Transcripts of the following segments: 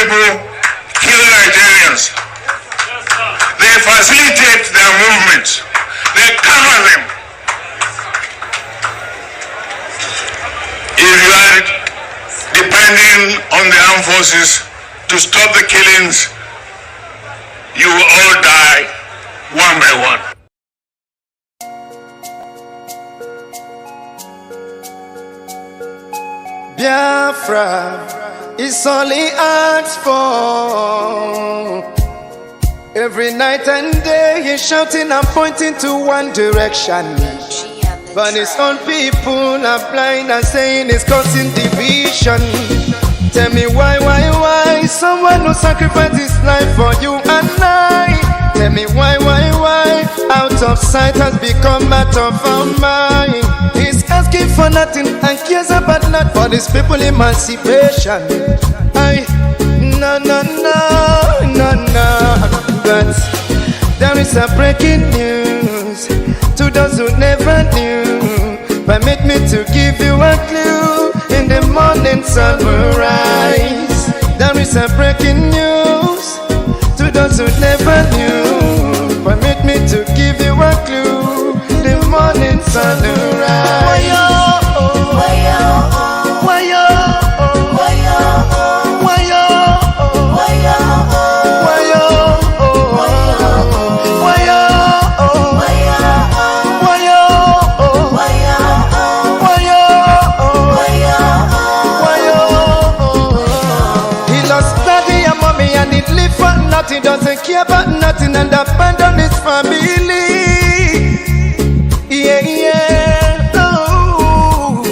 people kill Nigerians. They facilitate their movements. They cover them. If you are depending on the armed forces to stop the killings, you will all die one by one. Biafra is only asked for. Every night and day he's shouting and pointing to one direction. But his own people are blind and saying it's causing division. Tell me why someone who sacrificed his life for you and I? Tell me why out of sight has become out of our mind. He's asking for nothing and cares about not for his people emancipation. No. But there is a breaking news to those who never knew. Permit me to give you a clue. In the morning sun will rise. There is a breaking news to those who never knew. Permit me to give you a clue. The morning sun will rise. He doesn't care about nothing and abandon his family. Oh.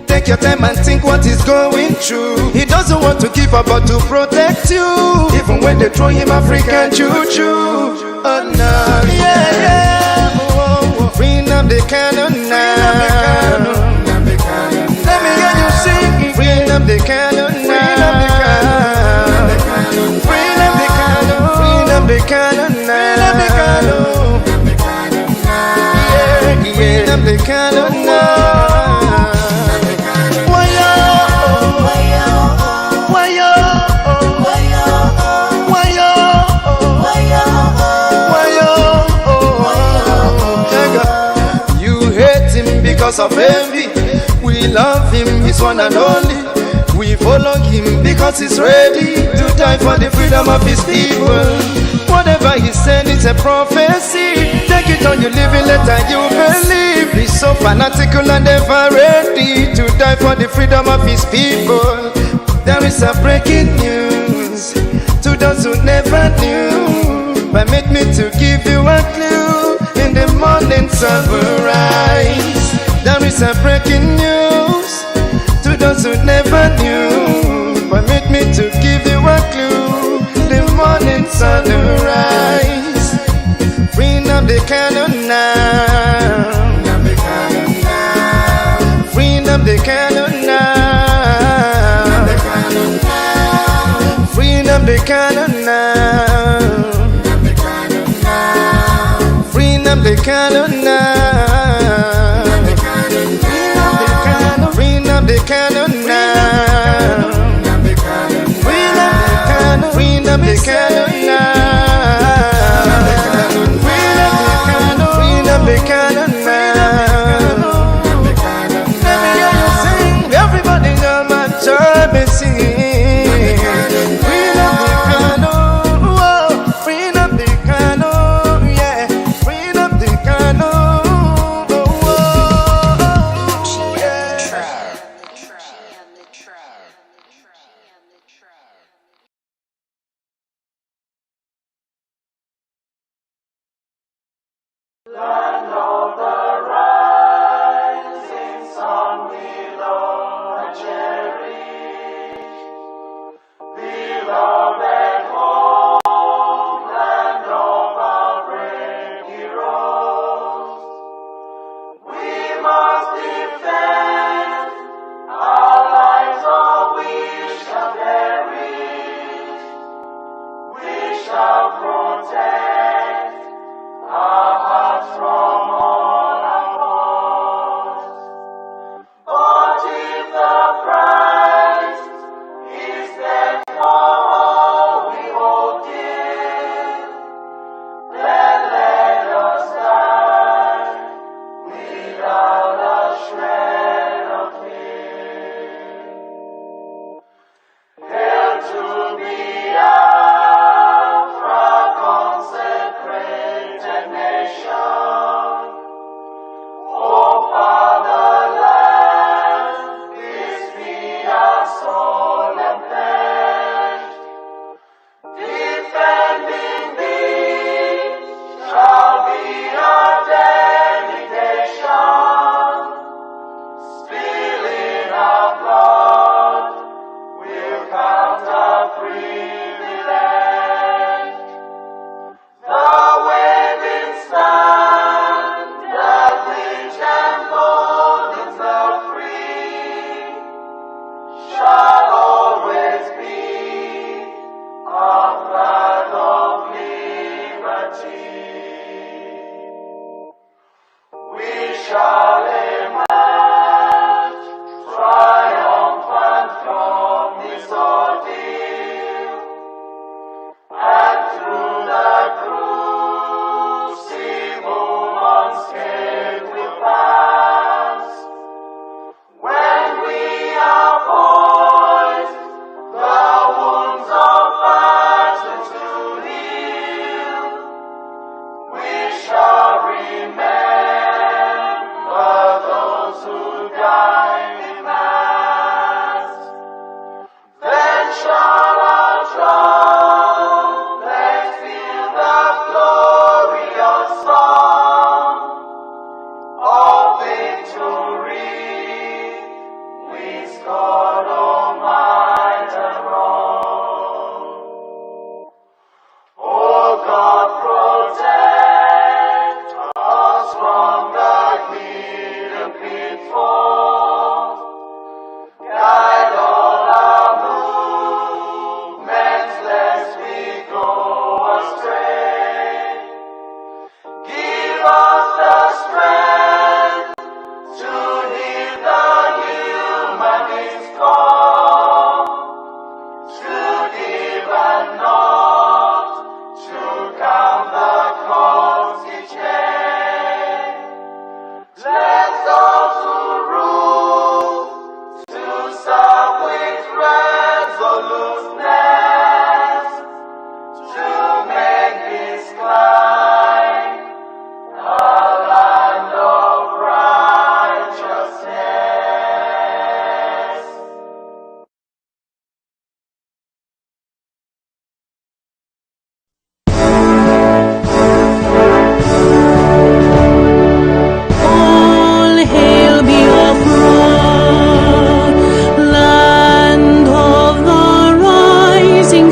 Take your time and think what he's going through. He doesn't want to give up but to protect you. Even when they throw him African juju. Oh no, Bring up the cannon now. Let me hear you sing. Bring up the cannon now. The cannon now. The cannon now. You hate him because of envy. We love him, he's one and only. We follow him because he's ready to die for the freedom of his people. Whatever he said is a prophecy. Take it on, you live it, let you believe. He's so fanatical and ever ready to die for the freedom of his people. There is a breaking news to those who never knew. Permit me to give you a clue. In the morning sun will rise. There is a breaking news to those who never knew. Permit me to give you a clue. The morning sun will rise. Bring up the cannon now. Bring up the cannon now. Bring up the cannon now. Bring up the cannon now. Bring up the cannon now. Bring up the cannon now. Bring up the cannon now. Let me hear you sing. Everybody come and join me sing. Bring up the cannon. Bring up the cannon. Yeah. Bring up the cannon. Land of the rising sun, willow and cherry, beloved home, land of our brave heroes. We must defend our lives, or we shall perish. We shall protect our hearts from all.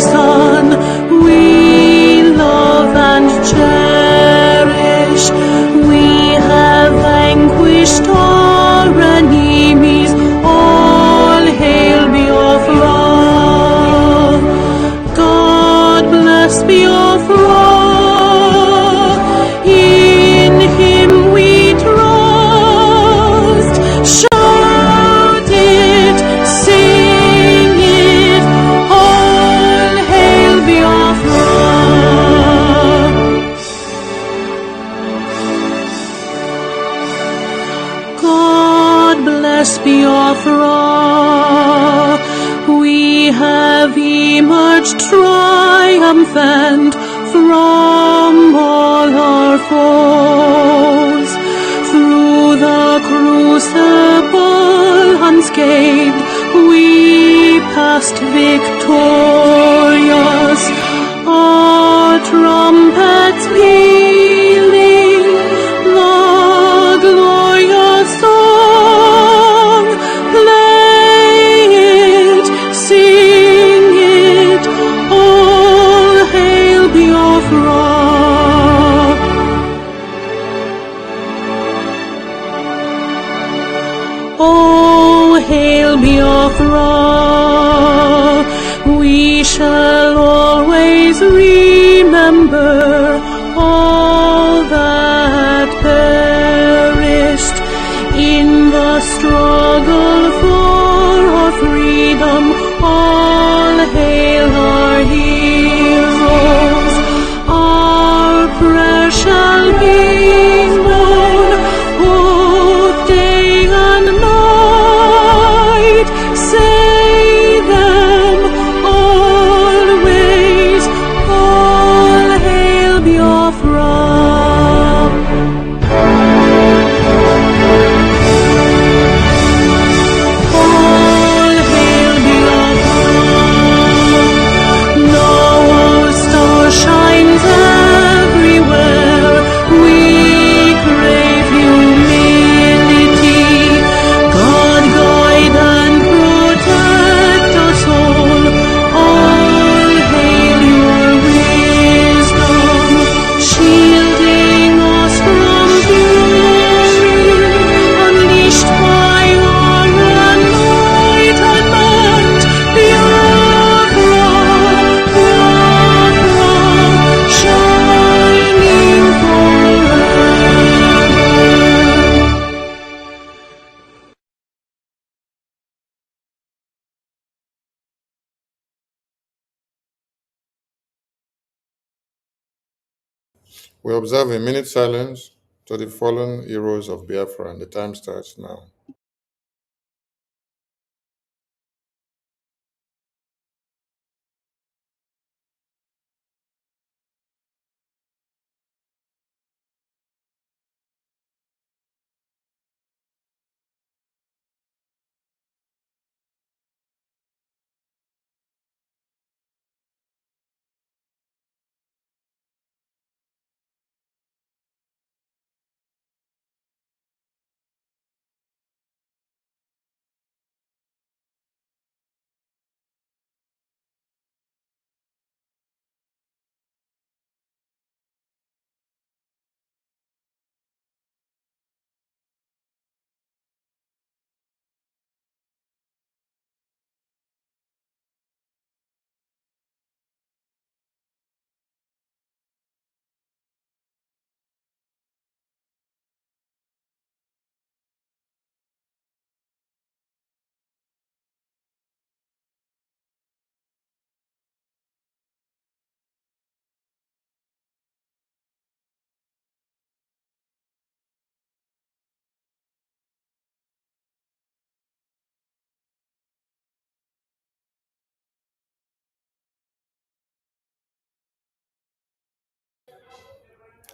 Son we love and cherish. We have vanquished our enemies. All hail Biafra. God bless Biafra. In him we trust. Shout it, sing it, all hail Biafra. God bless Biafra. We have emerged triumphant from all our foes. Through the crucible unscathed, we passed victorious. Our trumpets pealing, the glorious song, play it, sing it, all hail Biafra. Oh, hail Biafra. We shall always remember all that perished in the struggle for our freedom. All hail our heroes. Our prayer shall be known both day and night. Say them always. All hail Biafra. All hail Biafra. No star shines everywhere. We crave humility. God guide and protect us all. All hail your wisdom, shielding us from fury, unleashed by our enlightenment. Biafra, Biafra, shining forever. We observe a minute silence to the fallen heroes of Biafra, and the time starts now.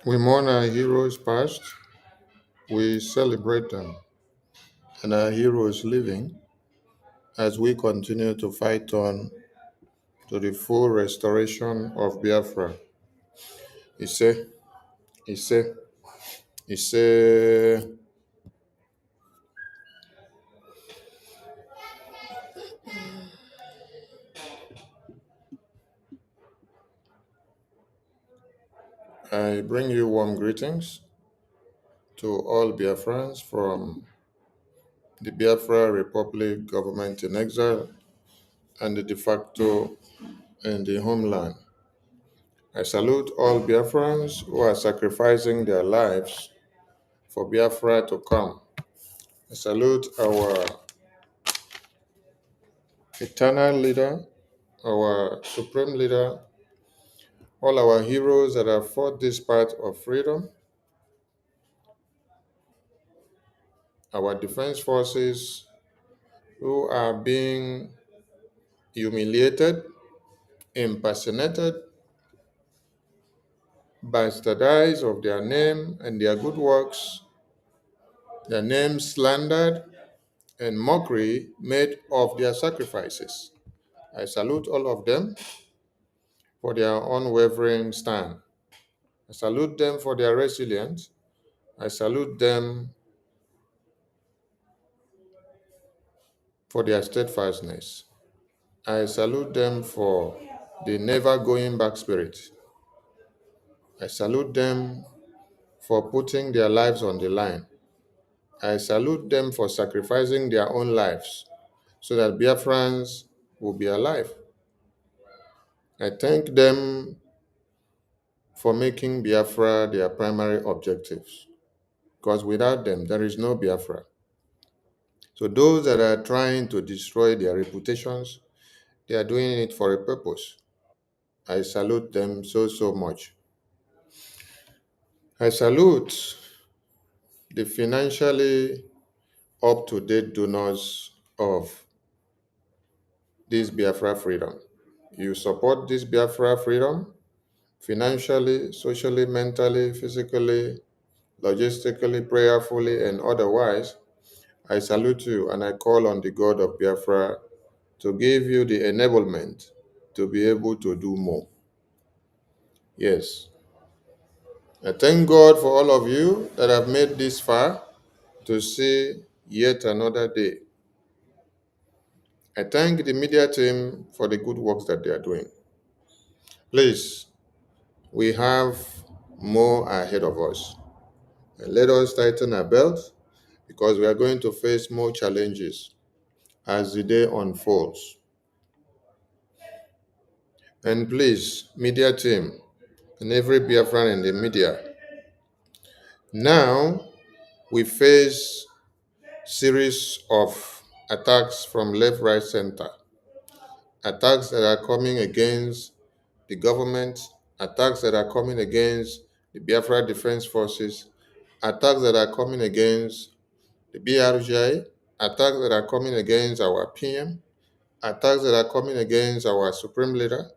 We mourn our heroes past, we celebrate them, and our heroes living as we continue to fight on to the full restoration of Biafra. Ise, Ise, Ise. I bring you warm greetings to all Biafrans from the Biafra Republic government in exile and the de facto in the homeland. I salute all Biafrans who are sacrificing their lives for Biafra to come. I salute our eternal leader, our supreme leader, all our heroes that have fought this path of freedom, our defense forces who are being humiliated, impersonated, bastardized of their name and their good works, their name slandered, and mockery made of their sacrifices. I salute all of them for their unwavering stand. I salute them for their resilience. I salute them for their steadfastness. I salute them for the never going back spirit. I salute them for putting their lives on the line. I salute them for sacrificing their own lives so that Biafrans will be alive. I thank them for making Biafra their primary objectives, because without them, there is no Biafra. So those that are trying to destroy their reputations, they are doing it for a purpose. I salute them so much. I salute the financially up-to-date donors of this Biafra freedom. You support this Biafra freedom financially, socially, mentally, physically, logistically, prayerfully, and otherwise. I salute you and I call on the God of Biafra to give you the enablement to be able to do more. Yes. I thank God for all of you that have made this far to see yet another day. I thank the media team for the good works that they are doing. Please, we have more ahead of us. And let us tighten our belts because we are going to face more challenges as the day unfolds. And please, media team and every Biafran in the media, now we face series of attacks from left, right, center. Attacks that are coming against the government, attacks that are coming against the Biafra Defense Forces, attacks that are coming against the BRJ, attacks that are coming against our PM, attacks that are coming against our Supreme Leader,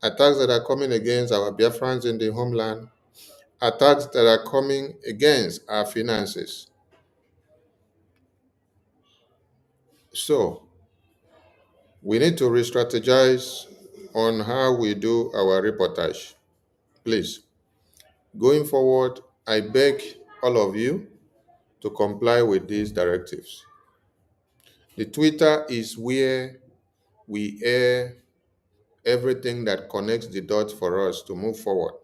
attacks that are coming against our Biafrans in the homeland, attacks that are coming against our finances. So, we need to re-strategize on how we do our reportage. Please, going forward, I beg all of you to comply with these directives. The Twitter is where we air everything that connects the dots for us to move forward.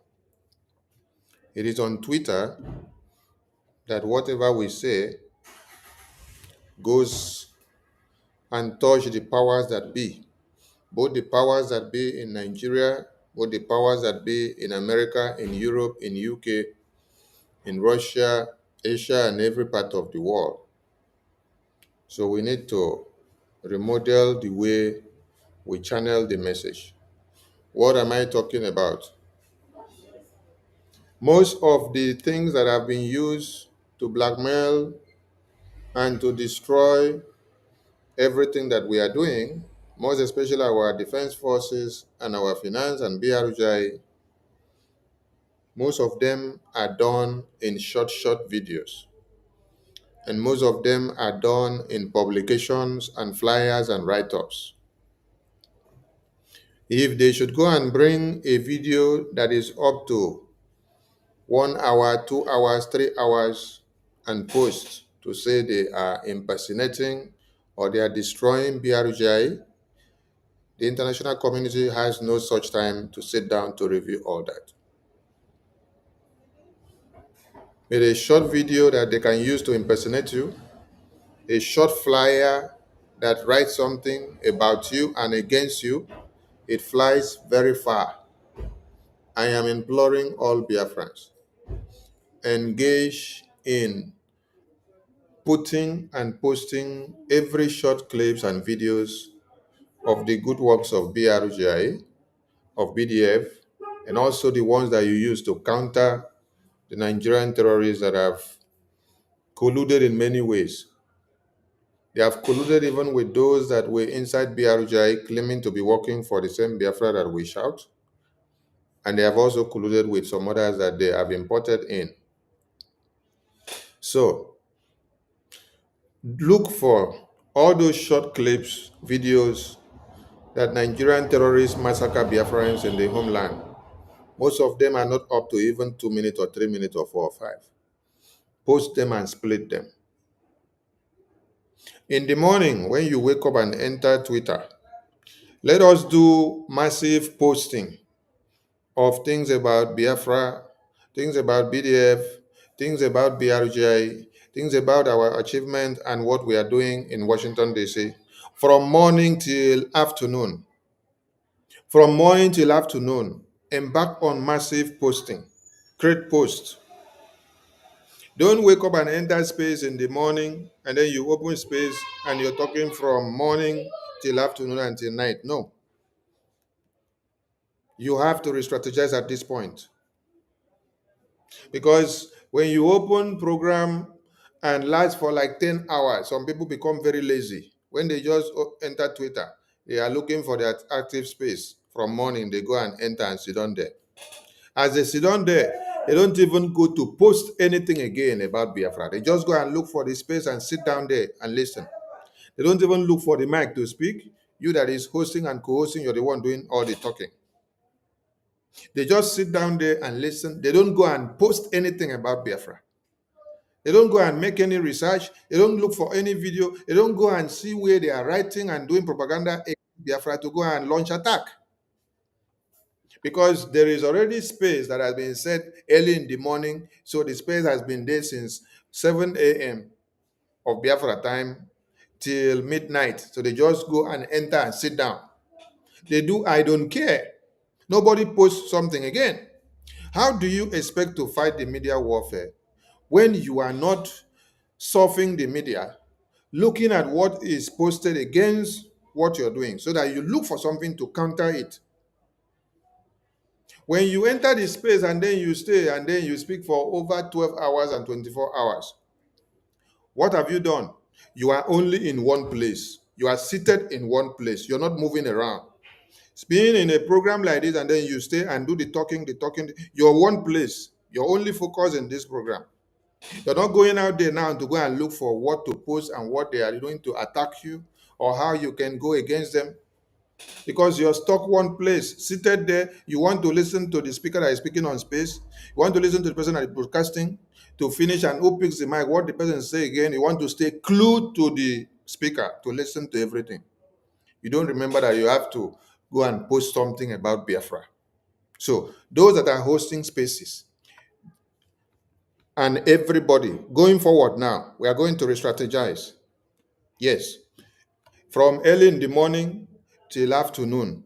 It is on Twitter that whatever we say goes and touch the powers that be, both the powers that be in Nigeria, both the powers that be in America, in Europe, in UK, in Russia, Asia, and every part of the world. So we need to remodel the way we channel the message. What am I talking about? Most of the things that have been used to blackmail and to destroy everything that we are doing, most especially our defense forces and our finance and BRJ, most of them are done in short videos. And most of them are done in publications and flyers and write-ups. If they should go and bring a video that is up to 1 hour, 2 hours, 3 hours and post to say they are impersonating or they are destroying BRJ, the international community has no such time to sit down to review all that. with a short video that they can use to impersonate you, a short flyer that writes something about you and against you, it flies very far. I am imploring all Biafrans, engage in putting and posting every short clips and videos of the good works of BRGI, of BDF, and also the ones that you use to counter the Nigerian terrorists that have colluded in many ways. They have colluded even with those that were inside BRGI claiming to be working for the same Biafra that we shout. And they have also colluded with some others that they have imported in. So look for all those short clips, videos that Nigerian terrorists massacre Biafrans in the homeland. Most of them are not up to even 2 minutes or 3 minutes or 4 or 5. Post them and split them. In the morning, when you wake up and enter Twitter, let us do massive posting of things about Biafra, things about BDF, things about BRGI, things about our achievement and what we are doing in Washington, D.C. from morning till afternoon. From morning till afternoon, embark on massive posting. Create posts. Don't wake up and enter space in the morning and then you open space and you're talking from morning till afternoon until night. No. You have to re-strategize at this point. Because when you open program and last for like 10 hours, some people become very lazy. When they just enter Twitter, they are looking for that active space. From morning, they go and enter and sit down there. As they sit down there, they don't even go to post anything again about Biafra. They just go and look for the space and sit down there and listen. They don't even look for the mic to speak. You that is hosting and co-hosting, you're the one doing all the talking. They just sit down there and listen. They don't go and post anything about Biafra. They don't go and make any research. They don't look for any video. They don't go and see where they are writing and doing propaganda against Biafra to go and launch attack. Because there is already space that has been set early in the morning. So the space has been there since 7 a.m. of Biafra time till midnight. So they just go and enter and sit down. They do, I don't care. Nobody posts something again. How do you expect to fight the media warfare when you are not surfing the media, looking at what is posted against what you're doing, so that you look for something to counter it? When you enter the space and then you stay and then you speak for over 12 hours and 24 hours, what have you done? You are only in one place. You are seated in one place. You're not moving around. Being in a program like this and then you stay and do the talking, you're one place. You're only focused in this program. You're not going out there now to go and look for what to post and what they are doing to attack you or how you can go against them, because you're stuck one place, seated there. You want to listen to the speaker that is speaking on space. You want to listen to the person that is broadcasting to finish, and who picks the mic, what the person say again. You want to stay glued to the speaker to listen to everything. You don't remember that you have to go and post something about Biafra. So those that are hosting spaces and everybody going forward now, we are going to re-strategize. Yes. From early in the morning till afternoon,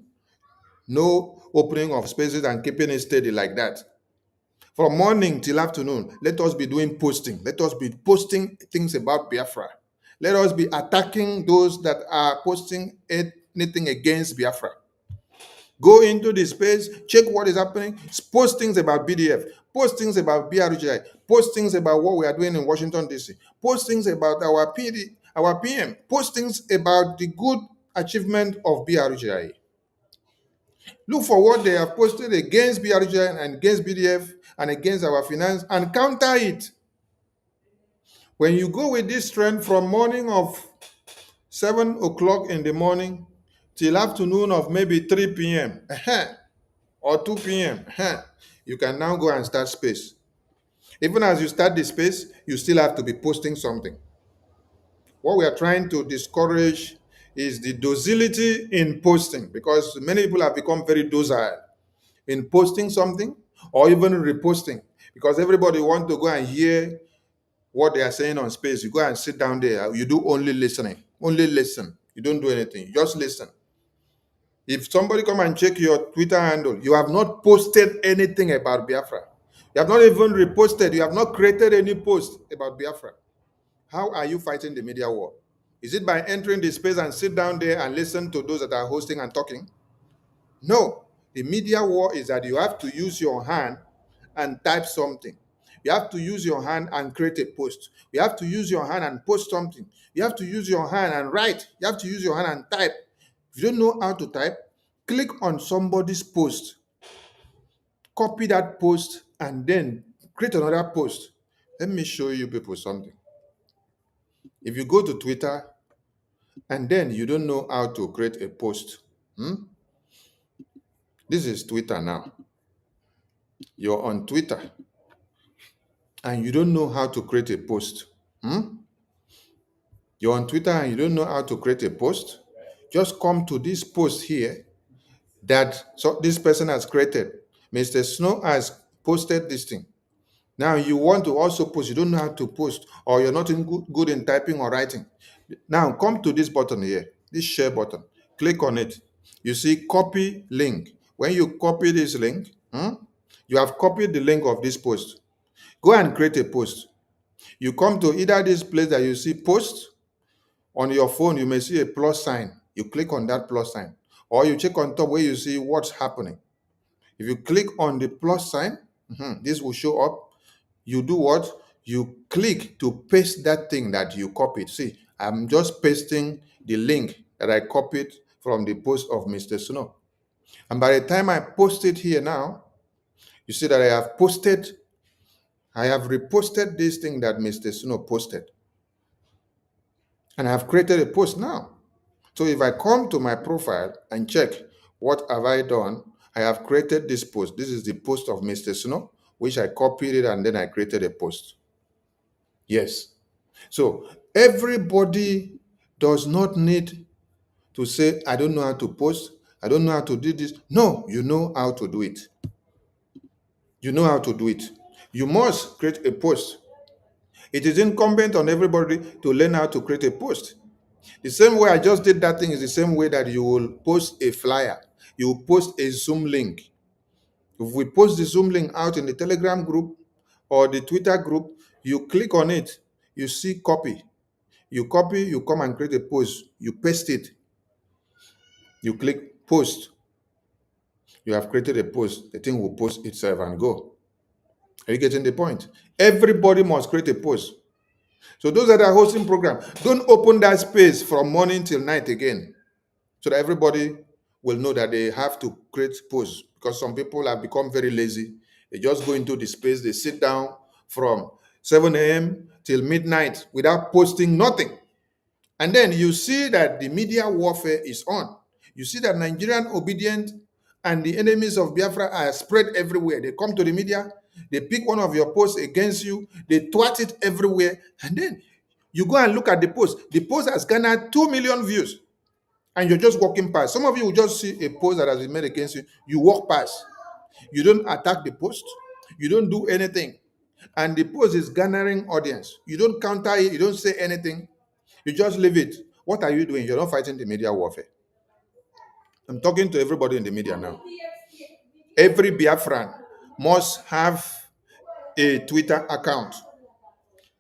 no opening of spaces and keeping it steady like that. From morning till afternoon, let us be doing posting. Let us be posting things about Biafra. Let us be attacking those that are posting anything against Biafra. Go into the space, check what is happening, post things about BDF, post things about BRGI, post things about what we are doing in Washington, D.C., post things about our PM, post things about the good achievement of BRGI. Look for what they have posted against BRGI and against BDF and against our finance and counter it. When you go with this trend from morning of 7 o'clock in the morning till afternoon of maybe 3 p.m., or 2 p.m., you can now go and start space. Even as you start the space, you still have to be posting something. What we are trying to discourage is the docility in posting, because many people have become very docile in posting something or even reposting. because everybody want to go and hear what they are saying on space. You go and sit down there. You do only listening. Only listen. You don't do anything. You just listen. If somebody come and check your Twitter handle, you have not posted anything about Biafra. You have not even reposted. You have not created any post about Biafra. How are you fighting the media war? Is it by entering the space and sit down there and listen to those that are hosting and talking? No. The media war is that you have to use your hand and type something. You have to use your hand and create a post. You have to use your hand and post something. You have to use your hand and write. You have to use your hand and type. If you don't know how to type, click on somebody's post, copy that post, and then create another post. Let me show you people something. If you go to Twitter and then you don't know how to create a post, this is Twitter now. You're on Twitter and you don't know how to create a post. You're on Twitter and you don't know how to create a post. Just come to this post here that this person has created. Mr. Snow has posted this thing. Now you want to also post, you don't know how to post, or you're not good in typing or writing. Now come to this button here, this share button. Click on it. You see copy link. When you copy this link, you have copied the link of this post. Go and create a post. You come to either this place that you see post. On your phone, you may see a plus sign. You click on that plus sign. Or you check on top where you see what's happening. If you click on the plus sign, this will show up. You do what? You click to paste that thing that you copied. See, I'm just pasting the link that I copied from the post of Mr. Snow. And by the time I post it here now, you see that I have reposted this thing that Mr. Snow posted. And I have created a post now. So if I come to my profile and check what have I done, I have created this post. This is the post of Mr. Snow, which I copied it and then I created a post. Yes. So everybody does not need to say, I don't know how to post. I don't know how to do this. No, you know how to do it. You know how to do it. You must create a post. It is incumbent on everybody to learn how to create a post. The same way I just did that thing is the same way that you will post a flyer. You will post a Zoom link. If we post the Zoom link out in the Telegram group or the Twitter group, you click on it, you see copy. You copy, you come and create a post. You paste it. You click post. You have created a post. The thing will post itself and go. Are you getting the point? Everybody must create a post. So those that are hosting program, don't open that space from morning till night again, so that everybody will know that they have to create posts, because some people have become very lazy. They just go into the space, they sit down from 7 a.m. till midnight without posting nothing. And then you see that the media warfare is on. You see that Nigerian obedient and the enemies of Biafra are spread everywhere. They come to the media, they pick one of your posts against you, they twat it everywhere, and then you go and look at the post. The post has garnered 2 million views, and you're just walking past. Some of you will just see a post that has been made against you. You walk past. You don't attack the post. You don't do anything. And the post is garnering audience. You don't counter it. You don't say anything. You just leave it. What are you doing? You're not fighting the media warfare. I'm talking to everybody in the media now. Every Biafran must have a Twitter account.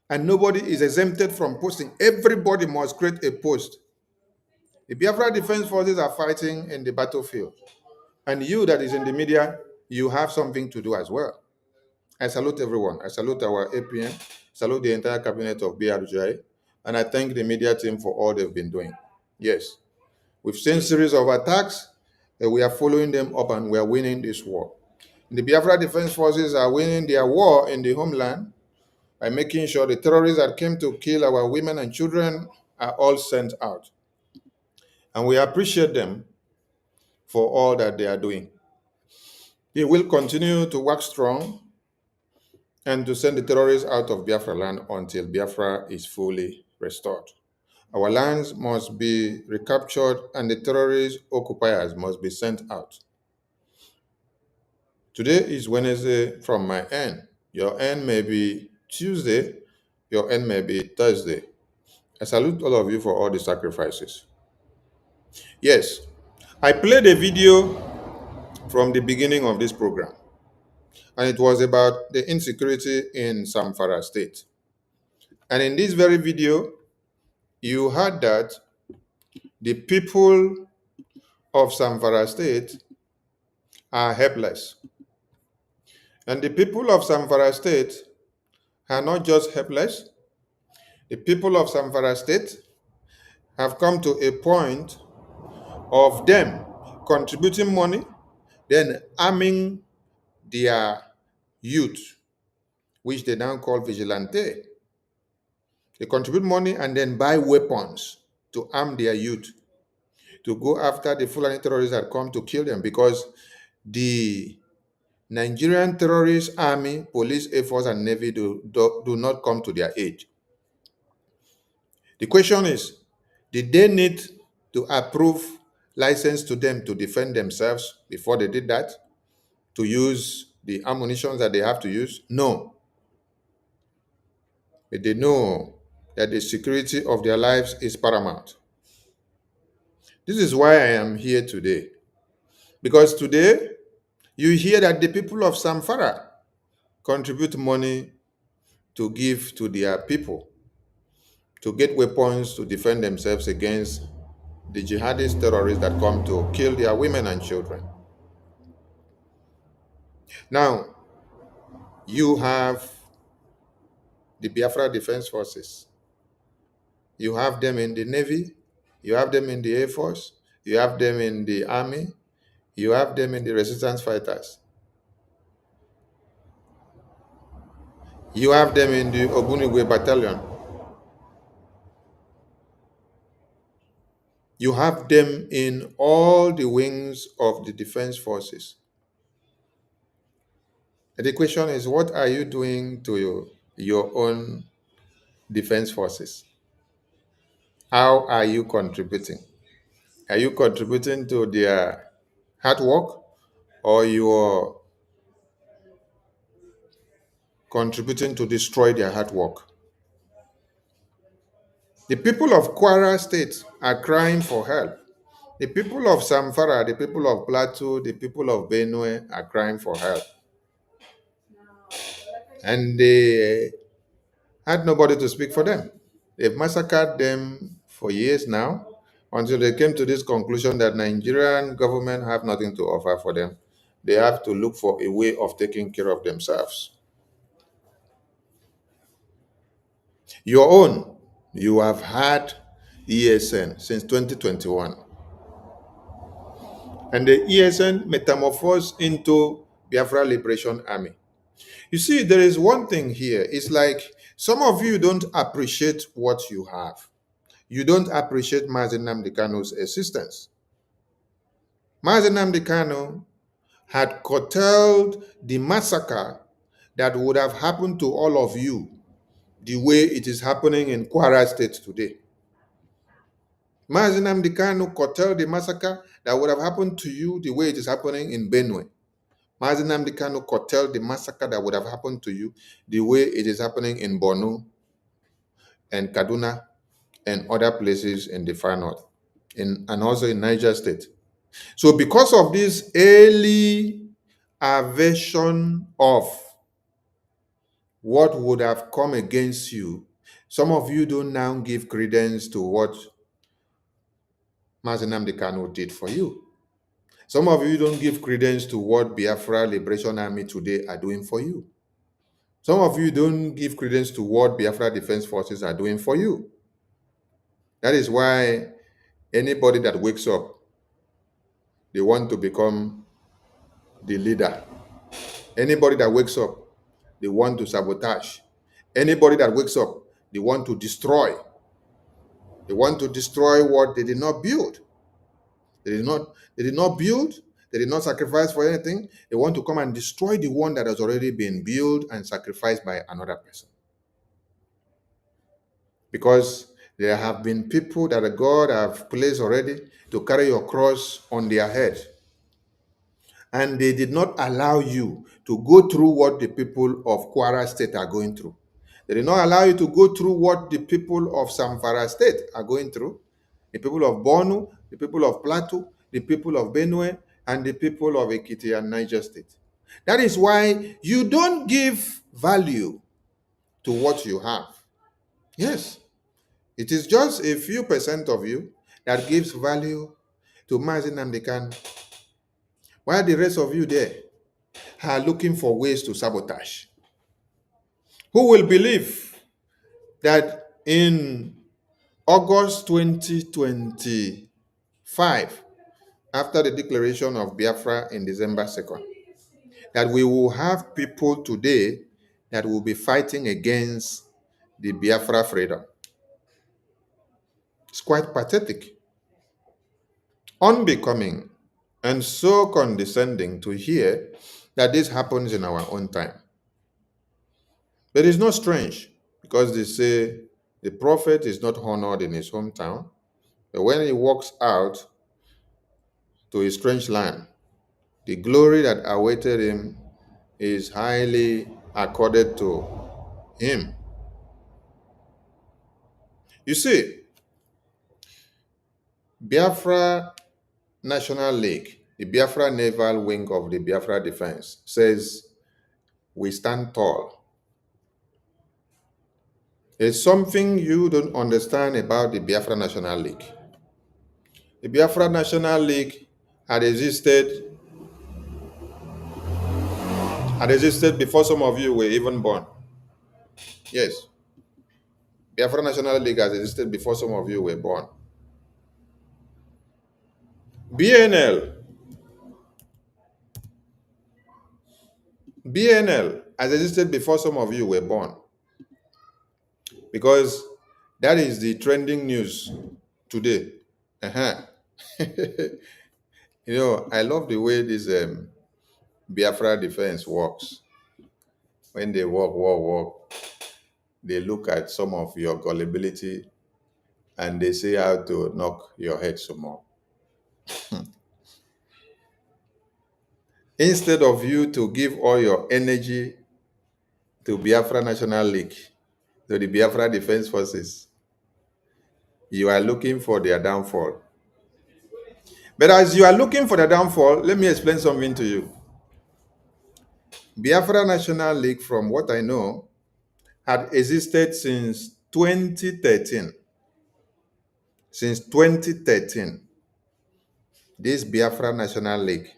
And nobody is exempted from posting. Everybody must create a post. The Biafra Defense Forces are fighting in the battlefield. And you that is in the media, you have something to do as well. I salute everyone. I salute our APM, salute the entire cabinet of BRJ, and I thank the media team for all they've been doing. Yes, we've seen series of attacks, and we are following them up, and we are winning this war. The Biafra Defense Forces are winning their war in the homeland by making sure the terrorists that came to kill our women and children are all sent out. And we appreciate them for all that they are doing. They will continue to work strong and to send the terrorists out of Biafra land until Biafra is fully restored. Our lands must be recaptured and the terrorist occupiers must be sent out. Today is Wednesday from my end. Your end may be Tuesday, your end may be Thursday. I salute all of you for all the sacrifices. Yes, I played a video from the beginning of this program, and it was about the insecurity in Zamfara State. And in this very video, you heard that the people of Zamfara State are helpless. And the people of Zamfara State are not just helpless, the people of Zamfara State have come to a point of them contributing money, then arming their youth, which they now call vigilante. They contribute money and then buy weapons to arm their youth to go after the Fulani terrorists that come to kill them, because the Nigerian terrorist army, police, air force, and navy do not come to their aid. The question is, did they need to approve license to them to defend themselves before they did that? To use the ammunition that they have to use? No. But they know that the security of their lives is paramount. This is why I am here today. Because today, you hear that the people of Zamfara contribute money to give to their people to get weapons to defend themselves against the jihadist terrorists that come to kill their women and children. Now, you have the Biafra Defense Forces. You have them in the Navy, you have them in the Air Force, you have them in the Army, you have them in the resistance fighters. You have them in the Ogbunigwe Battalion. You have them in all the wings of the defense forces. And the question is, what are you doing to your own defense forces? How are you contributing? Are you contributing to their hard work, or you are contributing to destroy their hard work? The people of Kwara State are crying for help. The people of Zamfara, the people of Plateau, the people of Benue are crying for help. And they had nobody to speak for them. They've massacred them for years now, until they came to this conclusion that Nigerian government have nothing to offer for them. They have to look for a way of taking care of themselves. Your own, you have had ESN since 2021. And the ESN metamorphosed into Biafra Liberation Army. You see, there is one thing here. It's like some of you don't appreciate what you have. You don't appreciate Mazi Nnamdi Kanu's assistance. Mazi Nnamdi Kanu had curtailed the massacre that would have happened to all of you the way it is happening in Kwara State today. Mazi Nnamdi Kanu curtailed the massacre that would have happened to you the way it is happening in Benue. Mazi Nnamdi Kanu curtailed the massacre that would have happened to you the way it is happening in Borno and Kaduna and other places in the far north, and also in Niger State. So because of this early aversion of what would have come against you, some of you don't now give credence to what Mazi Nnamdi Kanu did for you. Some of you don't give credence to what Biafra Liberation Army today are doing for you. Some of you don't give credence to what Biafra Defense Forces are doing for you. That is why anybody that wakes up, they want to become the leader. Anybody that wakes up, they want to sabotage. Anybody that wakes up, they want to destroy. They want to destroy what they did not build. They did not build, they did not sacrifice for anything. They want to come and destroy the one that has already been built and sacrificed by another person. Because there have been people that God have placed already to carry your cross on their head. and they did not allow you to go through what the people of Kwara State are going through. They did not allow you to go through what the people of Zamfara State are going through, the people of Borno, the people of Plateau, the people of Benue, and the people of Ekiti and Niger State. That is why you don't give value to what you have. Yes, it is just a few percent of you that gives value to Mazi Nnamdi Kanu, while the rest of you there are looking for ways to sabotage. Who will believe that in August 2025, after the declaration of Biafra in December 2nd, that we will have people today that will be fighting against the Biafra freedom? It's quite pathetic, unbecoming, and so condescending to hear that this happens in our own time. But it's not strange, because they say the prophet is not honored in his hometown, but when he walks out to a strange land, the glory that awaited him is highly accorded to him. You see, Biafra National League, the Biafra Naval wing of the Biafra Defense, says we stand tall. It's something you don't understand about the Biafra National League. The Biafra National League had existed before some of you were even born. Yes, Biafra National League has existed before some of you were born. BNL has existed before some of you were born, because that is the trending news today. I love the way this Biafra defense works. When they walk, they look at some of your gullibility and they say how to knock your head some more. Instead of you to give all your energy to Biafra National League, to the Biafra Defense Forces, you are looking for their downfall. But as you are looking for the downfall, let me explain something to you. Biafra National League, from what I know, had existed since 2013. Since 2013, this Biafra National League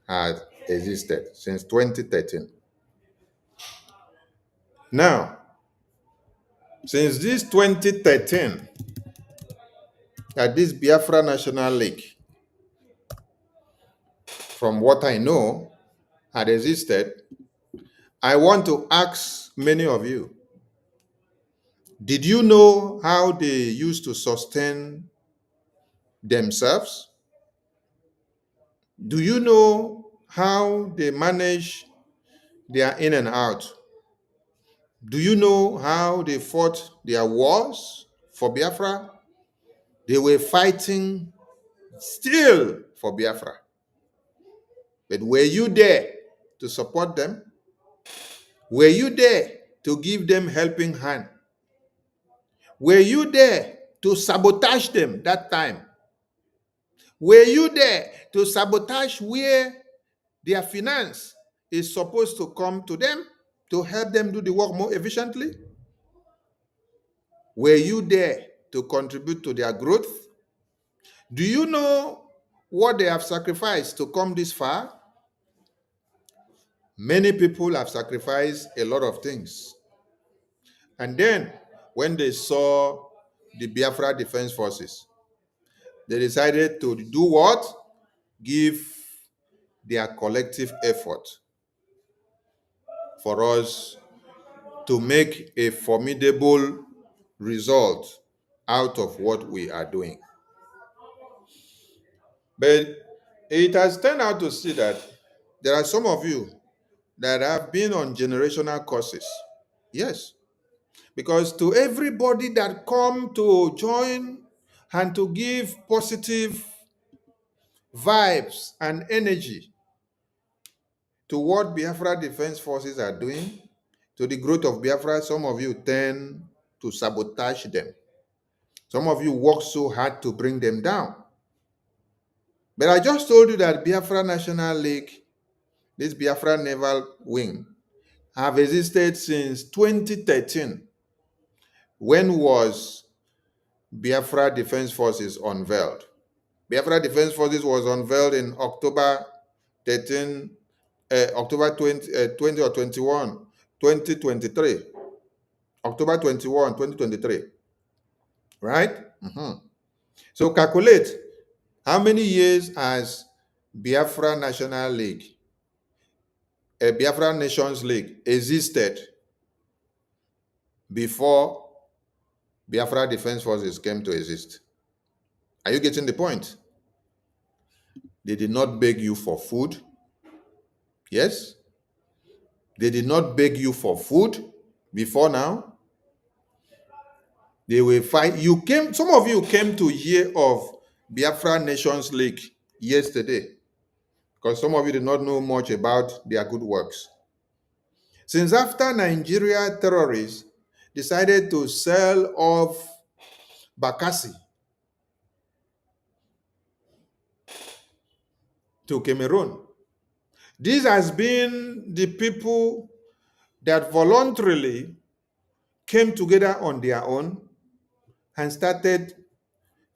had existed since 2013. Now, since this 2013, that this Biafra National League, from what I know, had existed, I want to ask many of you, did you know how they used to sustain themselves? Do you know how they manage their in and out? Do you know how they fought their wars for Biafra? They were fighting still for Biafra. But were you there to support them? Were you there to give them helping hand? Were you there to sabotage them that time? Were you there to sabotage where their finance is supposed to come to them to help them do the work more efficiently? Were you there to contribute to their growth? Do you know what they have sacrificed to come this far? Many people have sacrificed a lot of things. And then, when they saw the Biafra Defense Forces, they decided to do what? Give their collective effort for us to make a formidable result out of what we are doing. But it has turned out to see that there are some of you that have been on generational courses. Yes, because to everybody that come to join and to give positive vibes and energy to what Biafra Defense Forces are doing, to the growth of Biafra, some of you tend to sabotage them. Some of you work so hard to bring them down. But I just told you that Biafra National League, this Biafra Naval Wing, have existed since 2013. When was Biafra Defense Forces unveiled? Biafra Defense Forces was unveiled in October 13, October 20 or 21, 2023. October 21, 2023. Right? So calculate how many years has Biafra National League, Biafra Nations League existed before Biafra Defense Forces came to exist. Are you getting the point? They did not beg you for food. Yes? They did not beg you for food before now. They will fight. Some of you came to hear of Biafra Nations League yesterday because some of you did not know much about their good works. Since after Nigeria terrorists decided to sell off Bakassi to Cameroon, this has been the people that voluntarily came together on their own and started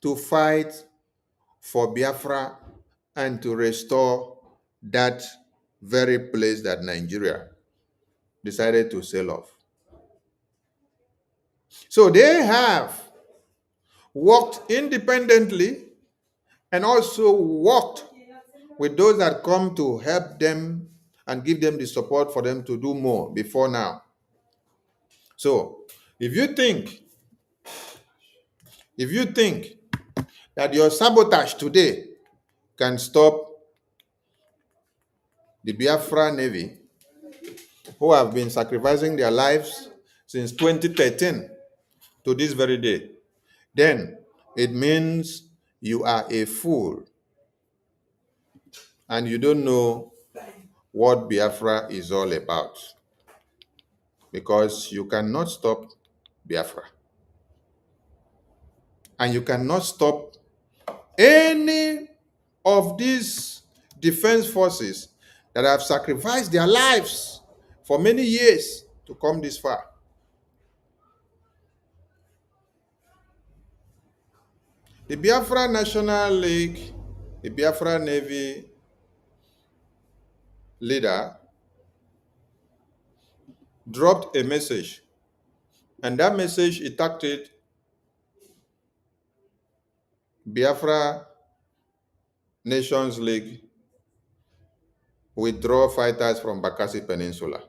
to fight for Biafra and to restore that very place that Nigeria decided to sell off. So they have worked independently and also worked with those that come to help them and give them the support for them to do more before now. So if you think that your sabotage today can stop the Biafra Navy, who have been sacrificing their lives since 2013 to this very day, then it means you are a fool and you don't know what Biafra is all about, because you cannot stop Biafra and you cannot stop any of these defense forces that have sacrificed their lives for many years to come this far. The Biafra National League, the Biafra Navy leader dropped a message, and that message it tackled Biafra Nations League withdraw fighters from Bakassi Peninsula.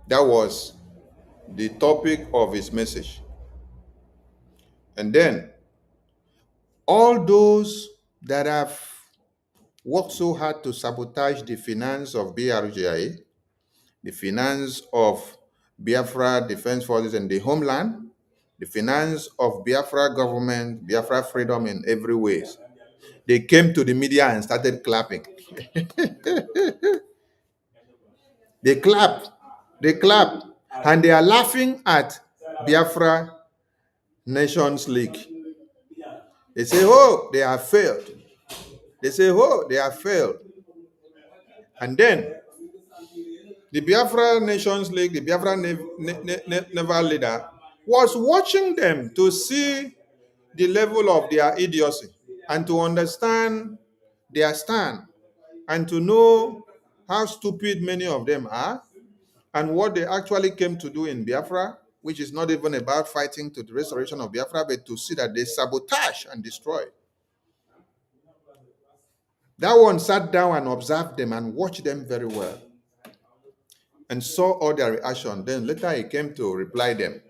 That was the topic of his message. And then all those that have worked so hard to sabotage the finance of BRGI, the finance of Biafra Defense Forces in the homeland, the finance of Biafra government, Biafra freedom in every way, they came to the media and started clapping. They clap, and they are laughing at Biafra Nations League. They say, oh, they have failed. They say, oh, they have failed. And then the Biafra Nations League, the Biafra Naval leader, was watching them to see the level of their idiocy and to understand their stand and to know how stupid many of them are and what they actually came to do in Biafra, which is not even about fighting to the restoration of Biafra, but to see that they sabotage and destroy. That one sat down and observed them and watched them very well and saw all their reaction. Then later he came to reply them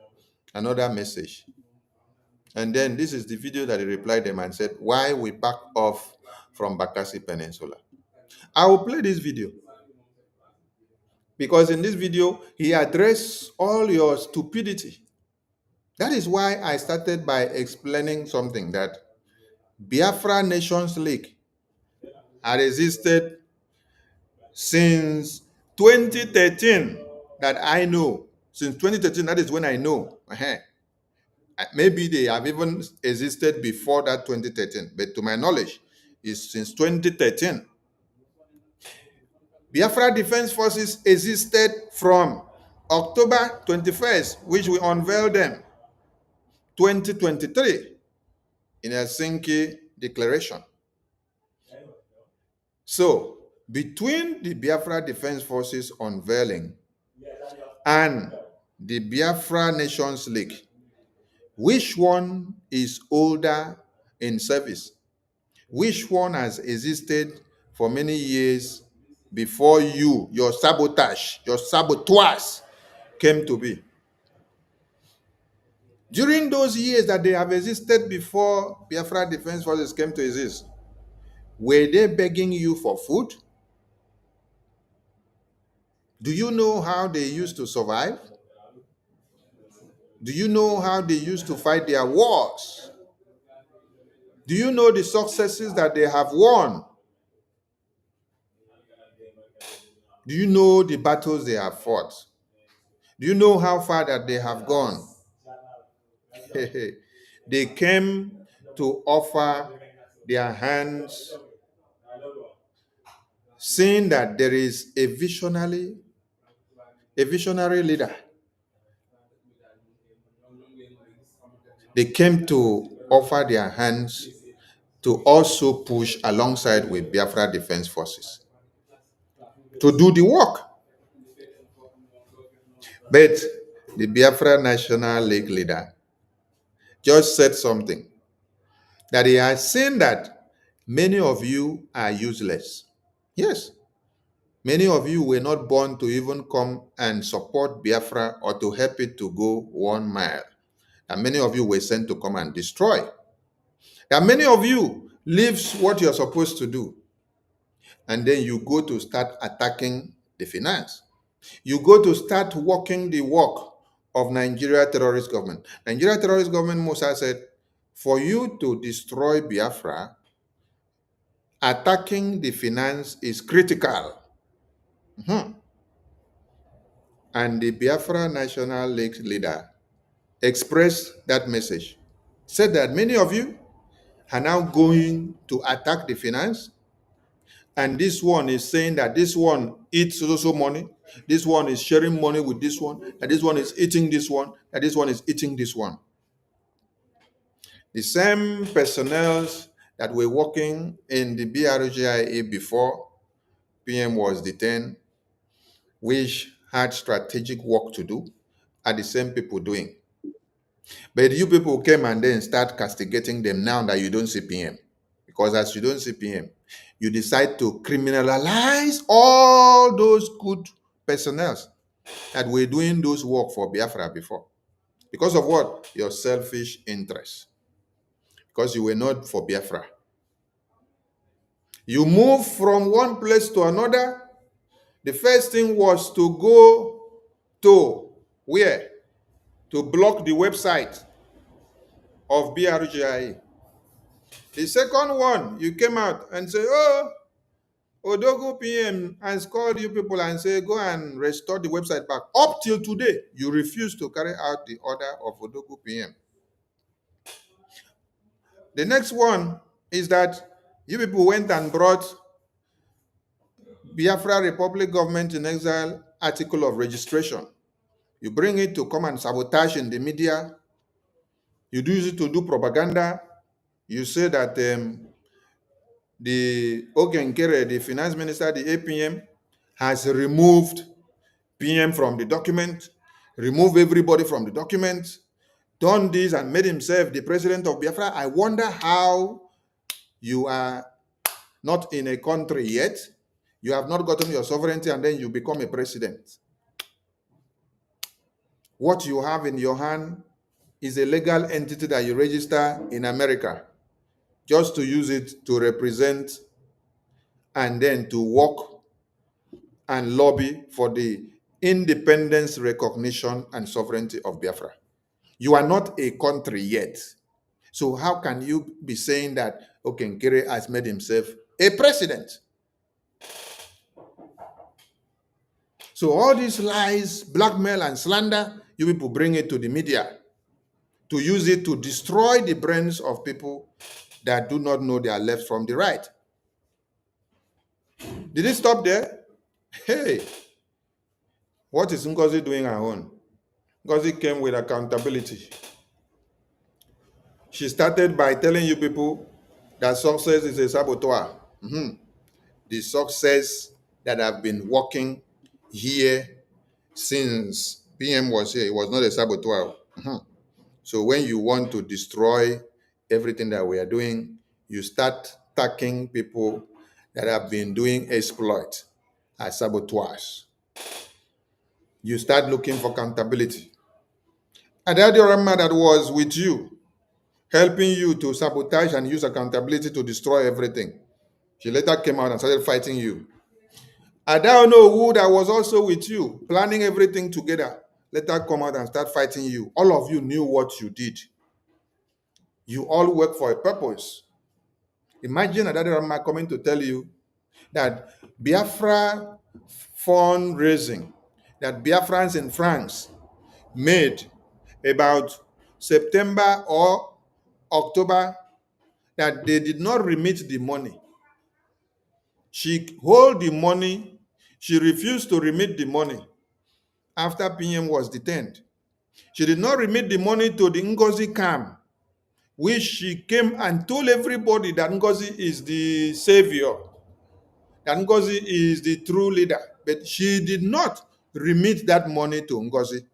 another message. And then this is the video that he replied them and said, why we back off from Bakassi Peninsula. I will play this video because in this video, he addressed all your stupidity. That is why I started by explaining something, that Biafra Nations League had existed since 2013 that I know. Since 2013, that is when I know. Maybe they have even existed before that 2013, but to my knowledge, it's since 2013. Biafra Defense Forces existed from October 21st, which we unveiled them, 2023, in Helsinki Declaration. So, between the Biafra Defense Forces unveiling and the Biafra Nations League, which one is older in service? Which one has existed for many years before your sabotage, your saboteurs came to be? During those years that they have existed before Biafra Defense Forces came to exist, were they begging you for food? Do you know how they used to survive? Do you know how they used to fight their wars? Do you know the successes that they have won? Do you know the battles they have fought? Do you know how far that they have gone? They came to offer their hands, seeing that there is a visionary leader. They came to offer their hands to also push alongside with Biafra Defense Forces to do the work. But the Biafra National League leader just said something, that he has seen that many of you are useless. Yes, many of you were not born to even come and support Biafra or to help it to go 1 mile. And many of you were sent to come and destroy. And many of you leaves what you're supposed to do, and then you go to start attacking the finance. You go to start working the work of Nigeria terrorist government. Nigeria terrorist government, Musa said, for you to destroy Biafra, attacking the finance is critical. And the Biafra National League leader expressed that message, said that many of you are now going to attack the finance, and this one is saying that this one eats also money, this one is sharing money with this one, and this one is eating this one, and this one is eating this one. The same personnel that were working in the BRGIA before PM was detained, which had strategic work to do, are the same people doing. But you people came and then start castigating them now that you don't see PM. Because as you don't see PM, you decide to criminalize all those good personnel that were doing those work for Biafra before. Because of what? Your selfish interest. Because you were not for Biafra. You move from one place to another. The first thing was to go to where? To block the website of BRGIA. The second one, you came out and say, oh, Odogo PM has called you people and say, go and restore the website back. Up till today, you refuse to carry out the order of Odogo PM. The next one is that you people went and brought Biafra Republic Government in Exile article of registration. You bring it to come and sabotage in the media. You use it to do propaganda. You say that the Ogenkere, the finance minister, the APM, has removed PM from the document, removed everybody from the document, done this and made himself the president of Biafra. I wonder how you are not in a country yet. You have not gotten your sovereignty and then you become a president. What you have in your hand is a legal entity that you register in America just to use it to represent and then to work and lobby for the independence, recognition, and sovereignty of Biafra. You are not a country yet. So how can you be saying that Okenkere has made himself a president? So all these lies, blackmail, and slander, you people bring it to the media to use it to destroy the brains of people that do not know their left from the right. Did it stop there? Hey, what is Ngozi doing her own? Ngozi came with accountability. She started by telling you people that success is a saboteur. The success that have been working here since PM was here, it was not a saboteur. So when you want to destroy everything that we are doing, you start attacking people that have been doing exploit as saboteurs. You start looking for accountability. And that Rama that was with you, helping you to sabotage and use accountability to destroy everything. She later came out and started fighting you. I don't know who that was also with you, planning everything together. Later come out and start fighting you. All of you knew what you did. You all work for a purpose. Imagine Adade Rama coming to tell you that Biafra fundraising that Biafrans in France made about September or October, that they did not remit the money. She hold the money. She refused to remit the money after PM was detained. She did not remit the money to the Ngozi camp, which she came and told everybody that Ngozi is the savior, that Ngozi is the true leader. But she did not remit that money to Ngozi.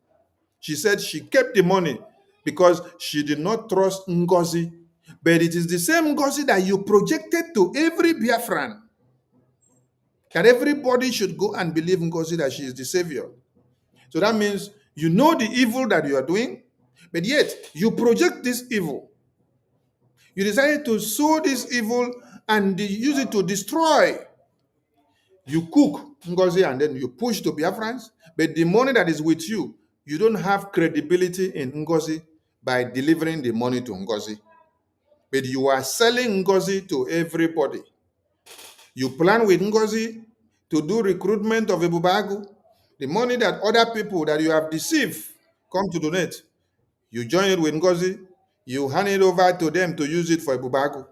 She said she kept the money because she did not trust Ngozi. But it is the same Ngozi that you projected to every Biafran, that everybody should go and believe Ngozi that she is the savior. So that means you know the evil that you are doing, but yet you project this evil. You decided to sow this evil and use it to destroy. You cook Ngozi and then you push to Biafrans, but the money that is with you, you don't have credibility in Ngozi by delivering the money to Ngozi. But you are selling Ngozi to everybody. You plan with Ngozi to do recruitment of Ebubagu. The money that other people that you have deceived come to donate, you join it with Ngozi, you hand it over to them to use it for Ebubagu.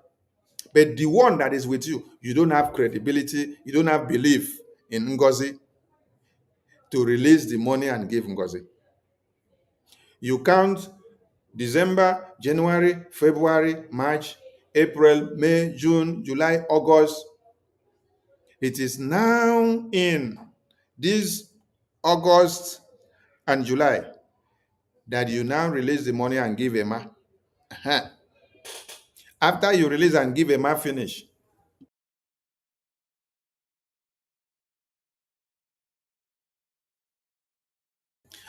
But the one that is with you, you don't have credibility, you don't have belief in Ngozi to release the money and give Ngozi. You count December, January, February, March, April, May, June, July, August. It is now in this August and July that you now release the money and give Emma. After you release and give Emma finish,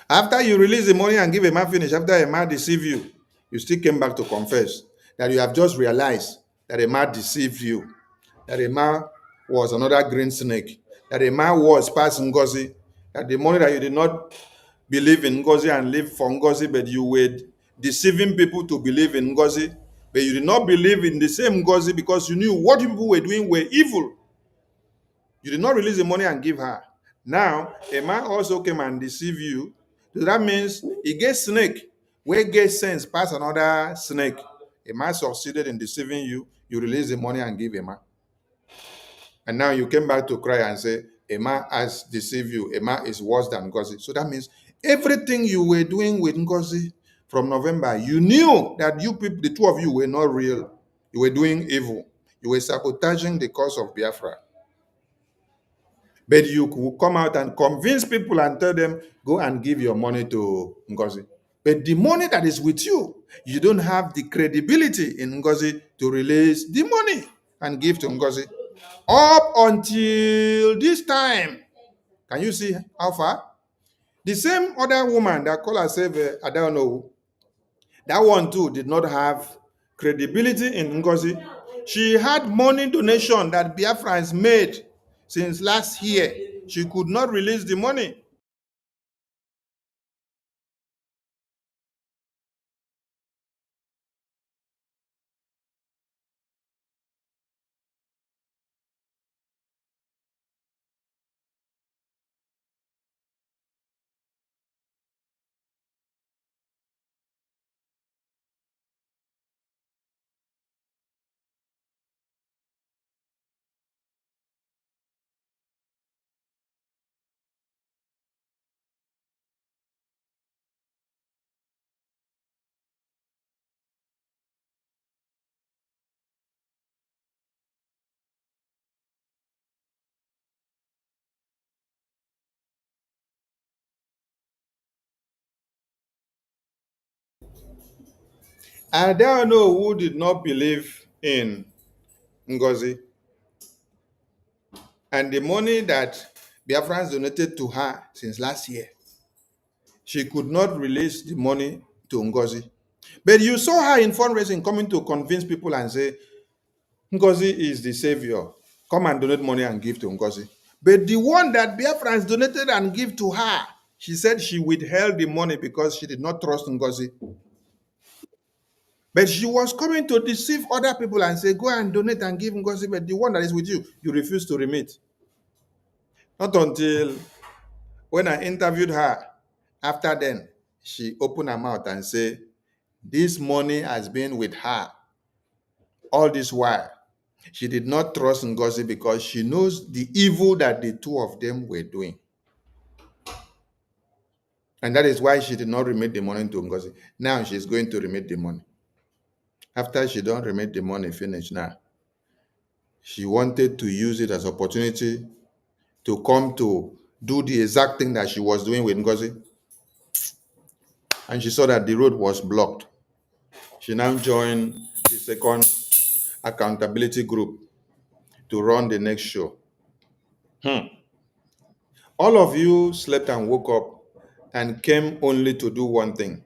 after you release the money and give Emma finish, after Emma deceive you, you still came back to confess that you have just realized that Emma deceived you, that Emma was another green snake, that Emma was past Ngozi, that the money that you did not believe in Ngozi and live for Ngozi, but you were deceiving people to believe in Ngozi, but you did not believe in the same Ngozi because you knew what people were doing were evil. You did not release the money and give her. Now, a man also came and deceive you. So that means he gets snake. Where gets sense pass another snake. A man succeeded in deceiving you. You release the money and give a man. And now you came back to cry and say, a man has deceived you. A man is worse than Ngozi. So that means everything you were doing with Ngozi from November, you knew that you people, the two of you, were not real. You were doing evil. You were sabotaging the cause of Biafra. But you could come out and convince people and tell them, go and give your money to Ngozi. But the money that is with you, you don't have the credibility in Ngozi to release the money and give to Ngozi. Up until this time, can you see how far? The same other woman that called herself, I don't know, that one too did not have credibility in Ngozi. She had money donation that Biafrans made since last year. She could not release the money. I don't know who did not believe in Ngozi. And the money that Biafrans donated to her since last year, she could not release the money to Ngozi. But you saw her in fundraising coming to convince people and say, Ngozi is the savior. Come and donate money and give to Ngozi. But the one that Biafrans donated and give to her, she said she withheld the money because she did not trust Ngozi. But she was coming to deceive other people and say, go and donate and give Ngozi, but the one that is with you, you refuse to remit. Not until when I interviewed her, after then, she opened her mouth and said, this money has been with her all this while. She did not trust Ngozi because she knows the evil that the two of them were doing. And that is why she did not remit the money to Ngozi. Now she's going to remit the money. After she don't remit the money, finish now. She wanted to use it as opportunity to come to do the exact thing that she was doing with Ngozi. And she saw that the road was blocked. She now joined the second accountability group to run the next show. All of you slept and woke up and came only to do one thing: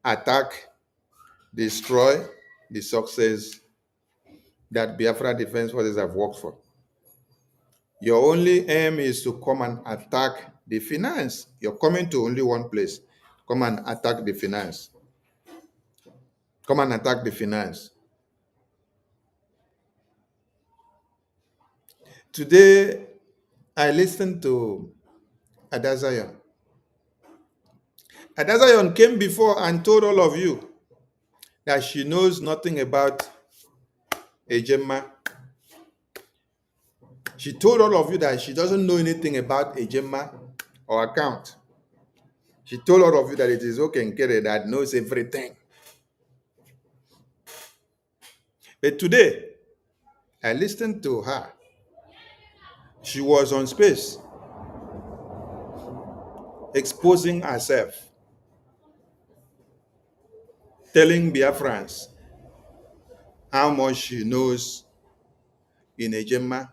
attack, destroy the success that Biafra Defense Forces have worked for. Your only aim is to come and attack the finance. You're coming to only one place. Come and attack the finance. Come and attack the finance. Today, I listened to Adazion. Adazion came before and told all of you that she knows nothing about Ejema. She told all of you that she doesn't know anything about Ejema or account. She told all of you that it is Okenkere that knows everything. But today, I listened to her. She was on space, exposing herself, telling Biafrans how much she knows in Ejema.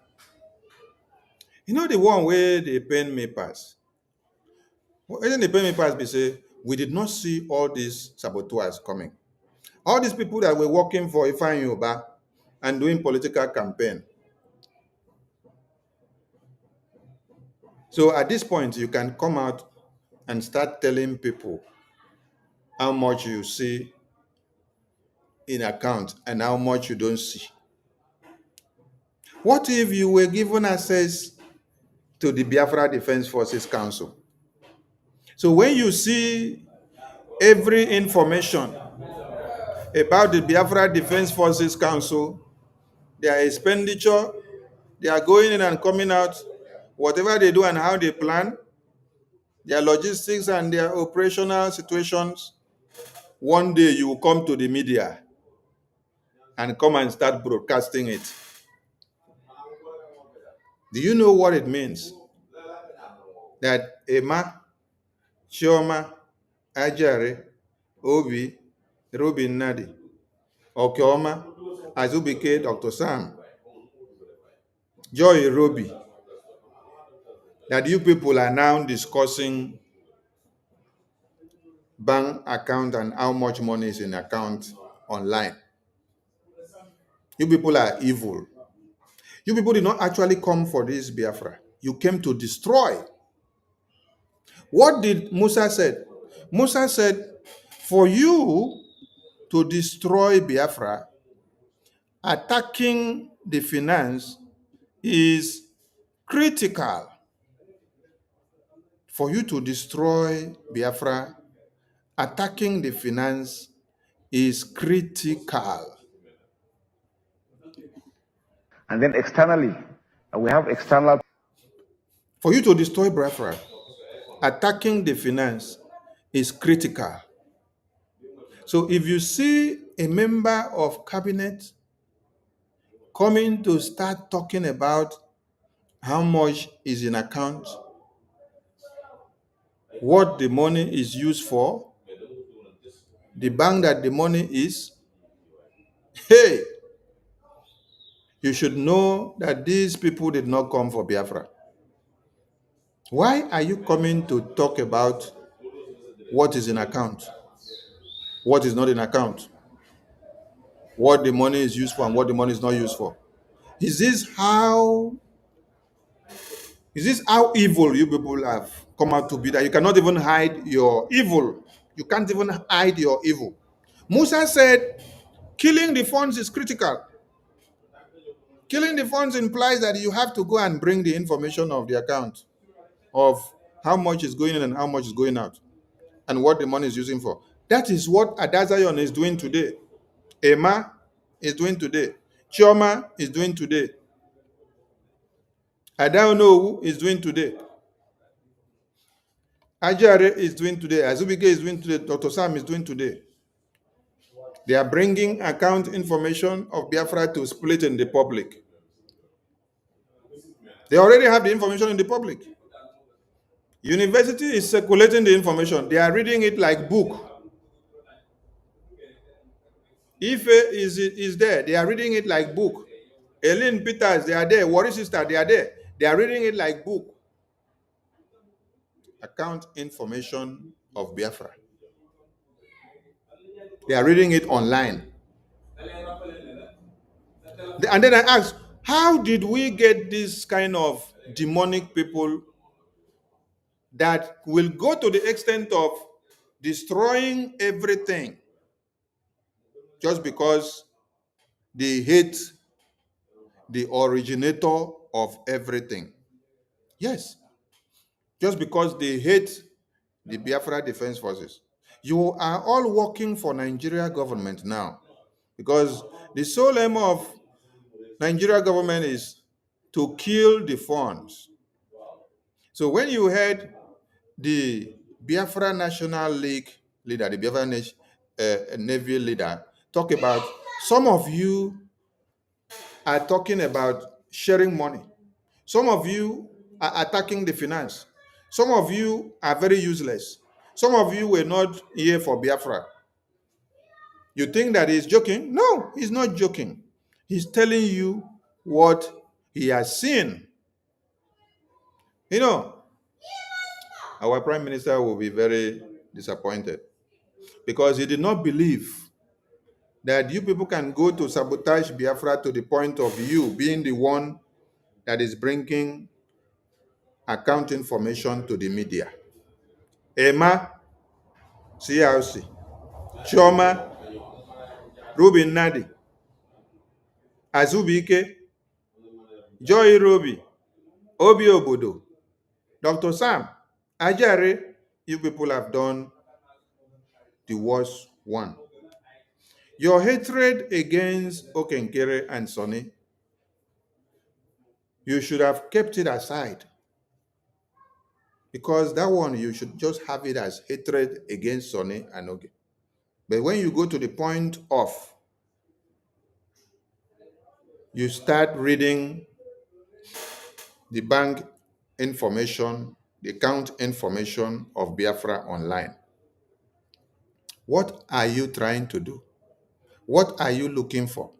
You know the one where they pen me pass? Isn't the pen me pass be say, we did not see all these saboteurs coming. All these people that were working for Ifeanyi Uba and doing political campaign. So at this point, you can come out and start telling people how much you see in account and how much you don't see. What if you were given access to the Biafra Defense Forces Council? So when you see every information about the Biafra Defense Forces Council, their expenditure, they are going in and coming out, whatever they do and how they plan, their logistics and their operational situations, one day you will come to the media and come and start broadcasting it. Do you know what it means? That Emma, Chioma, Ajare, Obi, Robin Nadi, Okioma, Azubike, Dr. Sam, Joy Robi, that you people are now discussing bank account and how much money is in account online. You people are evil. You people did not actually come for this Biafra. You came to destroy. What did Musa said? Musa said, for you to destroy Biafra, attacking the finance is critical. For you to destroy Biafra, attacking the finance is critical. And then externally, we have external. For you to destroy Biafra, attacking the finance is critical. So if you see a member of cabinet coming to start talking about how much is in account, what the money is used for, the bank that the money is, hey, you should know that these people did not come for Biafra. Why are you coming to talk about what is in account, what is not in account, what the money is used for and what the money is not used for? Is this how evil you people have come out to be, that you cannot even hide your evil? You can't even hide your evil. Musa said killing the funds is critical. Killing the funds implies that you have to go and bring the information of the account of how much is going in and how much is going out and what the money is using for. That is what Adazion is doing today. Emma is doing today. Chioma is doing today. I don't know who is doing today. Ajare is doing today. Azubike is doing today. Dr. Sam is doing today. They are bringing account information of Biafra to split in the public. They already have the information in the public. University is circulating the information. They are reading it like book. Ife is there. They are reading it like book. Eileen Peters, they are there. Worry Sister, they are there. They are reading it like book. Account information of Biafra. They are reading it online. And then I asked, how did we get this kind of demonic people that will go to the extent of destroying everything just because they hate the originator of everything? Yes, just because they hate the Biafra Defense Forces. You are all working for Nigeria government now, because the sole aim of Nigeria government is to kill the funds. So when you heard the Biafra National League leader, the Biafra Navy leader, talk about, some of you are talking about sharing money. Some of you are attacking the finance. Some of you are very useless. Some of you were not here for Biafra. You think that he's joking? No, he's not joking. He's telling you what he has seen. You know, our prime minister will be very disappointed because he did not believe that you people can go to sabotage Biafra to the point of you being the one that is bringing account information to the media. Emma, CRC, Chioma, Ruben Nadi, Azubike, Joy Robi, Obi Obodo, Dr. Sam, Ajare, you people have done the worst one. Your hatred against Okenkere and Sonny, you should have kept it aside, because that one, you should just have it as hatred against Sonny and Oge. But when you go to the point of, you start reading the bank information, the account information of Biafra online, what are you trying to do? What are you looking for?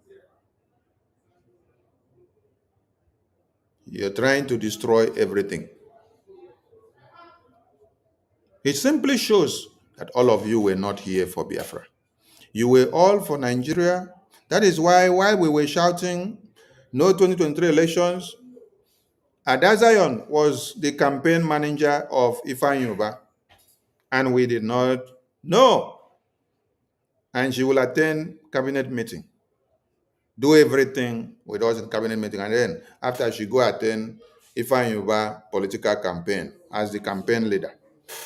You're trying to destroy everything. It simply shows that all of you were not here for Biafra. You were all for Nigeria. That is why, while we were shouting no 2023 elections, Adazion was the campaign manager of Ifeanyi Uba, and we did not know. And she will attend cabinet meeting, do everything with us in cabinet meeting, and then after she go attend Ifeanyi Uba political campaign as the campaign leader.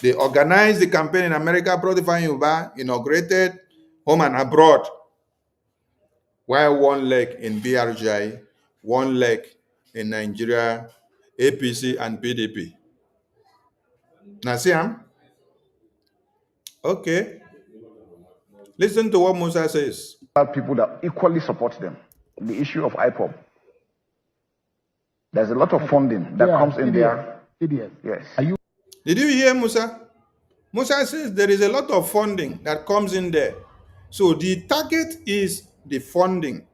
They organized the campaign in America, brought Ifeanyi Uba, inaugurated home and abroad, while one leg in BRJ, one leg in Nigeria, APC and PDP. Nasiam? Okay. Listen to what Musa says. People that equally support them. The issue of IPOB. There's a lot of funding that comes in there. Idiot. Yes. Did you hear Musa? Musa says there is a lot of funding that comes in there. So the target is the funding.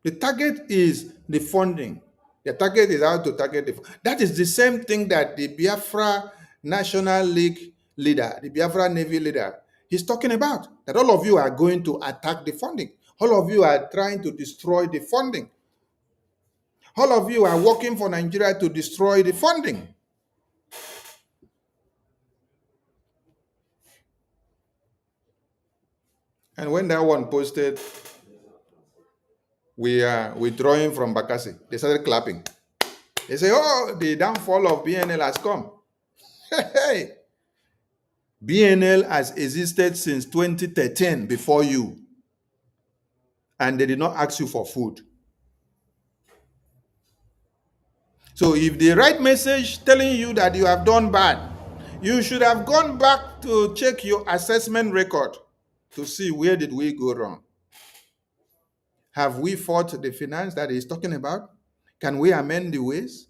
The target is the funding. The target is how to target the. That is the same thing that the Biafra National League leader, the Biafra Navy leader, he's talking about. That all of you are going to attack the funding. All of you are trying to destroy the funding. All of you are working for Nigeria to destroy the funding. And when that one posted, we are withdrawing from Bakassi, they started clapping. They say, oh, the downfall of BNL has come. Hey, BNL has existed since 2013 before you, and they did not ask you for food. So if they write message telling you that you have done bad, you should have gone back to check your assessment record to see where did we go wrong. Have we fought the finance that he's talking about? Can we amend the ways?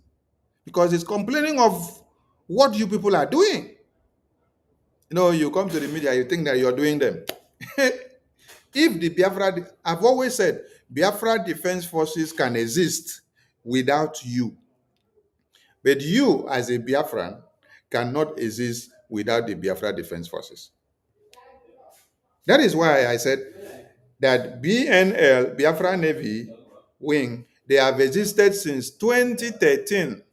Because he's complaining of what you people are doing. You know, you come to the media, you think that you're doing them. If the Biafra, I've always said, Biafra Defense Forces can exist without you. But you, as a Biafran, cannot exist without the Biafra Defense Forces. That is why I said that BNL, Biafra Navy Wing, they have existed since 2013,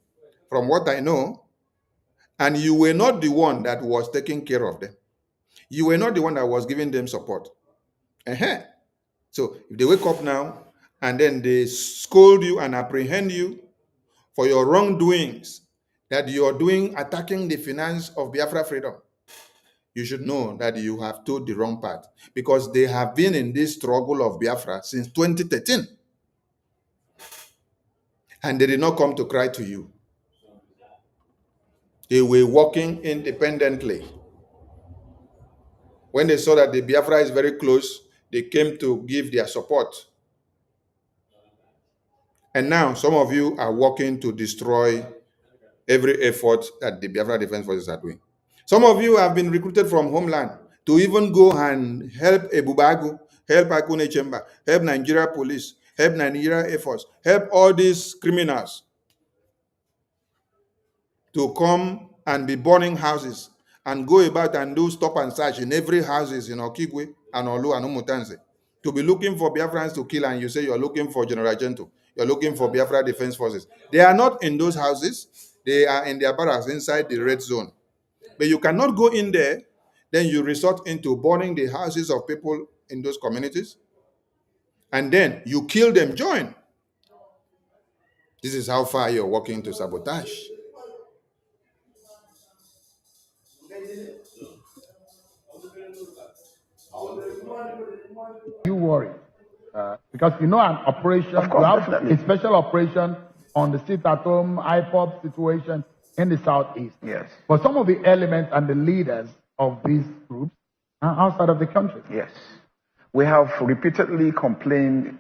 from what I know, and you were not the one that was taking care of them. You were not the one that was giving them support. So if they wake up now and then they scold you and apprehend you for your wrongdoings that you are doing attacking the finance of Biafra freedom, you should know that you have told the wrong path, because they have been in this struggle of Biafra since 2013 and they did not come to cry to you. They were working independently. When they saw that the Biafra is very close, they came to give their support. And now some of you are working to destroy every effort that the Biafra Defense Forces are doing. Some of you have been recruited from homeland to even go and help Ebubagu, help Akune Chemba, help Nigeria Police, help Nigeria Air Force, help all these criminals to come and be burning houses and go about and do stop and search in every houses in Okigwe and Olu and Umutanze, to be looking for Biafrans to kill, and you say you're looking for General Gento, you're looking for Biafra Defense Forces. They are not in those houses. They are in their barracks inside the red zone. But you cannot go in there, then you resort into burning the houses of people in those communities, and then you kill them, join. This is how far you're walking to sabotage. You worry. Because you know an operation, Of course, you have definitely. a special operation on the sit-at-home IPOP situation in the southeast. Yes. But some of the elements and the leaders of these groups are outside of the country. Yes. We have repeatedly complained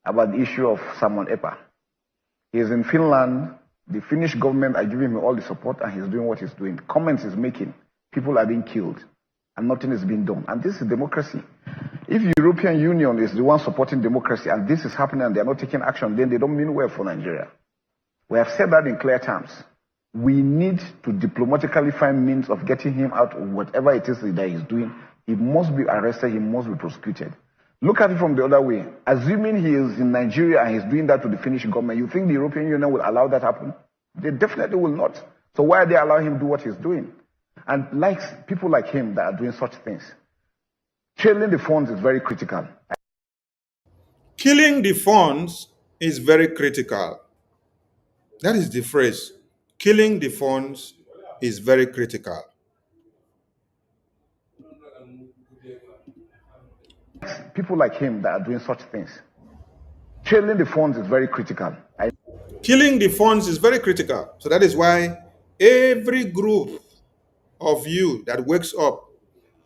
about the issue of Simon Epa. He is in Finland. The Finnish government are giving him all the support, and he's doing what he's doing. Comments he's making. People are being killed, and nothing is being done. And this is democracy. If the European Union is the one supporting democracy, and this is happening and they're not taking action, then they don't mean well for Nigeria. We have said that in clear terms. We need to diplomatically find means of getting him out of whatever it is that he's doing. He must be arrested. He must be prosecuted. Look at it from the other way. Assuming he is in Nigeria and he's doing that to the Finnish government, you think the European Union will allow that happen? They definitely will not. So why are they allowing him to do what he's doing? And people like him that are doing such things, trailing the funds is very critical. Killing the funds is very critical. That is the phrase. Killing the funds is very critical. People like him that are doing such things, trailing the funds is very critical. Killing the funds is very critical. So that is why every group of you that wakes up,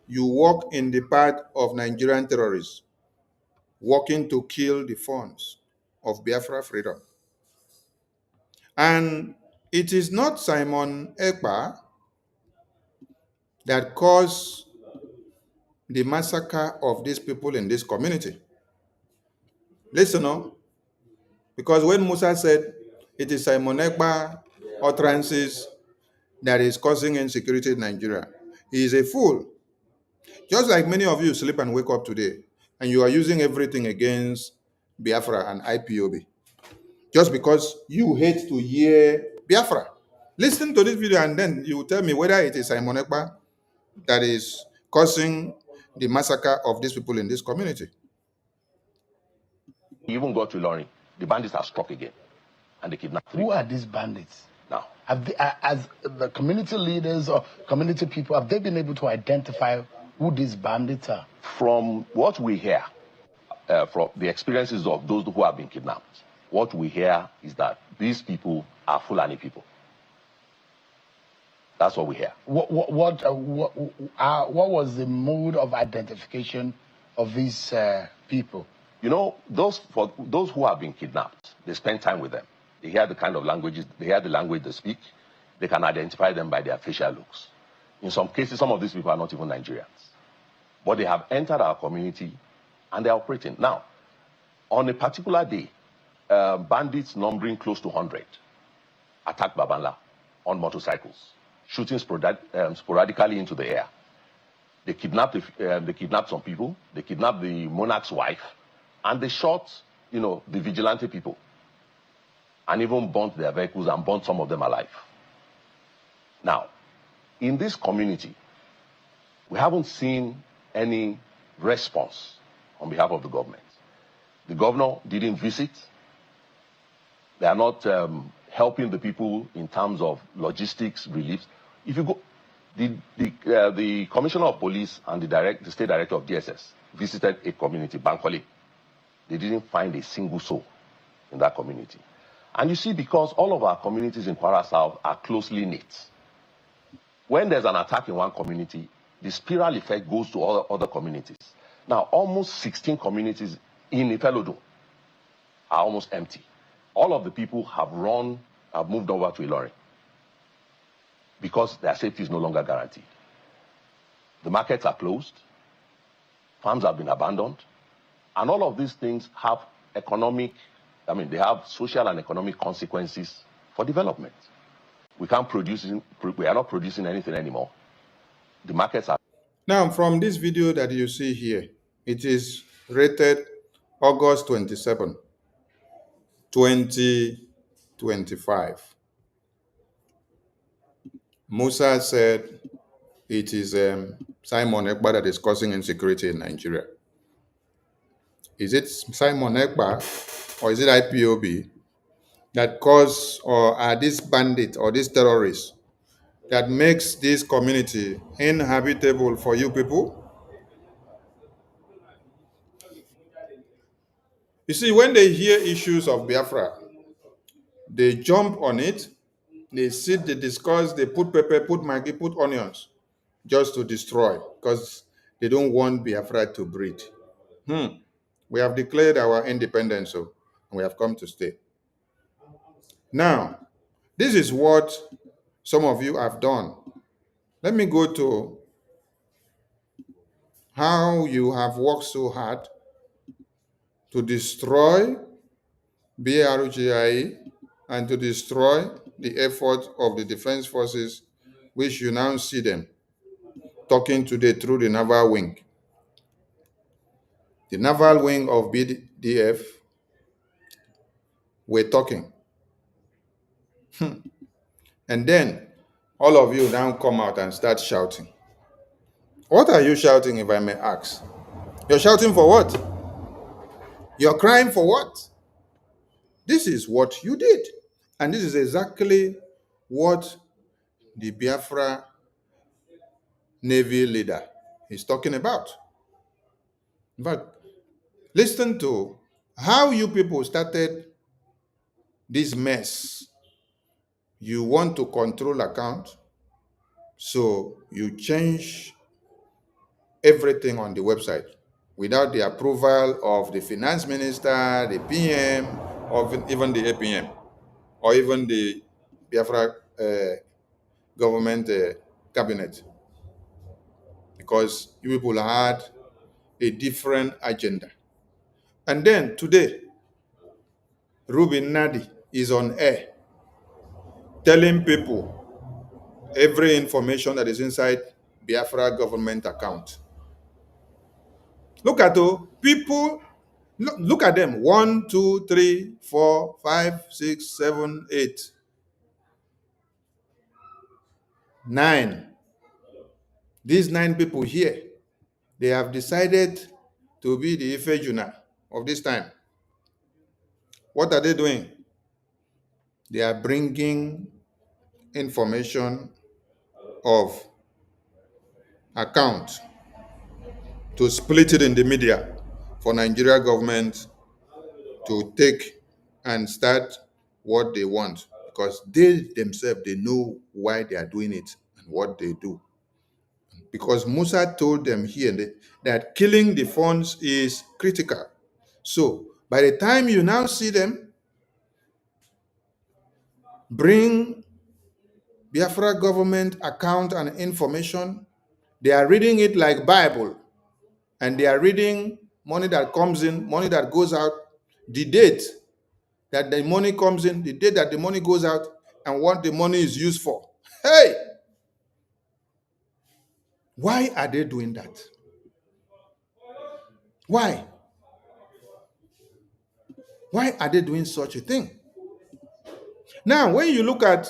you walk in the path of Nigerian terrorists, working to kill the funds of Biafra freedom. And it is not Simon Ekpa that caused the massacre of these people in this community. Listen up, because when Musa said it is Simon Ekpa utterances that is causing insecurity in Nigeria, he is a fool. Just like many of you sleep and wake up today, and you are using everything against Biafra and IPOB, just because you hate to hear Biafra. Listen to this video and then you tell me whether it is Simon Ekpa that is causing the massacre of these people in this community. We even got to Ilorin. The bandits have struck again, and they kidnapped three. Who are these bandits? Now, Have they, as the community leaders or community people, have they been able to identify who these bandits are? from what we hear, from the experiences of those who have been kidnapped, what we hear is that these people are Fulani people. That's what we hear. What was the mode of identification of these people? You know, for those who have been kidnapped, they spend time with them. They hear the kind of languages, they hear the language they speak. They can identify them by their facial looks. In some cases, some of these people are not even Nigerians. But they have entered our community and they're operating. Now, on a particular day, bandits numbering close to 100 attacked Babanla on motorcycles, shooting sporadically into the air. They kidnapped some people, they kidnapped the monarch's wife, and they shot, the vigilante people, and even burnt their vehicles and burnt some of them alive. Now, in this community, we haven't seen any response on behalf of the government. The governor didn't visit. They are not helping the people in terms of logistics, relief. If you go, the commissioner of police and the state director of DSS visited a community, Bankole. They didn't find a single soul in that community. And you see, because all of our communities in Kwara South are closely knit, when there's an attack in one community, the spiral effect goes to other communities. Now, almost 16 communities in Ifelodun are almost empty. All of the people have moved over to Ilorin because their safety is no longer guaranteed. The markets are closed, farms have been abandoned, and all of these things have they have social and economic consequences for development. We are not producing anything anymore. The markets are. Now, from this video that you see here, it is rated August 27, 2025. Musa said it is Simon Ekpa that is causing insecurity in Nigeria. Is it Simon Ekpa or is it IPOB that cause, or are these bandits or these terrorists that makes this community inhabitable for you people? You see, when they hear issues of Biafra, they jump on it, they sit, they discuss, they put pepper, put maggi, put onions, just to destroy, because they don't want Biafra to breathe. We have declared our independence, and we have come to stay. Now, this is what some of you have done. Let me go to how you have worked so hard to destroy BRGI and to destroy the effort of the defense forces, which you now see them talking today through the Naval wing. The Naval wing of BDF were talking. And then all of you now come out and start shouting. What are you shouting, if I may ask? You're shouting for what? You're crying for what? This is what you did. And this is exactly what the Biafra Navy leader is talking about. But listen to how you people started this mess. You want to control account, so you change everything on the website without the approval of the finance minister, the PM, or even the APM or even the Biafra government cabinet, because you people had a different agenda. And then today, Ruben Nadi is on air telling people every information that is inside Biafra government account. Look at people, look at them. 1, 2, 3, 4, 5, 6, 7, 8, 9. These 9 people here, they have decided to be the Ifejuna of this time. What are they doing? They are bringing information of account to split it in the media for Nigeria government to take and start what they want, because they themselves, they know why they are doing it and what they do. Because Musa told them here that killing the funds is critical. So by the time you now see them bring Biafra government account and information, they are reading it like Bible, and they are reading money that comes in, money that goes out, the date that the money comes in, the date that the money goes out, and what the money is used for. Hey, why are they doing that? Why? Why are they doing such a thing? Now, when you look at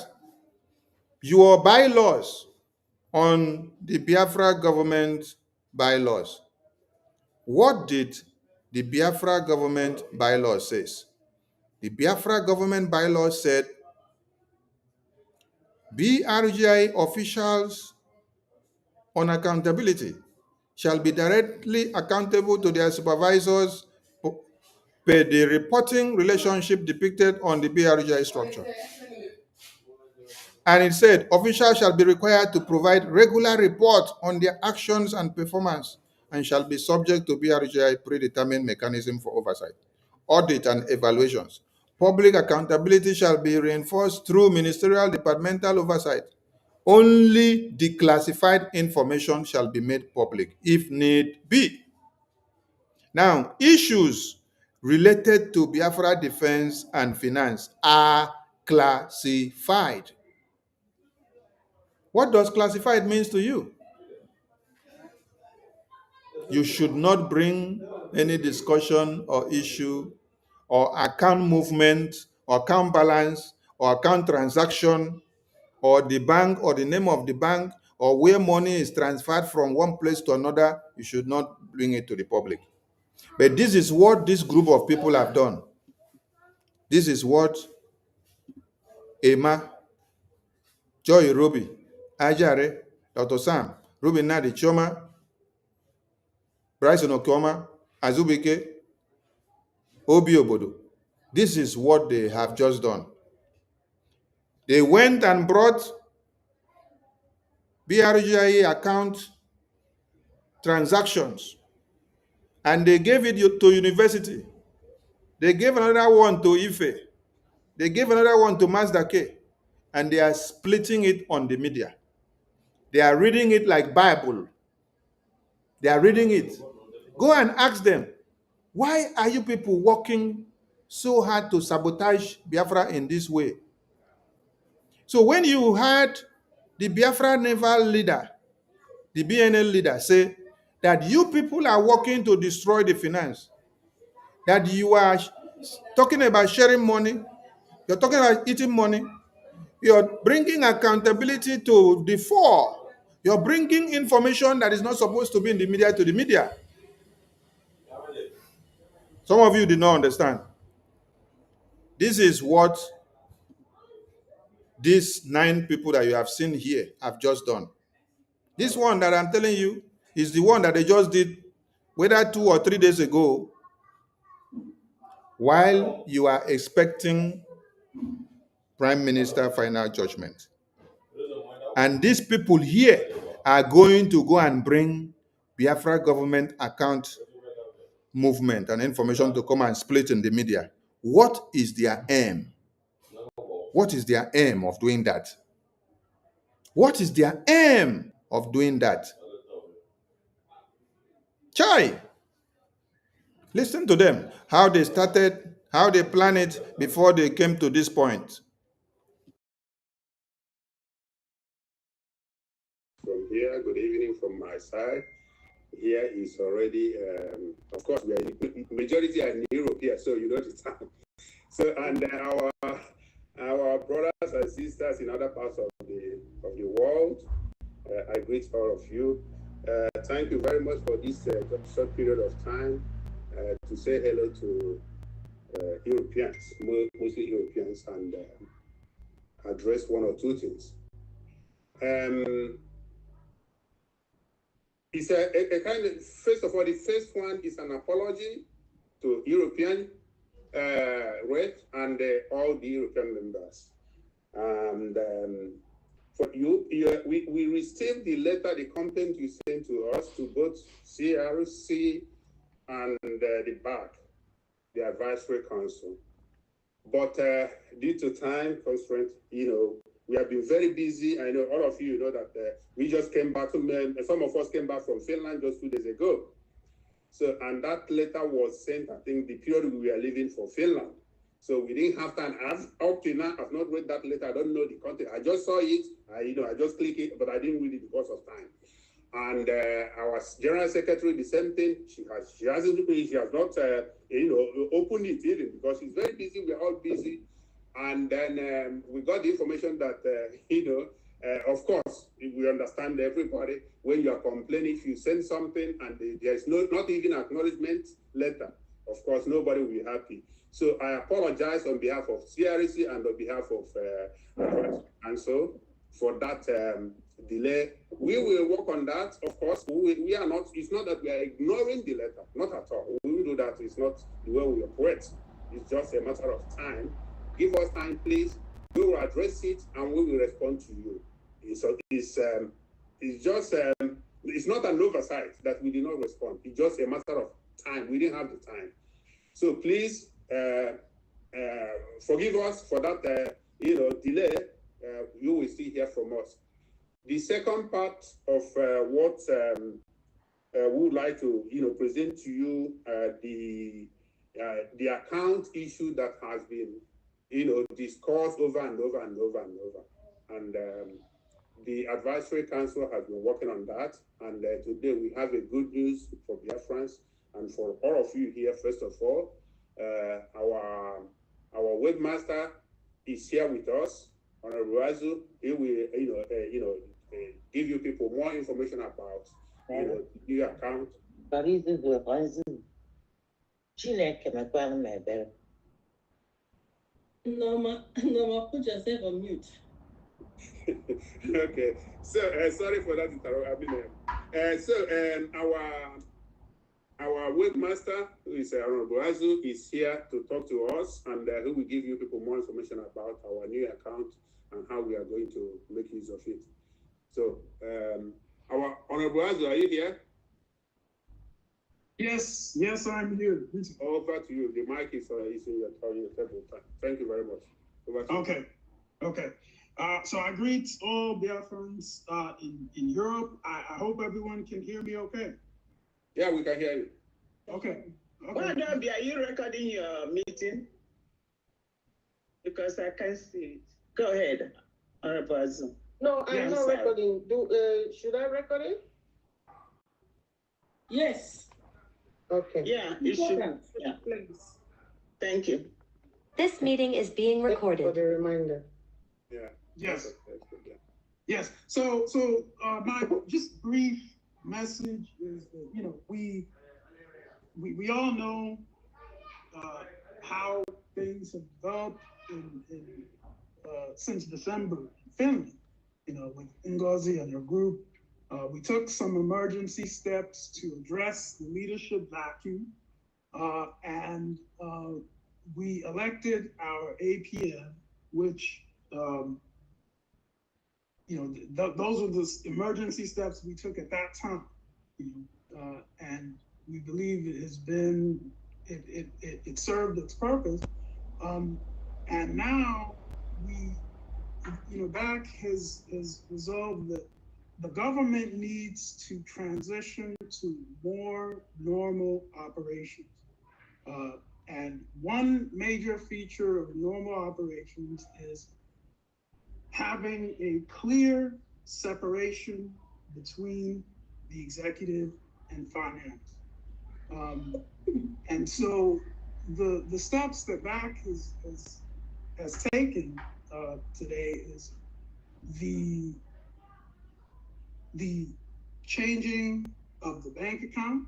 your bylaws on the Biafra government bylaws, what did the Biafra government bylaws says? The Biafra government bylaws said BRGI officials on accountability shall be directly accountable to their supervisors per the reporting relationship depicted on the BRGI structure. And it said officials shall be required to provide regular reports on their actions and performance, and shall be subject to BRGI predetermined mechanism for oversight, audit, and evaluations. Public accountability shall be reinforced through ministerial departmental oversight. Only declassified information shall be made public if need be. Now, issues related to Biafra defense and finance are classified. What does classified means to you? You should not bring any discussion or issue or account movement or account balance or account transaction or the bank or the name of the bank or where money is transferred from one place to another. You should not bring it to the public. But this is what this group of people have done. This is what Emma, Joy Ruby, Ajare, Dr. Sam, Ruby Nadi, Chioma, Bryson Okoma, Azubike, Obi Obodo. This is what they have just done. They went and brought BRGIA account transactions and they gave it to university. They gave another one to Ife. They gave another one to Mazda K. And they are splitting it on the media. They are reading it like Bible. They are reading it. Go and ask them, why are you people working so hard to sabotage Biafra in this way? So when you had the Biafra Naval leader, the BNL leader, say that you people are working to destroy the finance, that you are talking about sharing money, you're talking about eating money, you're bringing accountability to the fore, you're bringing information that is not supposed to be in the media to the media. Some of you did not understand. This is what these 9 people that you have seen here have just done. This one that I'm telling you is the one that they just did, whether 2 or 3 days ago, while you are expecting Prime Minister final judgment. And these people here are going to go and bring Biafra government account movement and information to come and split in the media. What is their aim? What is their aim of doing that? What is their aim of doing that? Chai! Listen to them. How they started, how they planned it before they came to this point. From here, good evening from my side. Here is already, of course, we are majority are in Europe here, so you know the time. So, and our brothers and sisters in other parts of the world, I greet all of you. Thank you very much for this short period of time to say hello to Europeans, mostly Europeans, and address one or two things. It's a kind of, first of all, the first one is an apology to European RED and all the European members. And for you, we received the letter, the content you sent to us, to both CRC and the BAC, the Advisory Council. But due to time constraint, we have been very busy. I know all of you know that we just came back from, some of us came back from Finland just 2 days ago. So, and that letter was sent, I think, the period we were leaving for Finland. So we didn't have time. Up to now, I've not read that letter. I don't know the content. I just saw it. I just clicked it, but I didn't read it because of time. And our General Secretary, the same thing. She has not, opened it even because she's very busy. We're all busy. And then we got the information that, of course, we understand everybody. When you are complaining, if you send something and there's not even acknowledgement letter, of course, nobody will be happy. So I apologize on behalf of CRC and on behalf of Council for that delay. We will work on that, of course. We are not, it's not that we are ignoring the letter, not at all. We will do that. It's not the way we operate. It's just a matter of time. Give us time, please. We will address it and we will respond to you. It's not an oversight that we did not respond. It's just a matter of time. We didn't have the time. So please forgive us for that, delay. You will still hear from us. The second part of what we would like to, present to you the account issue that has been, discussed over and over and over and over. And the Advisory Council has been working on that. And today we have a good news for Biafrans and for all of you here. First of all, our webmaster is here with us, Orabufulani. He will, give you people more information about, the new account. Norma, put yourself on mute. Okay, so sorry for that interruption. Our webmaster, who is Orabufulani, is here to talk to us, and who will give you people more information about our new account and how we are going to make use of it. So, our Orabufulani, are you here? Yes, I'm here. Over to you. The mic is in your table. Thank you very much. Over to you. Okay. So I greet all Biafrans in Europe. I hope everyone can hear me okay. Yeah, we can hear you. Okay. Well done, are you recording your meeting? Because I can't see it. Go ahead, Orabufulani. No, I'm not recording. Should I record it? Yes. Okay. Yeah, you should. Yeah. Please. Thank you. This meeting is being recorded. For the reminder. Yeah. Yes. Yes. So my just brief message is that, we all know how things have developed since December in Finland, with Ngozi and her group. We took some emergency steps to address the leadership vacuum, and we elected our APM, which, those were the emergency steps we took at that time, and we believe it has been, it served its purpose. And now we, BAC has resolved that the government needs to transition to more normal operations. And one major feature of normal operations is having a clear separation between the executive and finance. And so the steps that BAC has taken today is the changing of the bank account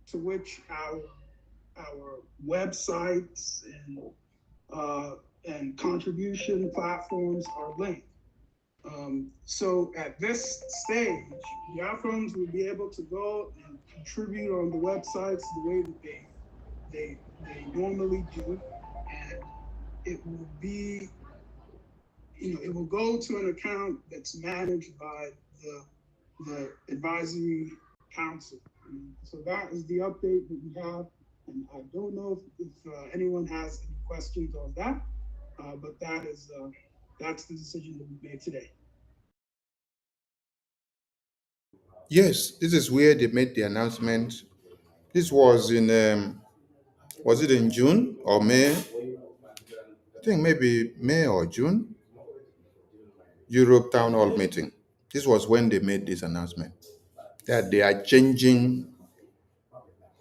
to which our websites and contribution platforms are linked. So at this stage, Biafrans will be able to go and contribute on the websites the way that they normally do, and it will be, it will go to an account that's managed by the advisory council. So that is the update that we have, and I don't know if anyone has any questions on that, but that's the decision that we made today. Yes, this is where they made the announcement. This was was it in June or May? I think maybe May or June, Europe Town Hall meeting. This was when they made this announcement that they are changing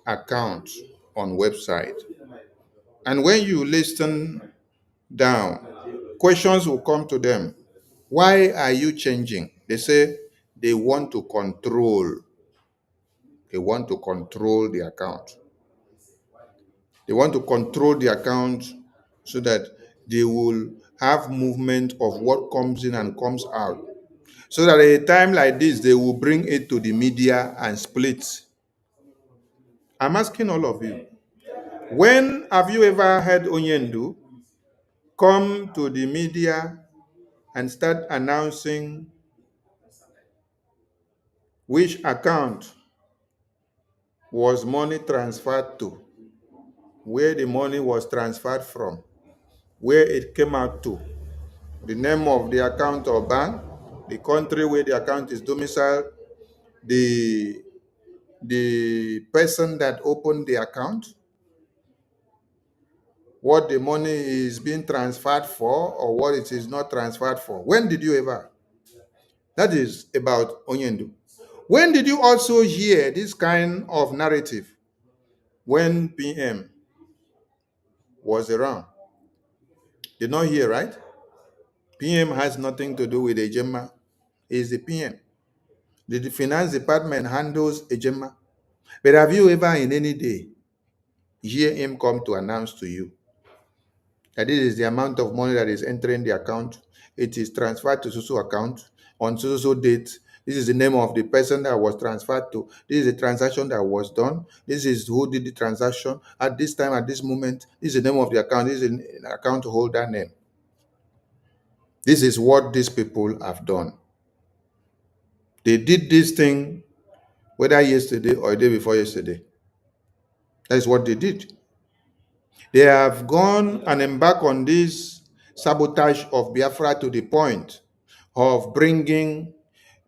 accounts on website. And when you listen down, questions will come to them. Why are you changing? They say they want to control. They want to control the account. They want to control the account so that they will have movement of what comes in and comes out. So that at a time like this, they will bring it to the media and split. I'm asking all of you, when have you ever heard Onyendu come to the media and start announcing which account was money transferred to, where the money was transferred from, where it came out to, the name of the account or bank, the country where the account is domiciled, the person that opened the account, what the money is being transferred for or what it is not transferred for? When did you ever? That is about Onyendu. When did you also hear this kind of narrative? When PM was around. Did not hear, right? PM has nothing to do with Ejema. Is the PM. The finance department handles Ejema. But have you ever in any day hear him come to announce to you that this is the amount of money that is entering the account? It is transferred to so account on so date. This is the name of the person that was transferred to. This is the transaction that was done. This is who did the transaction at this time, at this moment. This is the name of the account. This is an account holder name. This is what these people have done. They did this thing whether yesterday or the day before yesterday. That is what they did. They have gone and embarked on this sabotage of Biafra to the point of bringing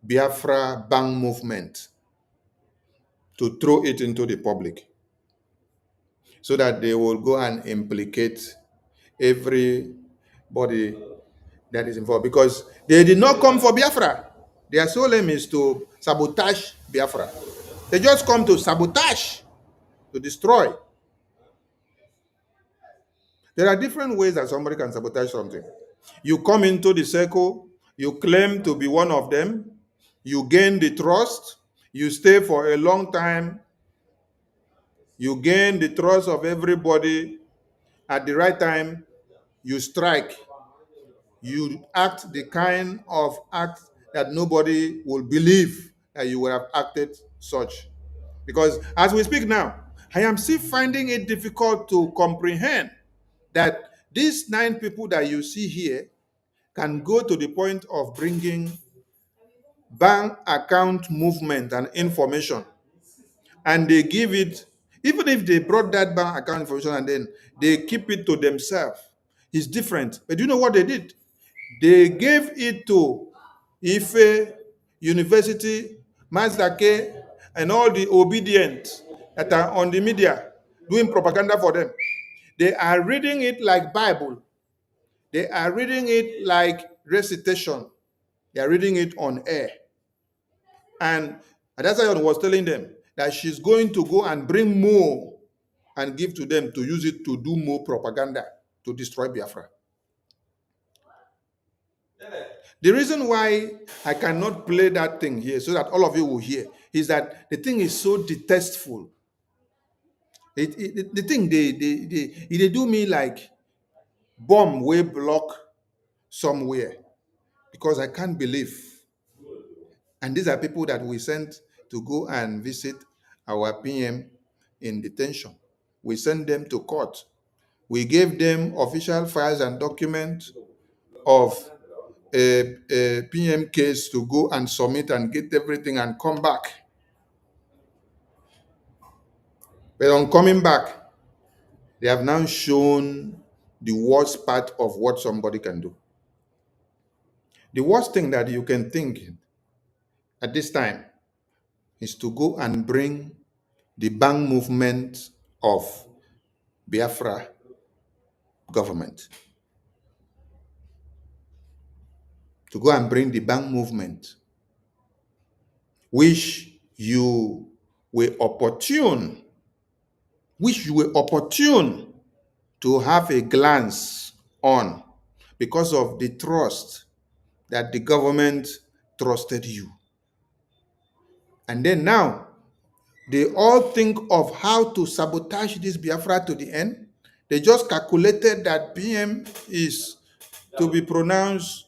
Biafra bank movement to throw it into the public so that they will go and implicate everybody that is involved, because they did not come for Biafra. Their sole aim is to sabotage Biafra. They just come to sabotage, to destroy. There are different ways that somebody can sabotage something. You come into the circle, you claim to be one of them, you gain the trust, you stay for a long time, you gain the trust of everybody. At the right time, you strike. You act the kind of act that nobody will believe that you would have acted such. Because as we speak now, I am still finding it difficult to comprehend that these 9 people that you see here can go to the point of bringing bank account movement and information, and they give it, even if they brought that bank account information and then they keep it to themselves, it's different. But do you know what they did? They gave it to Ife, University, Mazake, and all the obedient that are on the media doing propaganda for them. They are reading it like Bible. They are reading it like recitation. They are reading it on air. And Adasayon was telling them that she's going to go and bring more and give to them to use it to do more propaganda to destroy Biafra. The reason why I cannot play that thing here so that all of you will hear is that the thing is so detestful. The thing, they do me like bomb way block somewhere because I can't believe. And these are people that we sent to go and visit our PM in detention. We sent them to court. We gave them official files and documents of a PM case to go and submit and get everything and come back. But on coming back, they have now shown the worst part of what somebody can do. The worst thing that you can think at this time is to go and bring the bang movement of Biafra government. To go and bring the bang movement, which you were opportune to have a glance on because of the trust that the government trusted you. And then now, they all think of how to sabotage this Biafra to the end. They just calculated that PM is to be pronounced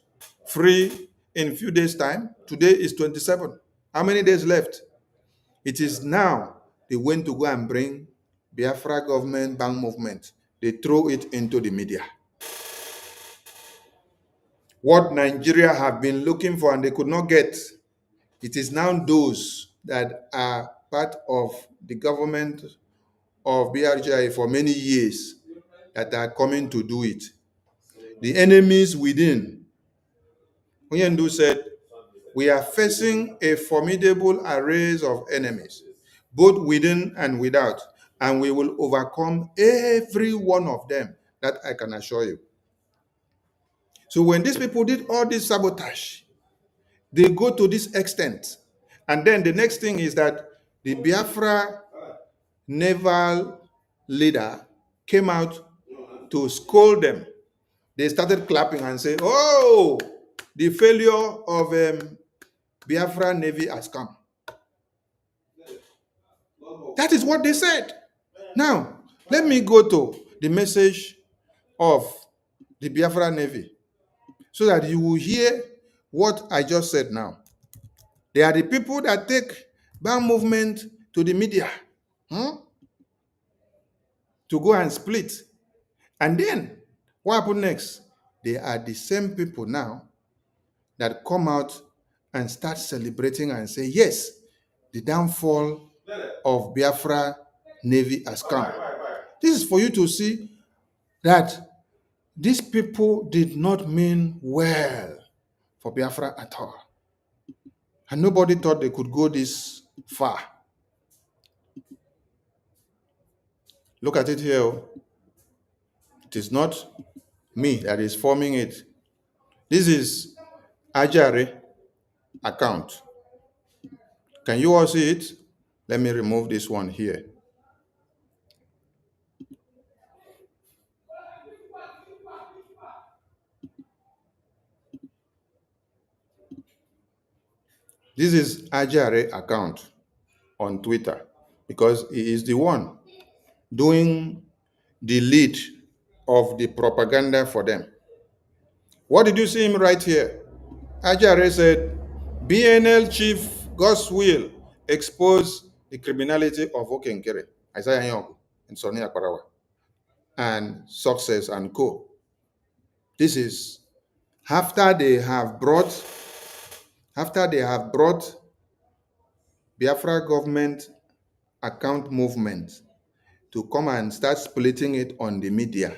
free in a few days' time. Today is 27. How many days left? It is now they went to go and bring Biafra government bank movement. They throw it into the media. What Nigeria have been looking for and they could not get, it is now those that are part of the government of BRGI for many years that are coming to do it. The enemies within. Onyendu said, we are facing a formidable array of enemies, both within and without, and we will overcome every one of them. That I can assure you. So when these people did all this sabotage, they go to this extent. And then the next thing is that the Biafra Naval leader came out to scold them. They started clapping and saying, oh, the failure of Biafra Navy has come. That is what they said. Now, let me go to the message of the Biafra Navy so that you will hear what I just said now. They are the people that take bang movement to the media to go and split. And then, what happened next? They are the same people now that come out and start celebrating and say, yes, the downfall of Biafra Navy has come. This is for you to see that these people did not mean well for Biafra at all. And nobody thought they could go this far. Look at it here. It is not me that is forming it. This is Ajare account. Can you all see it? Let me remove this one here. This is Ajare account on Twitter because he is the one doing the lead of the propaganda for them. What did you see him right here? Ajare said, BNL chief God's will expose the criminality of Okenkere, Isaiah Nyongo, and Sonny Akparawa, and Success and Co. This is after they have brought Biafra government account movement to come and start splitting it on the media.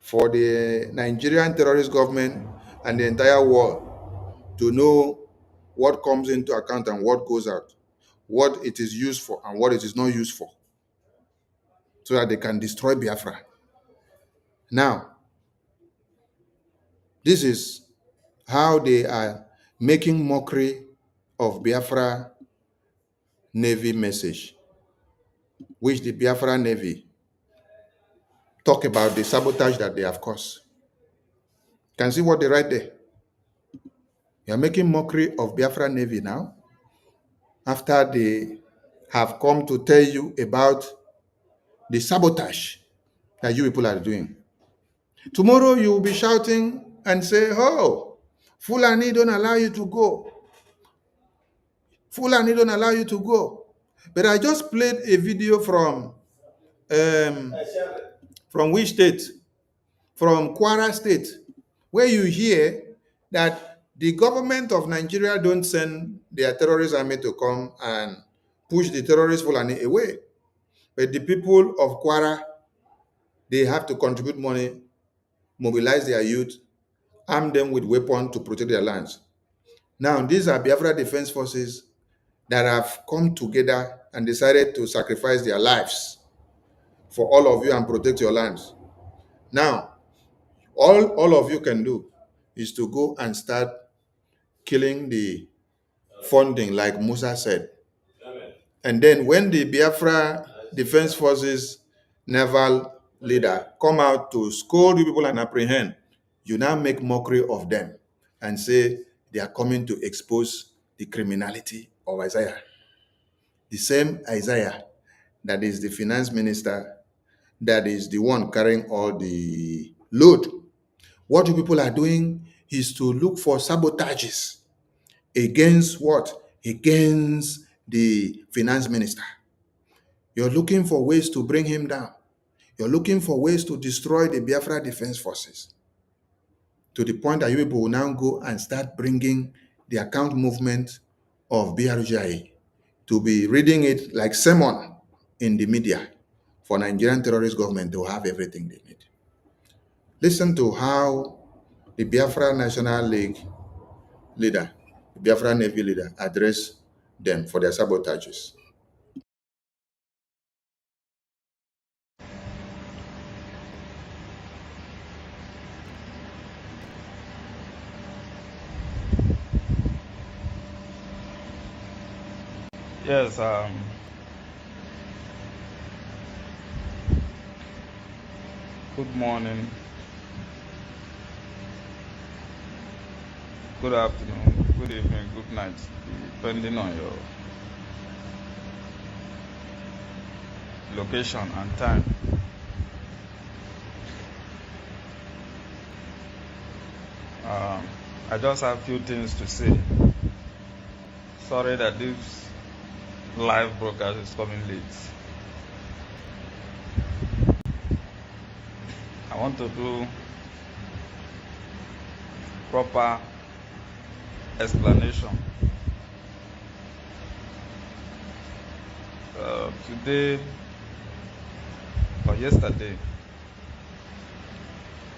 for the Nigerian terrorist government and the entire world to know what comes into account and what goes out, what it is used for and what it is not used for, so that they can destroy Biafra. Now, this is how they are making mockery of Biafra Navy message, which the Biafra Navy talk about the sabotage that they have caused. Can see what they write there. You are making mockery of Biafra Navy now, after they have come to tell you about the sabotage that you people are doing. Tomorrow you will be shouting and say, oh, Fulani don't allow you to go. Fulani don't allow you to go. But I just played a video from which state? From Kwara State, where you hear that the government of Nigeria don't send their terrorist army to come and push the terrorist Fulani away. But the people of Kwara, they have to contribute money, mobilize their youth, arm them with weapons to protect their lands. Now, these are Biafra Defense Forces that have come together and decided to sacrifice their lives for all of you and protect your lands. Now, all of you can do is to go and start killing the funding, like Musa said. And then when the Biafra Defense Forces Naval leader come out to scold you people and apprehend, you now make mockery of them and say they are coming to expose the criminality of Isaiah. The same Isaiah that is the finance minister, that is the one carrying all the load. What you people are doing is to look for sabotages against what? Against the finance minister. You're looking for ways to bring him down. You're looking for ways to destroy the Biafra Defense Forces, to the point that you people will now go and start bringing the account movement of BRGI to be reading it like sermon in the media for Nigerian terrorist government to have everything they need. Listen to how the Biafra National League leader, the Biafra Navy leader, addressed them for their sabotages. Yes, good morning, good afternoon, good evening, good night, depending on your location and time. I just have a few things to say. Sorry that this live broadcast is coming late. I want to do proper explanation. Today or yesterday,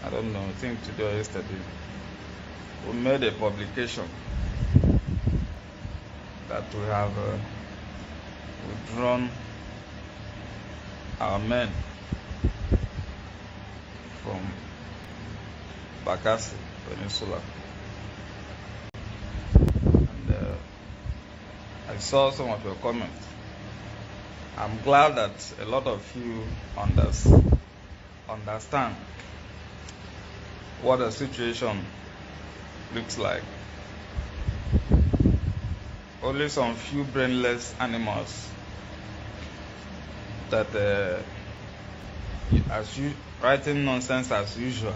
I don't know, I think today or yesterday, we made a publication that we have withdrawn our men from Bakassi Peninsula. And I saw some of your comments. I'm glad that a lot of you understand what the situation looks like. Only some few brainless animals that as you writing nonsense as usual.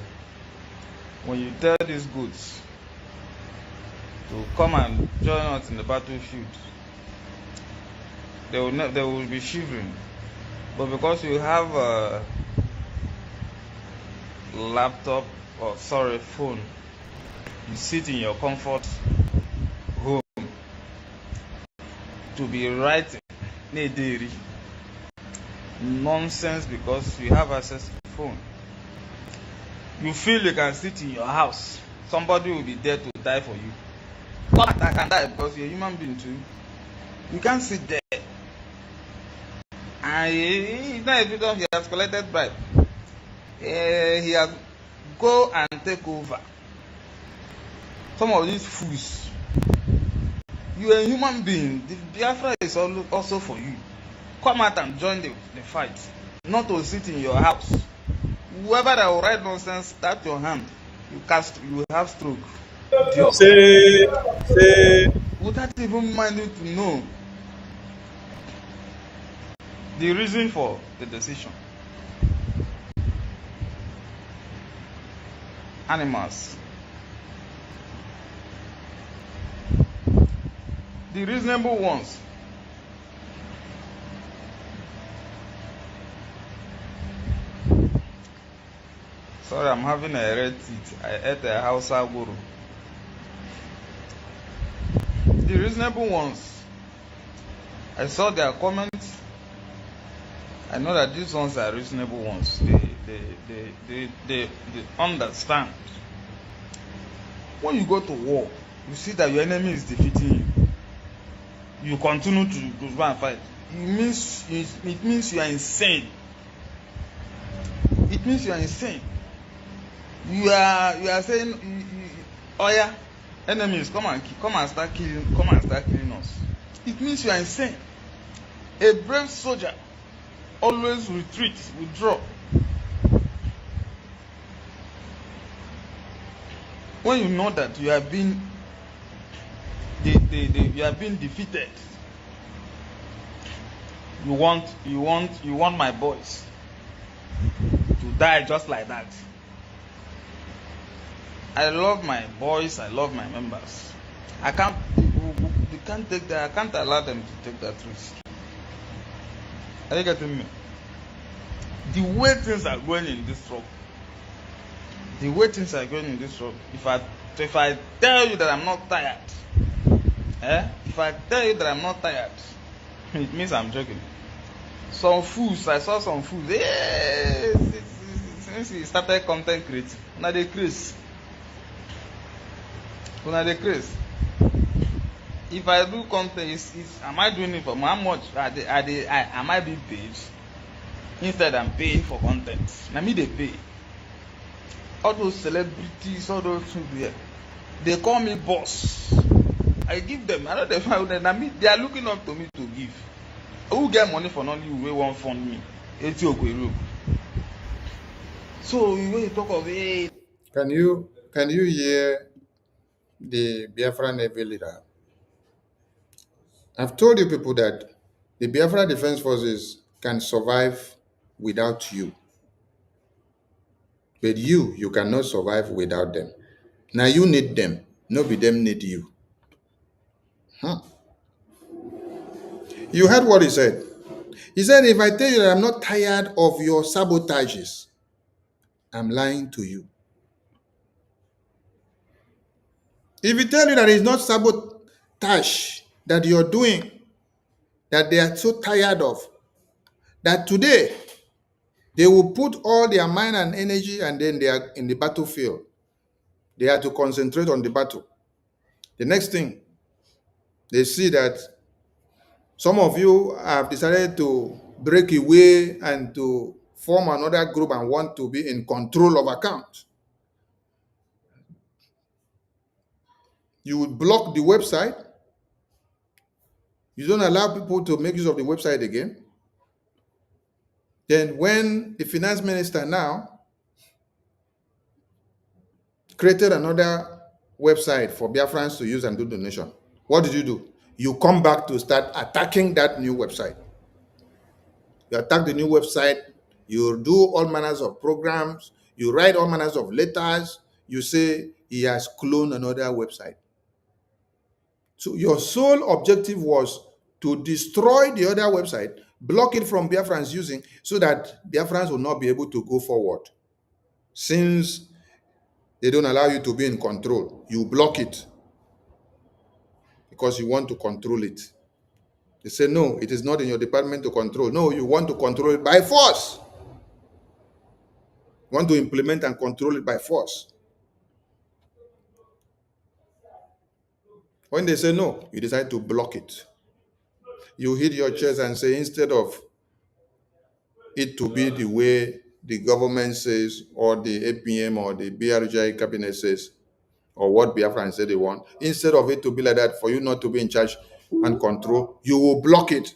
When you tell these goods to come and join us in the battlefield, they will be shivering. But because you have a laptop or phone, you sit in your comfort home to be writing nonsense because you have access to the phone. You feel you can sit in your house. Somebody will be there to die for you. Come and can die because you're a human being too. You can't sit there. And it's not evident he has collected bribe. He has go and take over. Some of these fools. You are a human being. The Biafra is also for you. Come out and join the fight. Not to sit in your house. Whoever that will write nonsense, start your hand. You have stroke. Say, Without even minding to know the reason for the decision. Animals. The reasonable ones. Sorry, I'm having a red teeth. I ate a Hausa guru. The reasonable ones. I saw their comments. I know that these ones are reasonable ones. They understand. When you go to war, you see that your enemy is defeating you. You continue to go and fight. It means you are insane. It means you are insane. You are saying, oh yeah, enemies come and start killing us. It means you are insane. A brave soldier always retreats, withdraw. When you know that you have been defeated, you want my boys to die just like that. I love my boys, I love my members. I can't allow them to take that risk. Are you getting me? The way things are going in this rock, if I tell you that I'm not tired, it means I'm joking. Some fools, I saw some fools, since we started content creating, now they craze. If I do content, am I doing it for how much? Am I being paid? Instead, I'm paying for content. Now me they pay. All those celebrities, all those people, they call me boss. I give them. I don't know they are looking up to me to give. Who get money for only who won't fund me? So when you talk of it, Can you hear the Biafra Navy leader? I've told you people that the Biafra Defense Forces can survive without you. But you cannot survive without them. Now you need them, not be them need you. Huh? You heard what he said. He said, if I tell you that I'm not tired of your sabotages, I'm lying to you. If he tell you that it's not sabotage that you're doing, that they are so tired of, that today they will put all their mind and energy and then they are in the battlefield. They have to concentrate on the battle. The next thing, they see that some of you have decided to break away and to form another group and want to be in control of accounts. You would block the website. You don't allow people to make use of the website again. Then when the finance minister now created another website for Biafrans to use and do donation, what did you do? You come back to start attacking that new website. You attack the new website, you do all manners of programs, you write all manners of letters, you say he has cloned another website. So your sole objective was to destroy the other website, block it from Biafrans using, so that Biafrans will not be able to go forward. Since they don't allow you to be in control, you block it because you want to control it. They say, no, it is not in your department to control. No, you want to control it by force. want to implement and control it by force. When they say no, you decide to block it. You hit your chest and say, instead of it to be the way the government says, or the APM or the BRGI cabinet says, or what Biafra say they want, instead of it to be like that, for you not to be in charge and control, you will block it.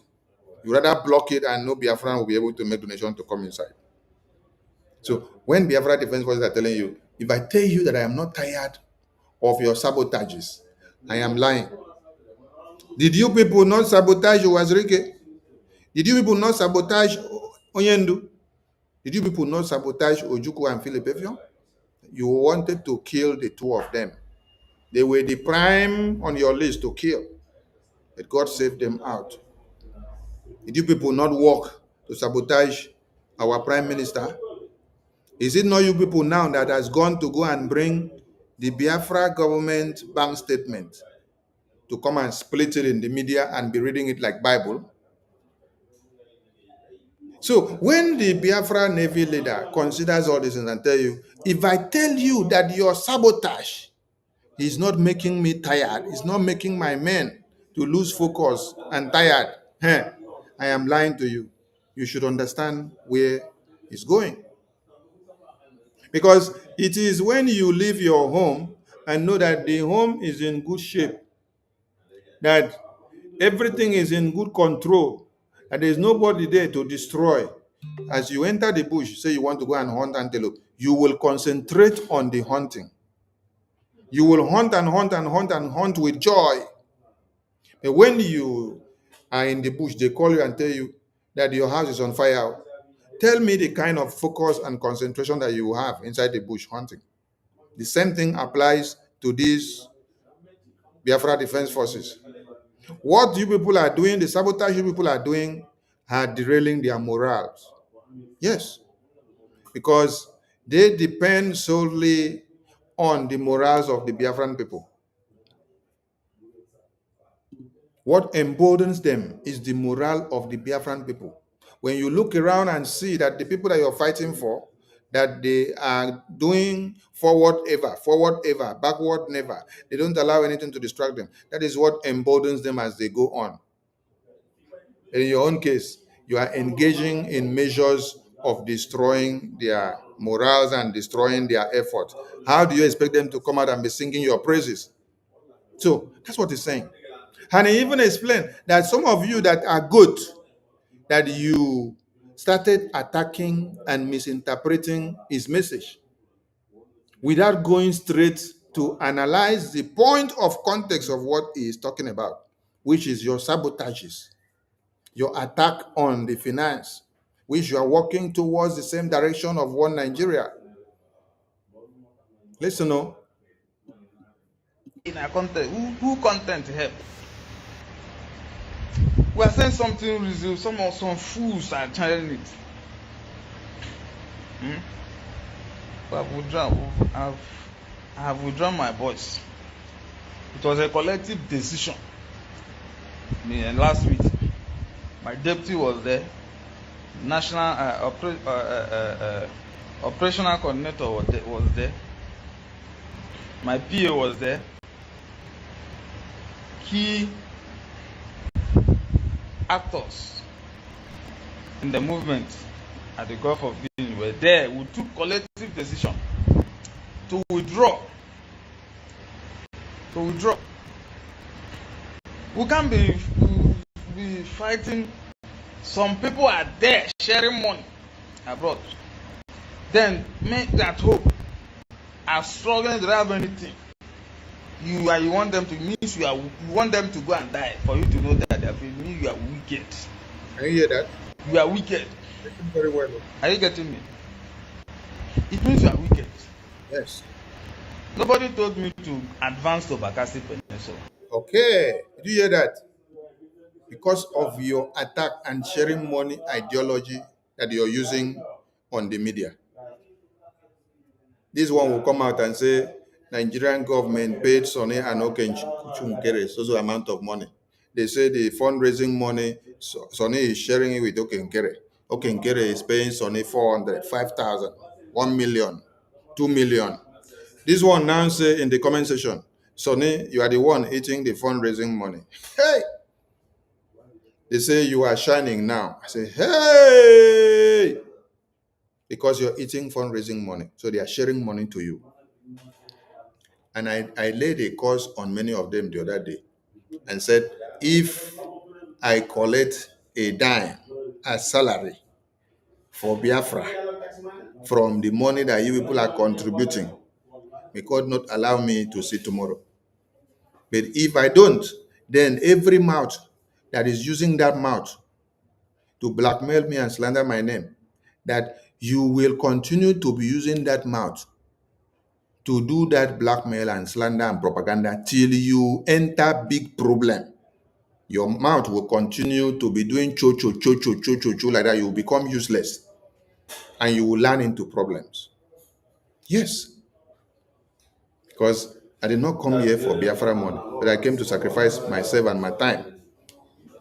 You rather block it and no Biafran will be able to make donation to come inside. So when Biafra Defense Forces are telling you, if I tell you that I am not tired of your sabotages, I am lying. Did you people not sabotage Wazirike? Did you people not sabotage Onyendu? Did you people not sabotage Ojukwu and Philip Efion? You wanted to kill the two of them. They were the prime on your list to kill, but God saved them out. Did you people not work to sabotage our prime minister? Is it not you people now that has gone to go and bring the Biafra government bank statement to come and split it in the media and be reading it like Bible? So when the Biafra Navy leader considers all this and tell you, if I tell you that your sabotage is not making me tired, it's not making my men to lose focus and tired, I am lying to you. You should understand where it's going. Because it is when you leave your home and know that the home is in good shape, that everything is in good control, and there's nobody there to destroy. As you enter the bush, say you want to go and hunt antelope, you will concentrate on the hunting. You will hunt and hunt and hunt and hunt with joy. But when you are in the bush, they call you and tell you that your house is on fire. Tell me the kind of focus and concentration that you have inside the bush hunting. The same thing applies to these Biafra Defense Forces. What you people are doing, the sabotage you people are doing, are derailing their morals. Yes, because they depend solely on the morals of the Biafran people. What emboldens them is the morale of the Biafran people. When you look around and see that the people that you're fighting for, that they are doing forward ever, backward never. They don't allow anything to distract them. That is what emboldens them as they go on. In your own case, you are engaging in measures of destroying their morals and destroying their effort. How do you expect them to come out and be singing your praises? So that's what he's saying. And he even explained that some of you that are good, that you started attacking and misinterpreting his message without going straight to analyze the point of context of what he is talking about, which is your sabotages, your attack on the finance, which you are working towards the same direction of one Nigeria. Listen, no. In our content, who content help? We are saying something reason. Some fools are channeling it. I have withdrawn my voice. It was a collective decision. Last week, my deputy was there. National operational coordinator was there. My PA was there. Key actors in the movement at the Gulf of Guinea were there. We took collective decision to withdraw. We can't be fighting. Some people are there sharing money abroad. Then men at home are struggling to have anything. You want them to means you want them to go and die for you to know that you are wicked. Can you hear that? You are wicked. Very well. Are you getting me? It means you are wicked. Yes. Nobody told me to advance to Bakassi Peninsula. Okay. Did you hear that? Because of your attack and sharing money ideology that you're using on the media. This one will come out and say, Nigerian government paid Sonny and Okenchumkere so amount of money. They say the fundraising money, Sonny is sharing it with Okenkere. Okenkere is paying Sonny 400, 5,000. 1 million, 2 million. This one now say in the comment section, Sonny, you are the one eating the fundraising money. Hey! They say you are shining now. I say, hey! Because you're eating fundraising money. So they are sharing money to you. And I laid a course on many of them the other day and said, if I collect a dime as salary for Biafra from the money that you people are contributing, may God not allow me to see tomorrow. But if I don't, then every mouth that is using that mouth to blackmail me and slander my name, that you will continue to be using that mouth to do that blackmail and slander and propaganda till you enter big problem. Your mouth will continue to be doing cho like that. You will become useless and you will run into problems. Yes. Because I did not come here for Biafra money, but I came to sacrifice myself and my time.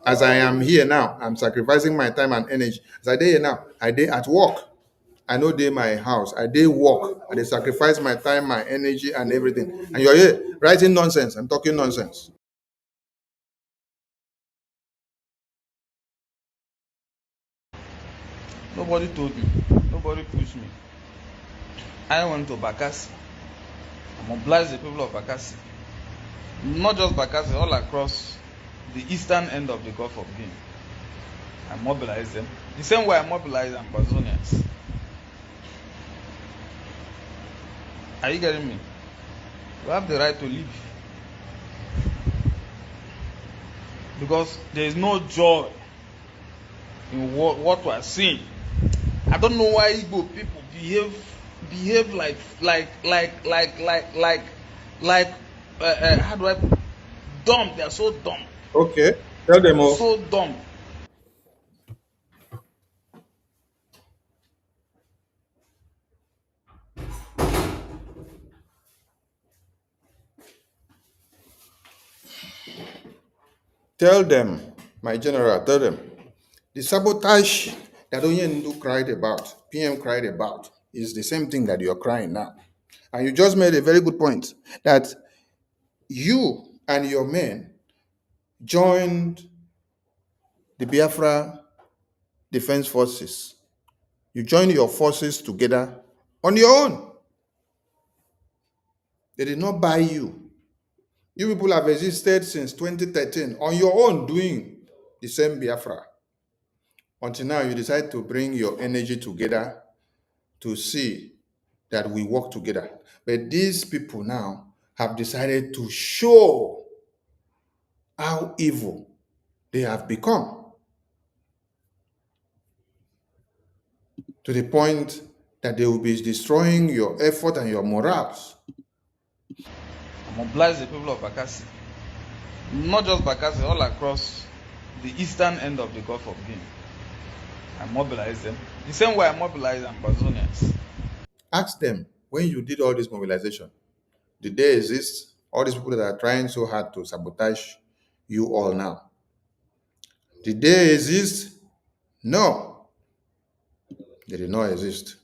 As I am here now, I'm sacrificing my time and energy. As I day here now, I day at work. I know day my house. I day work. I day sacrifice my time, my energy, and everything. And you're here writing nonsense. I'm talking nonsense. Nobody told me. Nobody pushed me. I went to Bakassi. I mobilized the people of Bakassi. Not just Bakassi, all across the eastern end of the Gulf of Guinea. I mobilized them. The same way I mobilized Amazonians. Are you getting me? You have the right to live. Because there is no joy in what we are seeing. I don't know why Igbo people behave like how do I put dumb? They are so dumb. Okay, tell them all. So dumb. Tell them, my general, tell them, the sabotage that Onyendu cried about, PM cried about, is the same thing that you're crying now. And you just made a very good point that you and your men joined the Biafra Defense Forces. You joined your forces together on your own. They did not buy you. You people have existed since 2013 on your own doing the same Biafra. Until now, you decide to bring your energy together to see that we work together. But these people now have decided to show how evil they have become, to the point that they will be destroying your effort and your morals. I mobilized the people of Bakassi. Not just Bakassi, all across the eastern end of the Gulf of Guinea. I mobilized them. The same way I mobilized Amazonians. Ask them, when you did all this mobilization, did they exist? All these people that are trying so hard to sabotage you all now, did they exist? No, they did not exist.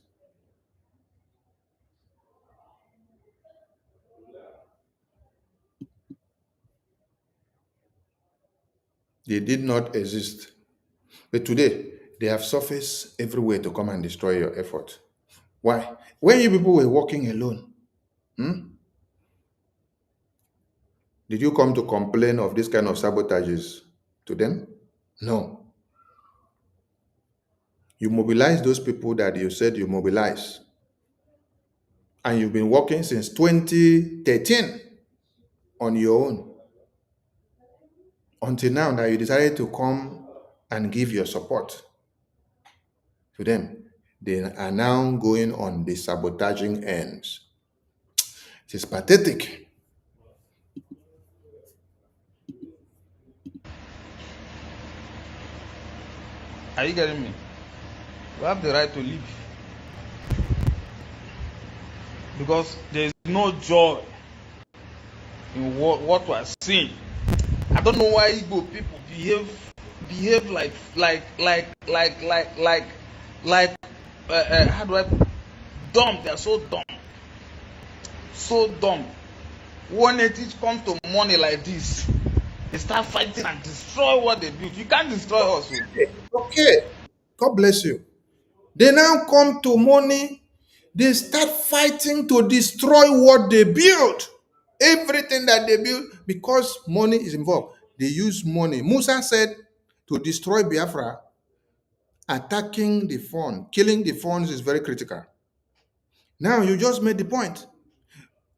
They did not exist. But today, they have surfaced everywhere to come and destroy your effort. Why? When you people were working alone, did you come to complain of this kind of sabotages to them? No. You mobilized those people that you said you mobilized. And you've been working since 2013 on your own. Until now that you decided to come and give your support to them. They are now going on the sabotaging ends. It is pathetic. Are you getting me? You have the right to live. Because there is no joy in what we are seeing. I don't know why Igbo people behave like how do I put dumb. They are so dumb. So dumb. When it comes to money like this, they start fighting and destroy what they built. You can't destroy us. Okay. God bless you. They now come to money. They start fighting to destroy what they built. Everything that they built, because money is involved. They use money. Musa said to destroy Biafra, attacking the fund, killing the funds is very critical. Now you just made the point.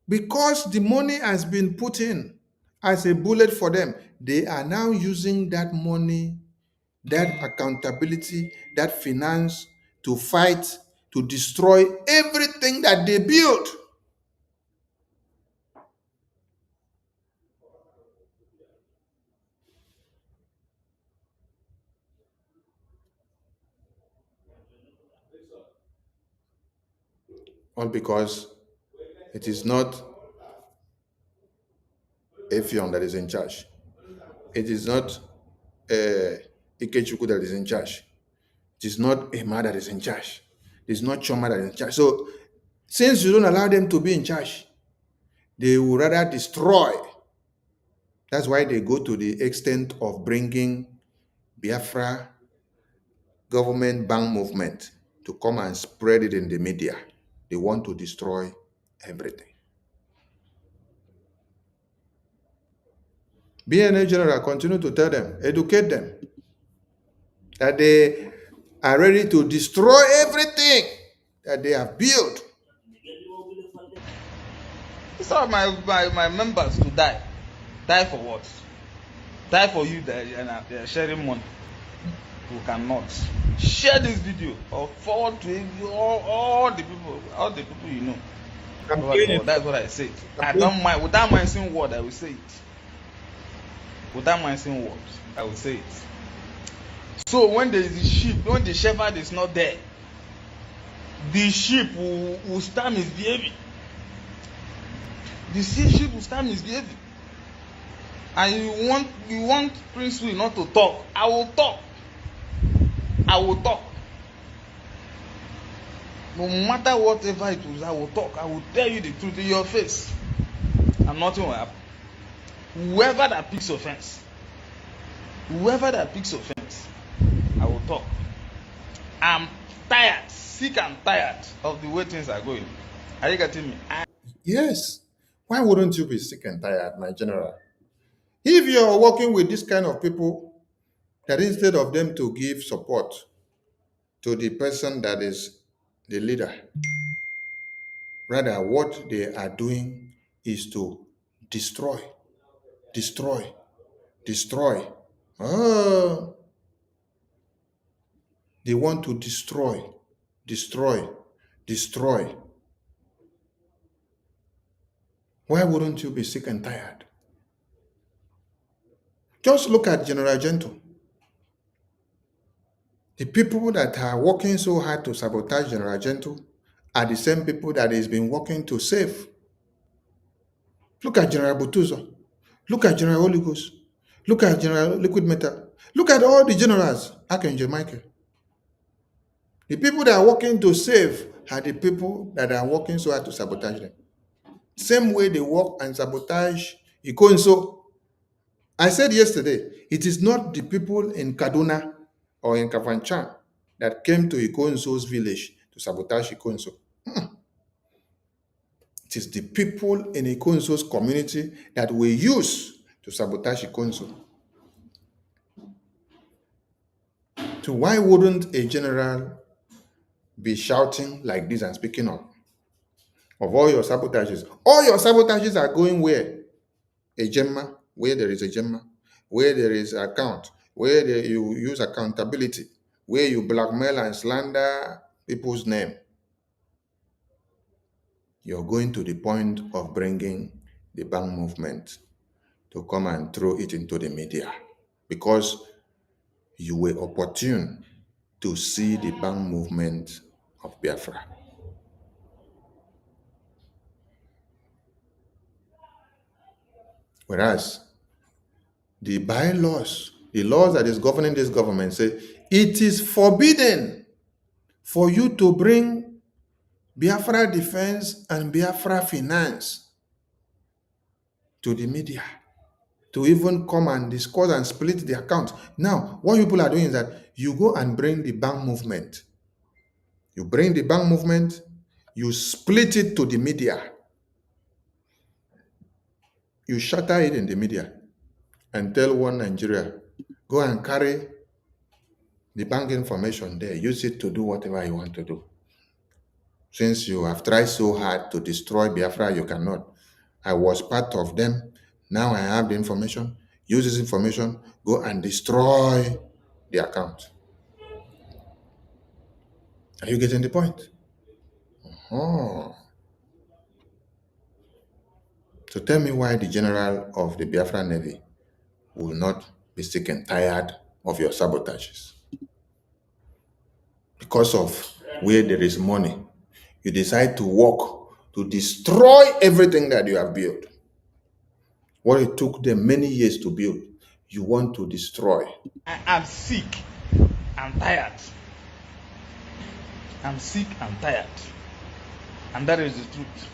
Because the money has been put in as a bullet for them, they are now using that money, that accountability, that finance to fight, to destroy everything that they built. All because it is not Efion that is in charge. It is not Ikechukwu that is in charge. It is not Emma that is in charge. It is not Chioma that is in charge. So, since you don't allow them to be in charge, they will rather destroy. That's why they go to the extent of bringing Biafra government bank movement to come and spread it in the media. They want to destroy everything. BNA General continue to tell them, educate them, that they are ready to destroy everything that they have built. These are my members to die. Die for what? Die for you that they are sharing money. You cannot share this video or forward to all the people you know. That's what I say. I don't mind. Without mind saying word, I will say it. Without mind saying words, I will say it. So when there is a sheep, when the shepherd is not there, the sheep will start misbehaving. The sheep will start misbehaving. And you want Prince Will not to talk. I will talk. I will talk. No matter whatever it was, I will talk. I will tell you the truth in your face. And nothing will happen. Whoever that picks offense, I will talk. I'm tired, sick and tired of the way things are going. Are you getting me? Yes. Why wouldn't you be sick and tired, my general? If you're working with this kind of people, that instead of them to give support to the person that is the leader, rather what they are doing is to destroy. Oh, they want to destroy. Why wouldn't you be sick and tired? Just look at General Gento. The people that are working so hard to sabotage General Gento are the same people that he's been working to save. Look at General Butuzo. Look at General Oligos. Look at General Liquid Metal. Look at all the generals, Archangel Michael. The people that are working to save are the people that are working so hard to sabotage them. Same way they work and sabotage Ikonso. I said yesterday, it is not the people in Kaduna or in Kafanchan that came to Ikonso's village to sabotage Ikonso. It is the people in Ikonso's community that we use to sabotage Ikonso. So why wouldn't a general be shouting like this and speaking up of all your sabotages? All your sabotages are going where? A Gemma, where there is a Gemma, where there is account, where you use accountability, where you blackmail and slander people's name. You're going to the point of bringing the bank movement to come and throw it into the media because you were opportune to see the bank movement of Biafra. Whereas the bylaws, the laws that is governing this government say it is forbidden for you to bring Biafra defense and Biafra finance to the media to even come and discuss and split the account. Now, what people are doing is that you go and bring the bank movement. You bring the bank movement, you split it to the media. You shatter it in the media and tell one Nigeria, go and carry the bank information there. Use it to do whatever you want to do. Since you have tried so hard to destroy Biafra, you cannot. I was part of them. Now I have the information. Use this information, go and destroy the account. Are you getting the point? Oh. So tell me why the general of the Biafra Navy will not be sick and tired of your sabotages. Because of where there is money, you decide to work to destroy everything that you have built. What it took them many years to build, you want to destroy. I am sick and tired. I'm sick and tired. And that is the truth.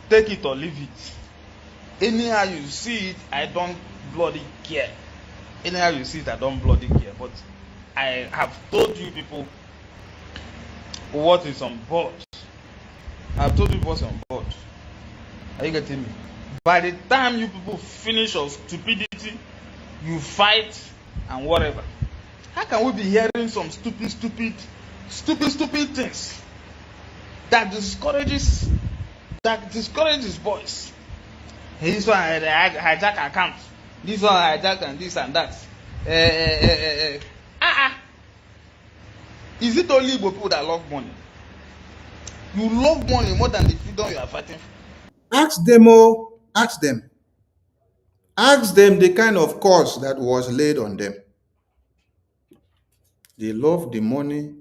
Take it or leave it. Anyhow you see it, I don't bloody care. Anyhow you see it, I don't bloody care. But I have told you people what is on board. I've told you what's on board. Are you getting me? By the time you people finish your stupidity, you fight and whatever. How can we be hearing some stupid things that discourages boys? This one hijack account. This one hijack and this and that. Is it only Igbo people that love money? You love money more than the freedom you are fighting for. Ask them, oh, ask them. Ask them the kind of cost that was laid on them. They love the money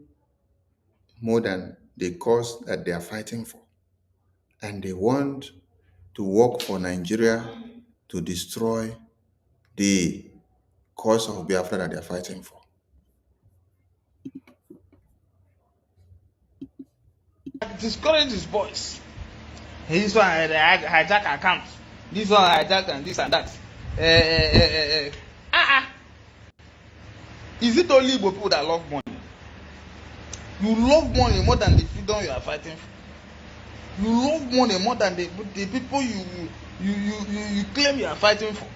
more than the cause that they are fighting for. And they want to work for Nigeria to destroy the cause of Biafra that they are fighting for. Discourages boys. This one hijack account. This one hijack and this and that. Is it only Igbo people that love money? You love money more than the freedom you are fighting for. You love money more than the people you claim you are fighting for.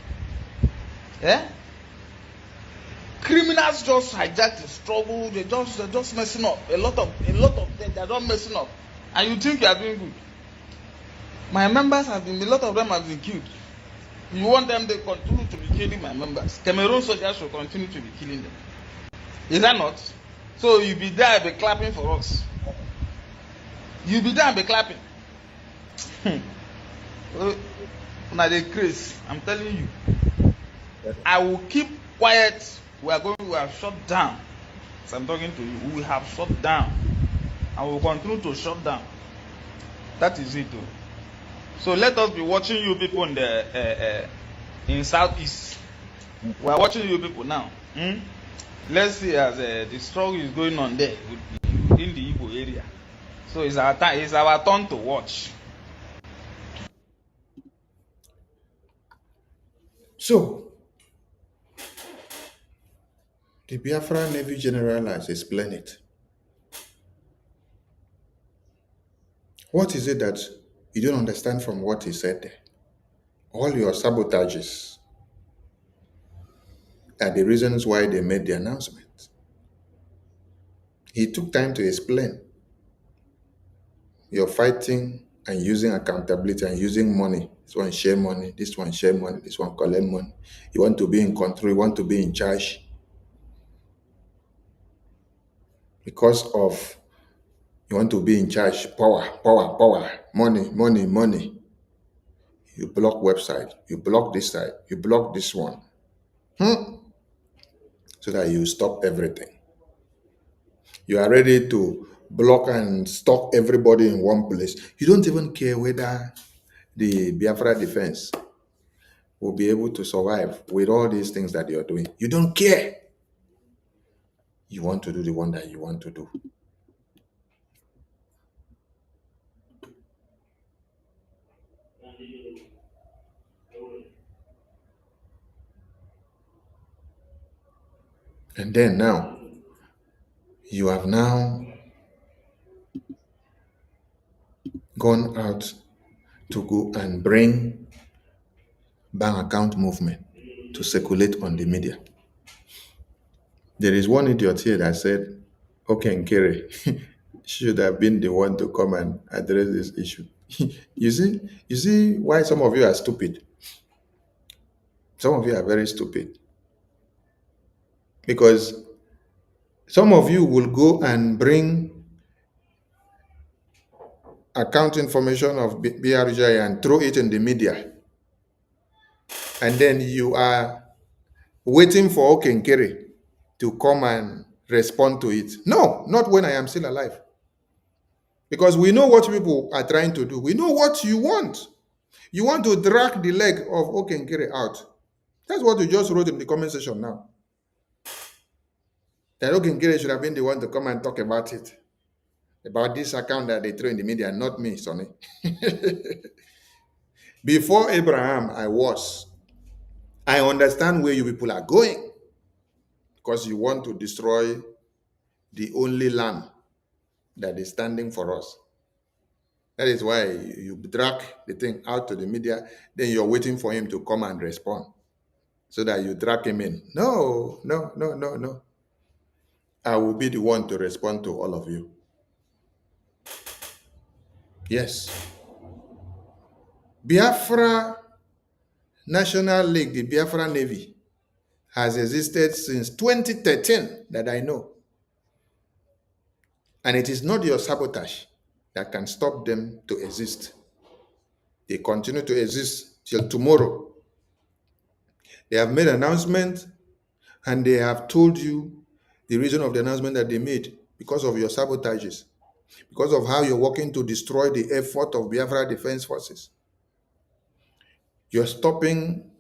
Yeah? Criminals just hijack the struggle. They're just messing up. A lot of them, they're not messing up. And you think you are doing good. My members a lot of them have been killed. You want them to continue to be killing my members. Cameroon soldiers should continue to be killing them. Is that not? So you be there and be clapping for us. You be there and be clapping. Now they crazy. I'm telling you. I will keep quiet. We have shut down. So I'm talking to you. We have shut down. And we will continue to shut down. That is it. So let us be watching you people in the in Southeast. We are watching you people now. Let's see as the struggle is going on there within the Igbo area. So it's our time. It's our turn to watch. So the Biafra Navy General has explained it. What is it that you don't understand from what he said there? All your sabotages are the reasons why they made the announcement. He took time to explain. You're fighting and using accountability and using money. This one share money, this one share money, this one collect money. You want to be in control, you want to be in charge. Because of you want to be in charge, power, money. You block website, you block this side, you block this one. So that you stop everything. You are ready to block and stop everybody in one place. You don't even care whether the Biafra defense will be able to survive with all these things that you're doing. You don't care. You want to do the one that you want to do. And then now, you have now gone out to go and bring bank account movement to circulate on the media. There is one idiot here that said, okay, Nkere should have been the one to come and address this issue. You see why some of you are stupid. Some of you are very stupid. Because some of you will go and bring account information of BRJ and throw it in the media. And then you are waiting for Okenkere to come and respond to it. No, not when I am still alive. Because we know what people are trying to do. We know what you want. You want to drag the leg of Okenkere out. That's what you just wrote in the comment section now. That Okenkere should have been the one to come and talk about it. About this account that they throw in the media, not me, Sonny. Before Abraham, I understand where you people are going. Because you want to destroy the only lamb that is standing for us. That is why you drag the thing out to the media, then you're waiting for him to come and respond so that you drag him in. No, no, no, no, no. I will be the one to respond to all of you. Yes. Biafra National League, the Biafra Navy, has existed since 2013 that I know. And it is not your sabotage that can stop them to exist. They continue to exist till tomorrow. They have made an announcement and they have told you the reason of the announcement that they made because of your sabotages, because of how you're working to destroy the effort of Biafra Defense Forces. You're stopping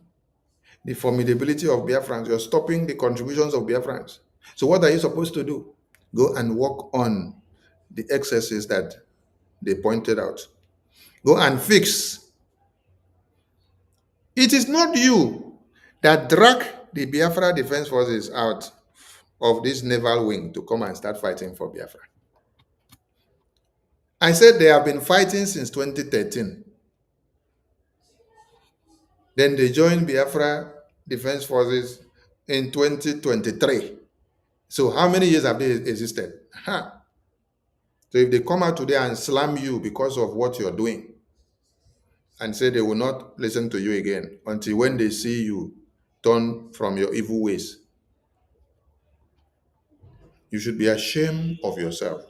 the formidability of Biafrans. You're stopping the contributions of Biafrans. So what are you supposed to do? Go and work on the excesses that they pointed out. Go and fix. It is not you that drag the Biafra Defense Forces out of this naval wing to come and start fighting for Biafra. I said they have been fighting since 2013. Then they joined Biafra Defense Forces in 2023. So how many years have they existed? Huh. So if they come out today and slam you because of what you're doing and say they will not listen to you again until when they see you turn from your evil ways, you should be ashamed of yourself.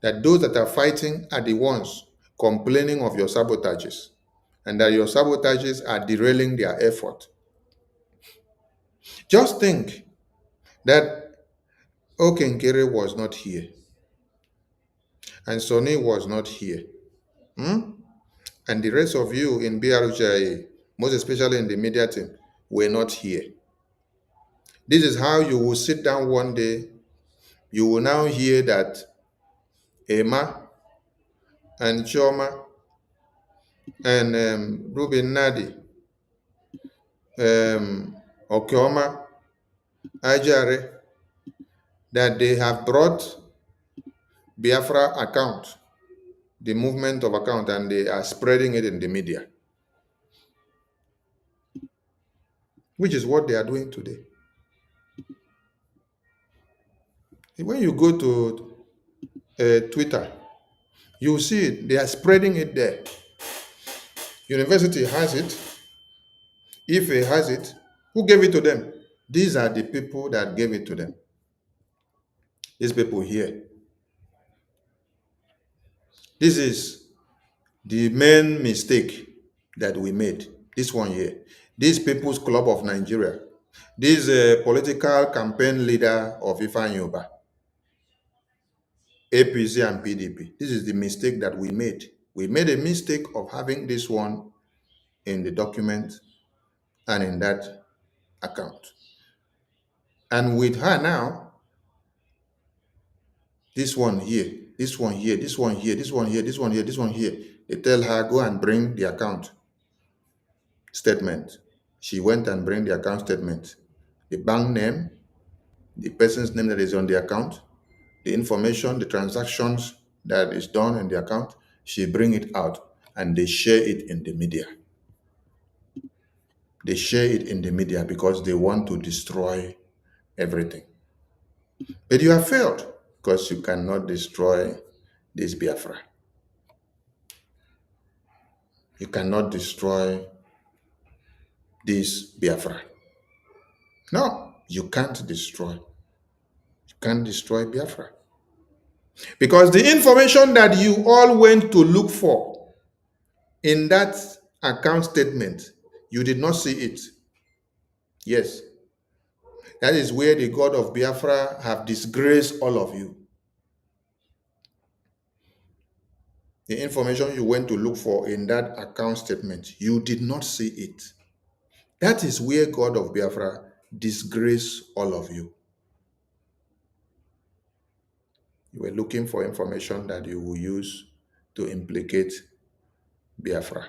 That those that are fighting are the ones complaining of your sabotages and that your sabotages are derailing their effort. Just think that Okenkere was not here and Sonny was not here. And the rest of you in BRJ, most especially in the media team, were not here. This is how you will sit down one day. You will now hear that Emma and Chioma and Ruben Nadi, Okioma, Ajare, that they have brought Biafra account, the movement of account, and they are spreading it in the media, which is what they are doing today. When you go to Twitter, you see it. They are spreading it there. University has it. Ife has it. Who gave it to them? These are the people that gave it to them. These people here. This is the main mistake that we made. This one here. This People's Club of Nigeria. This political campaign leader of Ifeanyi Uba, APC and PDP. This is the mistake that we made. We made a mistake of having this one in the document and in that account. And with her now, this one here, this one here, this one here, this one here, this one here, this one here. They tell her, go and bring the account statement. She went and bring the account statement. The bank name, the person's name that is on the account, the information, the transactions that is done in the account. She bring it out and they share it in the media. They share it in the media because they want to destroy everything. But you have failed because you cannot destroy this Biafra. You cannot destroy this Biafra. No, you can't destroy. You can't destroy Biafra. Because the information that you all went to look for in that account statement, you did not see it. Yes. That is where the God of Biafra have disgraced all of you. The information you went to look for in that account statement, you did not see it. That is where God of Biafra disgraced all of you. You were looking for information that you will use to implicate Biafra.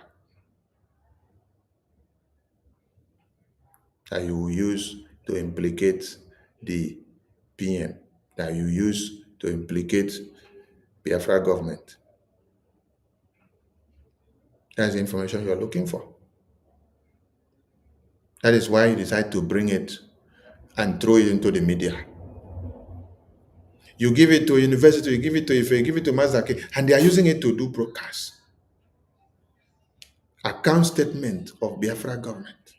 That you will use to implicate the PM. That you use to implicate Biafra government. That's the information you're looking for. That is why you decide to bring it and throw it into the media. You give it to a university, you give it to Ife, you give it to Mazaki, and they are using it to do broadcasts. Account statement of Biafra government.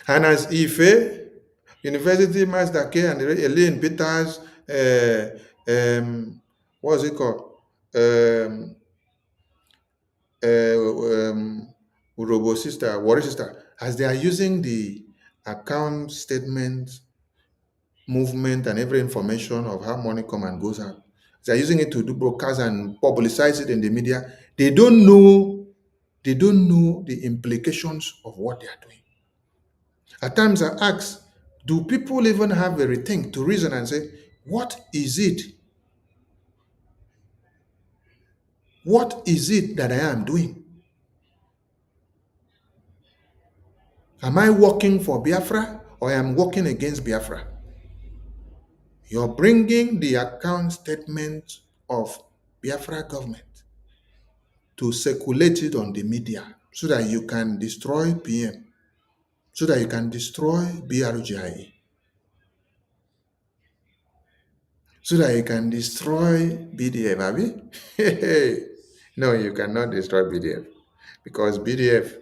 And as Ife, University, Mazaki, and Elaine Peters, what's it called? Urobo sister, Warri sister, as they are using the account statement, movement, and every information of how money come and goes out, they are using it to do broadcasts and publicize it in the media. They don't know the implications of what they are doing. At times I ask, do people even have a rethink to reason and say, what is it? What is it that I am doing? Am I working for Biafra or I am working against Biafra? You're bringing the account statement of Biafra government to circulate it on the media so that you can destroy PM, so that you can destroy BRGIE, so that you can destroy BDF, Abi? No, you cannot destroy BDF because BDF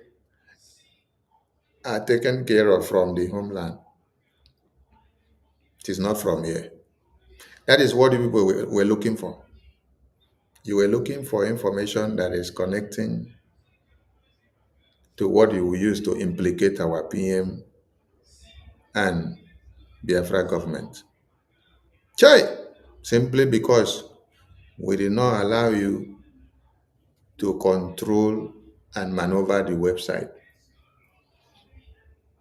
are taken care of from the homeland. It is not from here. That is what the people were looking for. You were looking for information that is connecting to what you will use to implicate our PM and Biafra government. Chai! Simply because we did not allow you to control and maneuver the website.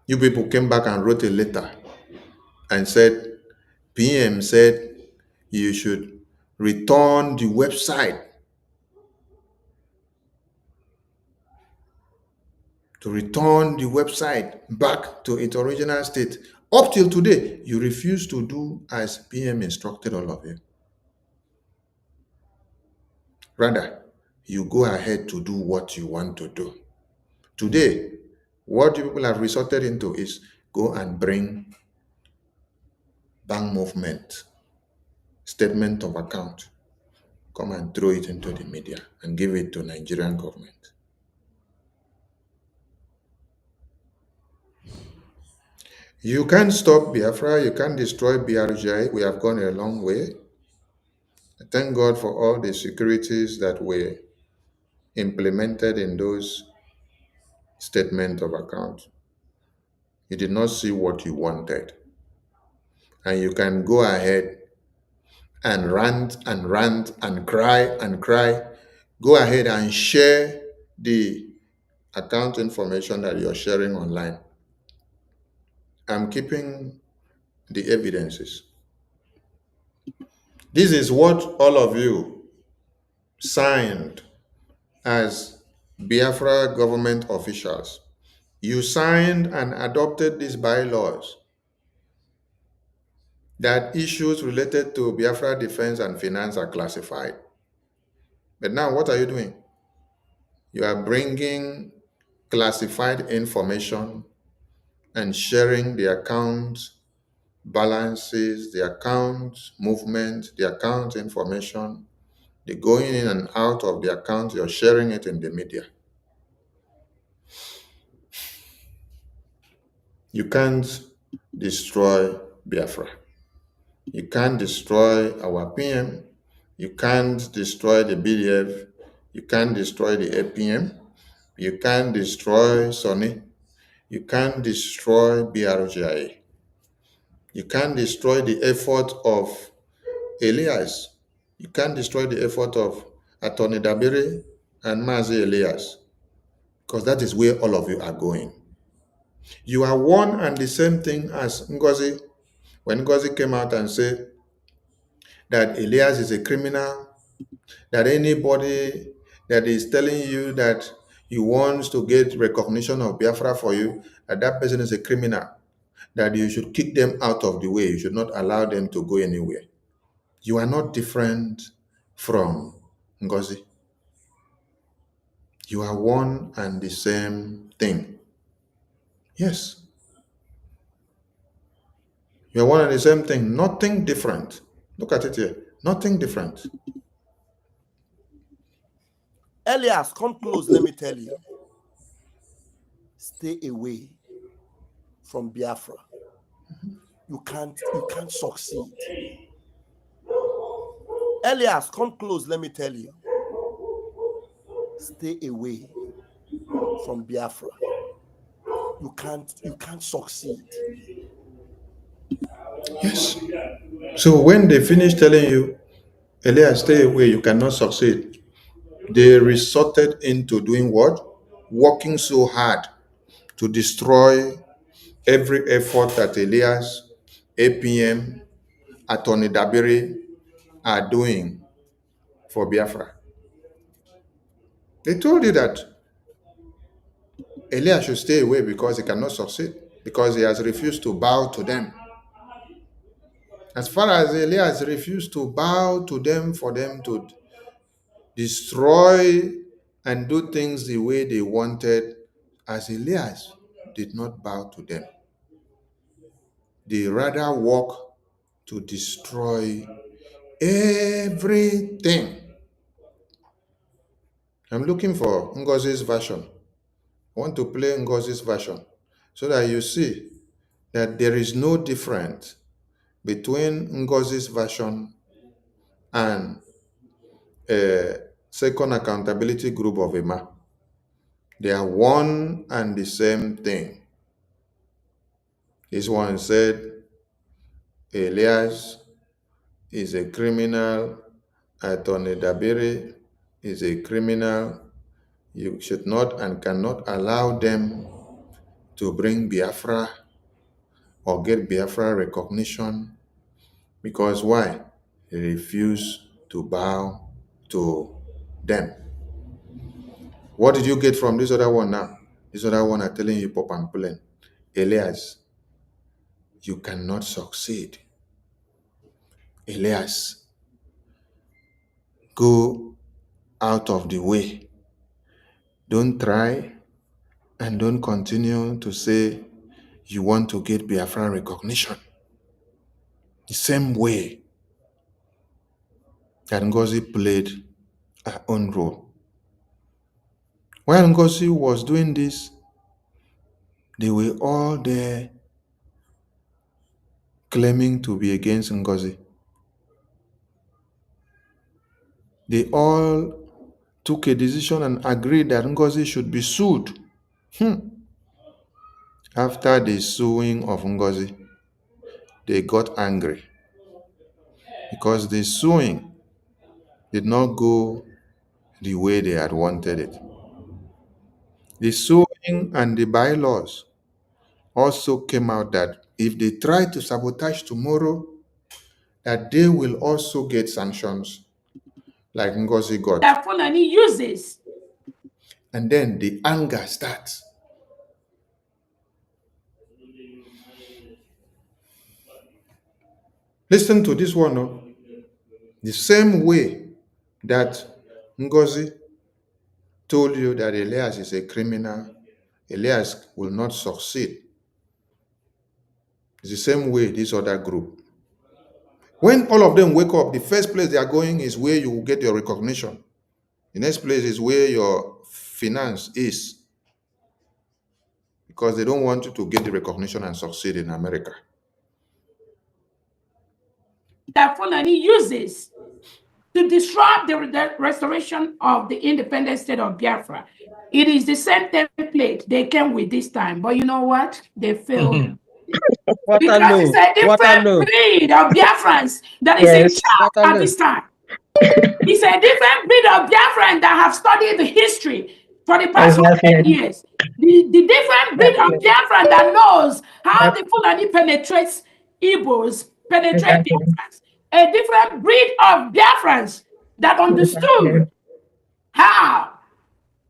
You people came back and wrote a letter and said, PM said you should return the website back to its original state. Up till today, you refuse to do as PM instructed all of you. Rather, you go ahead to do what you want to do. Today, what you people have resorted into is go and bring bank movement, statement of account, come and throw it into the media and give it to Nigerian government. You can't stop Biafra, you can't destroy BRGI. We have gone a long way. Thank God for all the securities that were implemented in those statement of account. You did not see what you wanted. And you can go ahead and rant and rant and cry and cry. Go ahead and share the account information that you're sharing online. I'm keeping the evidences. This is what all of you signed as Biafra government officials. You signed and adopted these bylaws that issues related to Biafra defense and finance are classified. But now what are you doing? You are bringing classified information and sharing the account balances, the account movement, the account information, the going in and out of the account, you're sharing it in the media. You can't destroy Biafra. You can't destroy our PM. You can't destroy the BDF. You can't destroy the APM. You can't destroy Sonny. You can't destroy BRGIA. You can't destroy the effort of Elias. You can't destroy the effort of Attorney Dabiri and Mazi Elias, because that is where all of you are going. You are one and the same thing as Ngozi. When Ngozi came out and said that Elias is a criminal, that anybody that is telling you that he wants to get recognition of Biafra for you, that that person is a criminal, that you should kick them out of the way. You should not allow them to go anywhere. You are not different from Ngozi. You are one and the same thing. Yes. You are one and the same thing. Nothing different. Look at it here. Nothing different. Elias, come close, let me tell you. Stay away from Biafra. You can't succeed. Elias, come close, let me tell you. Stay away from Biafra. You can't succeed. Yes. So when they finish telling you, Elias, stay away, you cannot succeed, they resorted into doing what? Working so hard to destroy every effort that Elias, APM, Attorney Dabiri are doing for Biafra. They told you that Elias should stay away because he cannot succeed, because he has refused to bow to them. As far as Elias refused to bow to them for them to destroy and do things the way they wanted, as Elias did not bow to them, they rather work to destroy everything. I'm looking for Ngozi's version. I want to play Ngozi's version so that you see that there is no difference between Ngozi's version and a second accountability group of Emma. They are one and the same thing. This one said Elias is a criminal, Attorney Dabiri is a criminal. You should not and cannot allow them to bring Biafra or get Biafra recognition, because why? They refuse to bow to them. What did you get from this other one now? This other one are telling you pop and plain, Elias, you cannot succeed. Elias, go out of the way. Don't try and don't continue to say you want to get Biafra recognition. The same way that Ngozi played her own role. While Ngozi was doing this, they were all there claiming to be against Ngozi. They all took a decision and agreed that Ngozi should be sued. After the suing of Ngozi, they got angry because the suing did not go the way they had wanted it. The suing and the bylaws also came out that if they try to sabotage tomorrow, that they will also get sanctions like Ngozi got. That Fulani uses. And then the anger starts. Listen to this one. No? The same way that Ngozi told you that Elias is a criminal, Elias will not succeed. It's the same way this other group. When all of them wake up, the first place they are going is where you will get your recognition. The next place is where your finance is. Because they don't want you to get the recognition and succeed in America. That Fulani uses to disrupt the restoration of the independent state of Biafra. It is the same template they came with this time, but you know what? They failed. Because it's a different breed of Biafrans that is in charge at this time. It's a different breed of Biafrans that have studied the history for the past 100 years. The different breed of Biafran that knows how the Fulani penetrates Igbos, penetrate Biafrans. A different breed of Biafrans that understood how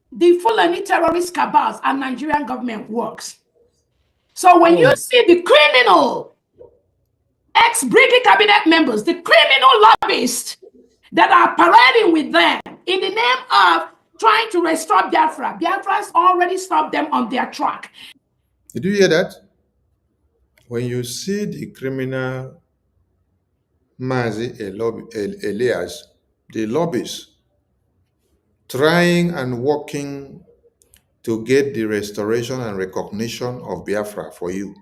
the Fulani terrorist cabals and Nigerian government works. So when you see the criminal ex-Brigade cabinet members, the criminal lobbyists that are parading with them in the name of trying to restore Biafra, Biafra's already stopped them on their track. Did you hear that? When you see the criminal Mazi Elias, the lobbyists, trying and working to get the restoration and recognition of Biafra for you,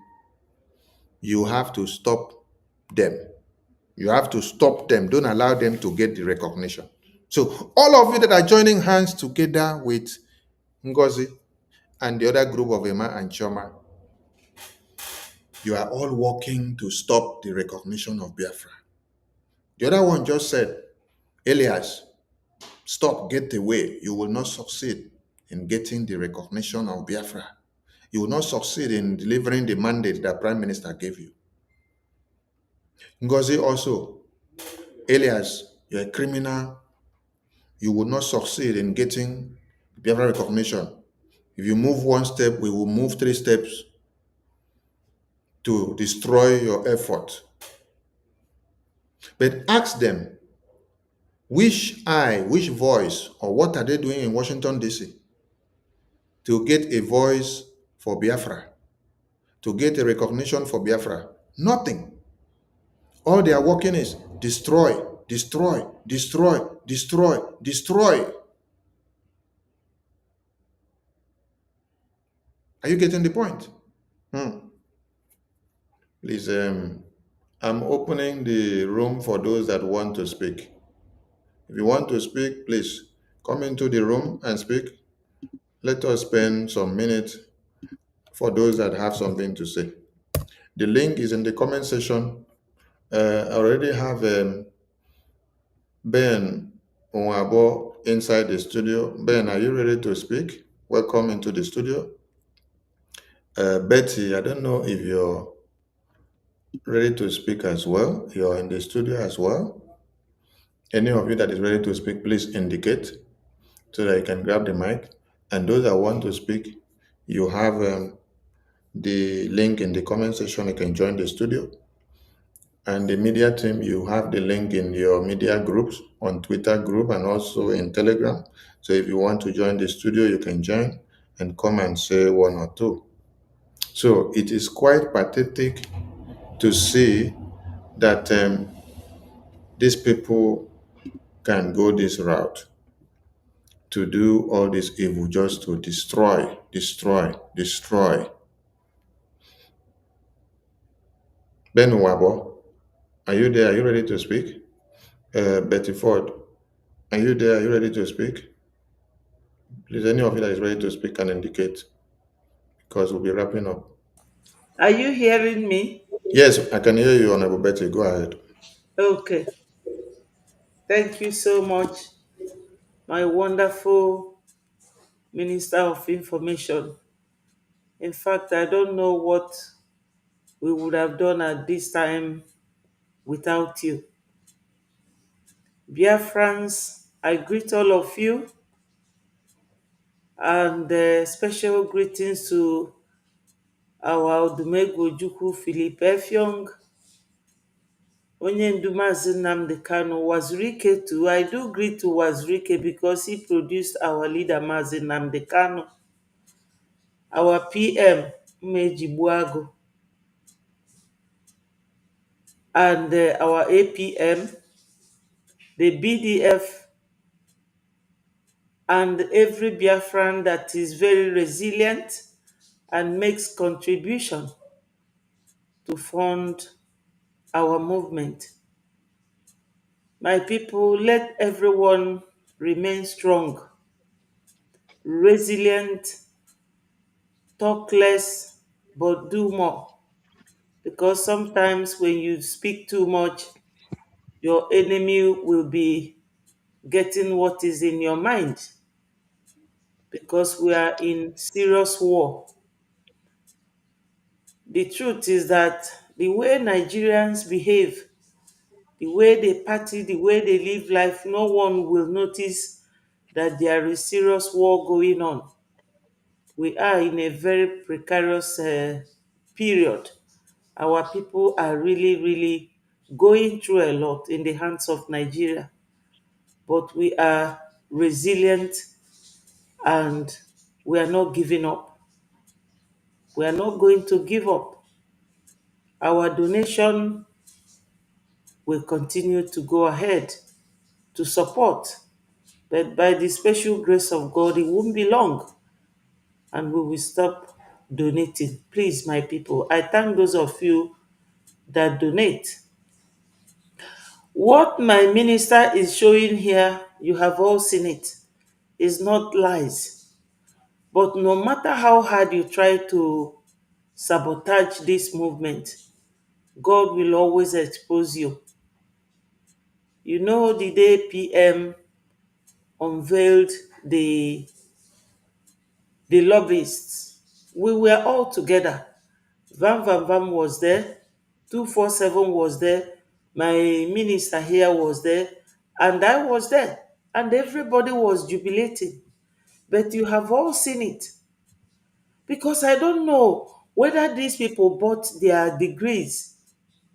you have to stop them. You have to stop them. Don't allow them to get the recognition. So all of you that are joining hands together with Ngozi and the other group of Emma and Chioma, you are all working to stop the recognition of Biafra. The other one just said, Elias, stop, get away. You will not succeed in getting the recognition of Biafra. You will not succeed in delivering the mandate that Prime Minister gave you. Ngozi also, Elias, you're a criminal. You will not succeed in getting Biafra recognition. If you move one step, we will move 3 steps to destroy your effort. But ask them, which voice, or what are they doing in Washington, D.C. to get a voice for Biafra, to get a recognition for Biafra? Nothing. All they are working is destroy, destroy, destroy, destroy, destroy. Are you getting the point? Please, I'm opening the room for those that want to speak. If you want to speak, please come into the room and speak. Let us spend some minutes for those that have something to say. The link is in the comment section. I already have Ben Onwabo inside the studio. Ben, are you ready to speak? Welcome into the studio. Betty, I don't know if you're ready to speak as well. You're in the studio as well. Any of you that is ready to speak, please indicate so that you can grab the mic. And those that want to speak, you have the link in the comment section. You can join the studio. And the media team, you have the link in your media groups on Twitter group and also in Telegram. So if you want to join the studio, you can join and come and say 1 or 2. So it is quite pathetic to see that these people can go this route to do all this evil just to destroy, destroy, destroy. Ben Wabo, are you there? Are you ready to speak? Betty Ford, are you there? Are you ready to speak? Please, any of you that is ready to speak can indicate, because we'll be wrapping up. Are you hearing me? Yes, I can hear you, Honorable Betty. Go ahead. Okay. Thank you so much, my wonderful Minister of Information. In fact, I don't know what we would have done at this time without you. Biafrans, I greet all of you, and special greetings to our Odumegwu Ojukwu Philip Effiong, Onye Ndu Mazi Nnamdi Kanu, Wazirike too. I do greet to Wazirike because he produced our leader Mazi Nnamdi Kanu, our PM Mmeji Buago, and our APM, the BDF, and every Biafran that is very resilient and makes contribution to fund our movement. My people, let everyone remain strong, resilient, talk less, but do more. Because sometimes when you speak too much, your enemy will be getting what is in your mind. Because we are in serious war. The truth is that the way Nigerians behave, the way they party, the way they live life, no one will notice that there is serious war going on. We are in a very precarious period. Our people are really, really going through a lot in the hands of Nigeria. But we are resilient and we are not giving up. We are not going to give up. Our donation will continue to go ahead to support. But by the special grace of God, it won't be long and we will stop donating. Please, my people, I thank those of you that donate. What my minister is showing here, you have all seen it, is not lies. But no matter how hard you try to sabotage this movement, God will always expose you. You know, the day PM unveiled the lobbyists, we were all together. Van Van Van was there, 247 was there, my minister here was there, and I was there. And everybody was jubilating. But you have all seen it. Because I don't know whether these people bought their degrees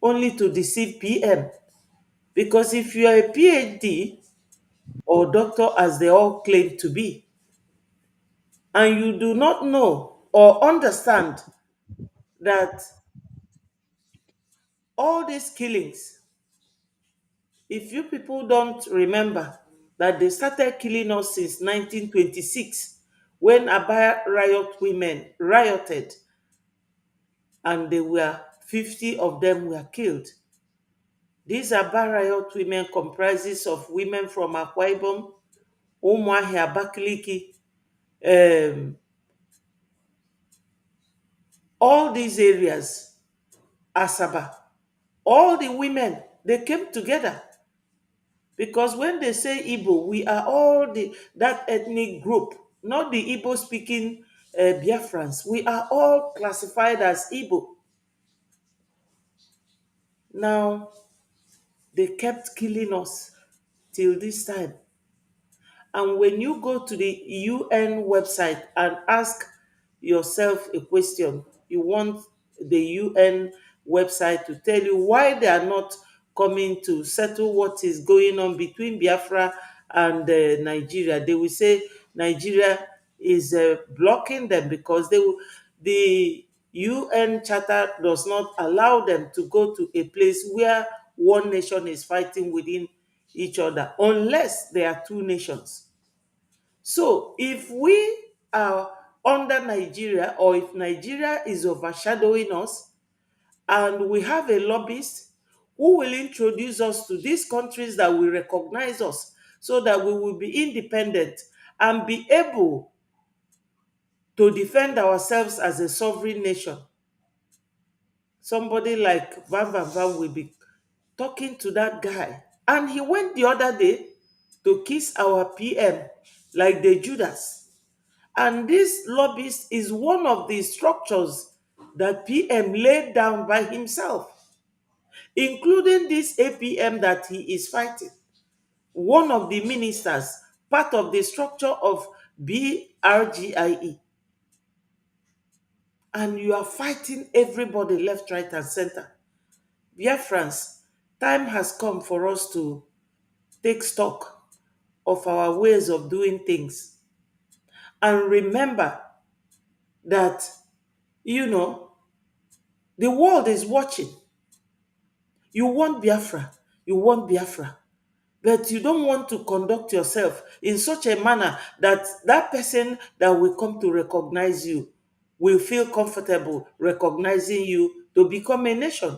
only to deceive PM. Because if you are a PhD or doctor, as they all claim to be, and you do not know or understand that all these killings, if you people don't remember that they started killing us since 1926 when Abaya riot women rioted and they were 50 of them were killed. These Abaya riot women comprises of women from Akwa Ibom, Umuahia, Abakaliki, all these areas, Asaba, all the women, they came together. Because when they say Igbo, we are all that ethnic group, not the Igbo speaking Biafrans. We are all classified as Igbo. Now, they kept killing us till this time. And when you go to the UN website and ask yourself a question, you want the UN website to tell you why they are not coming to settle what is going on between Biafra and Nigeria. They will say Nigeria is blocking them because the UN charter does not allow them to go to a place where one nation is fighting within each other unless there are two nations. So if we are under Nigeria, or if Nigeria is overshadowing us, and we have a lobbyist who will introduce us to these countries that will recognize us so that we will be independent and be able to defend ourselves as a sovereign nation. Somebody like Van Van Van will be talking to that guy. And he went the other day to kiss our PM like the Judas. And this lobbyist is one of the structures that PM laid down by himself. including this APM that he is fighting. One of the ministers, part of the structure of BRGIE. And you are fighting everybody left, right, and center. Biafrans, time has come for us to take stock of our ways of doing things. And remember that, the world is watching. You want Biafra, but you don't want to conduct yourself in such a manner that that person that will come to recognize you will feel comfortable recognizing you to become a nation.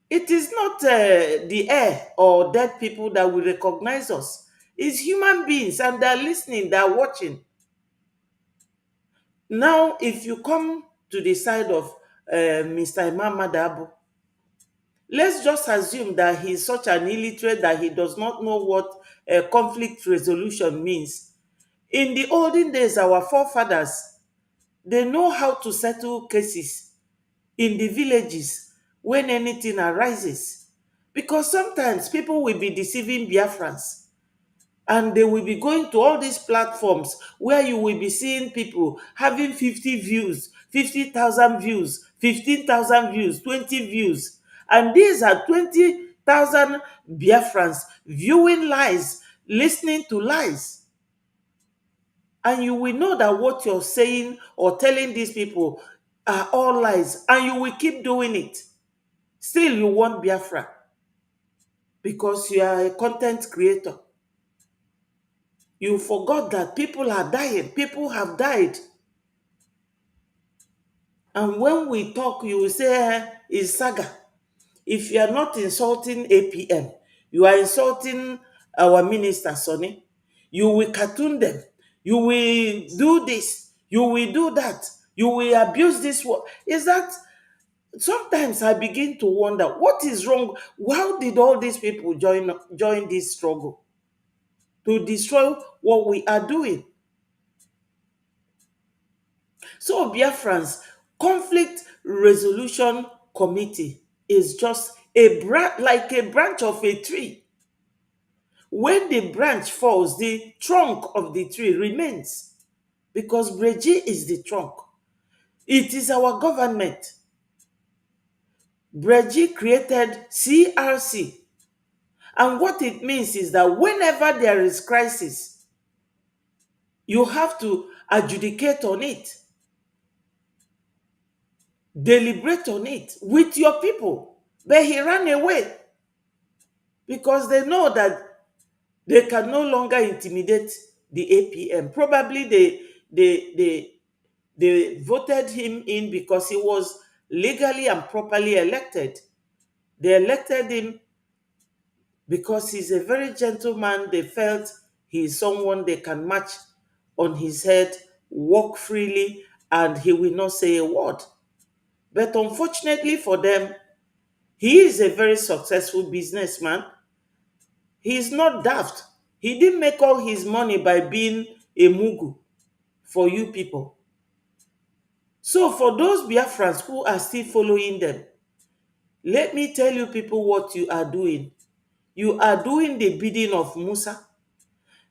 It is not the air or dead people that will recognize us. It's human beings, and they're listening, they're watching. Now, if you come to the side of Mr. Imam Madabo, let's just assume that he's such an illiterate that he does not know what conflict resolution means. In the olden days, our forefathers, they know how to settle cases in the villages when anything arises. Because sometimes people will be deceiving Biafrans, and they will be going to all these platforms where you will be seeing people having 50 views, 50,000 views, 15,000 views, 20 views. And these are 20,000 Biafrans viewing lies, listening to lies. And you will know that what you're saying or telling these people are all lies, and you will keep doing it. Still, you want Biafra because you are a content creator. You forgot that people are dying. People have died. And when we talk, you will say, it's saga. If you are not insulting APM, you are insulting our minister, Sonny. You will cartoon them. You will do this. You will do that. You will abuse this word. Is that... Sometimes I begin to wonder, what is wrong? How did all these people join this struggle to destroy what we are doing? So, Biafrans, conflict resolution committee is just like a branch of a tree. When the branch falls, the trunk of the tree remains, because Breji is the trunk. It is our government. Breji created CRC. And what it means is that whenever there is crisis, you have to adjudicate on it, deliberate on it with your people. But he ran away because they know that they can no longer intimidate the APM. Probably they voted him in because he was legally and properly elected. They elected him because he's a very gentleman. They felt he is someone they can match on his head, walk freely, and he will not say a word. But unfortunately for them, he is a very successful businessman. He is not daft. He didn't make all his money by being a mugu for you people. So for those Biafrans who are still following them, let me tell you people what you are doing. You are doing the bidding of Musa,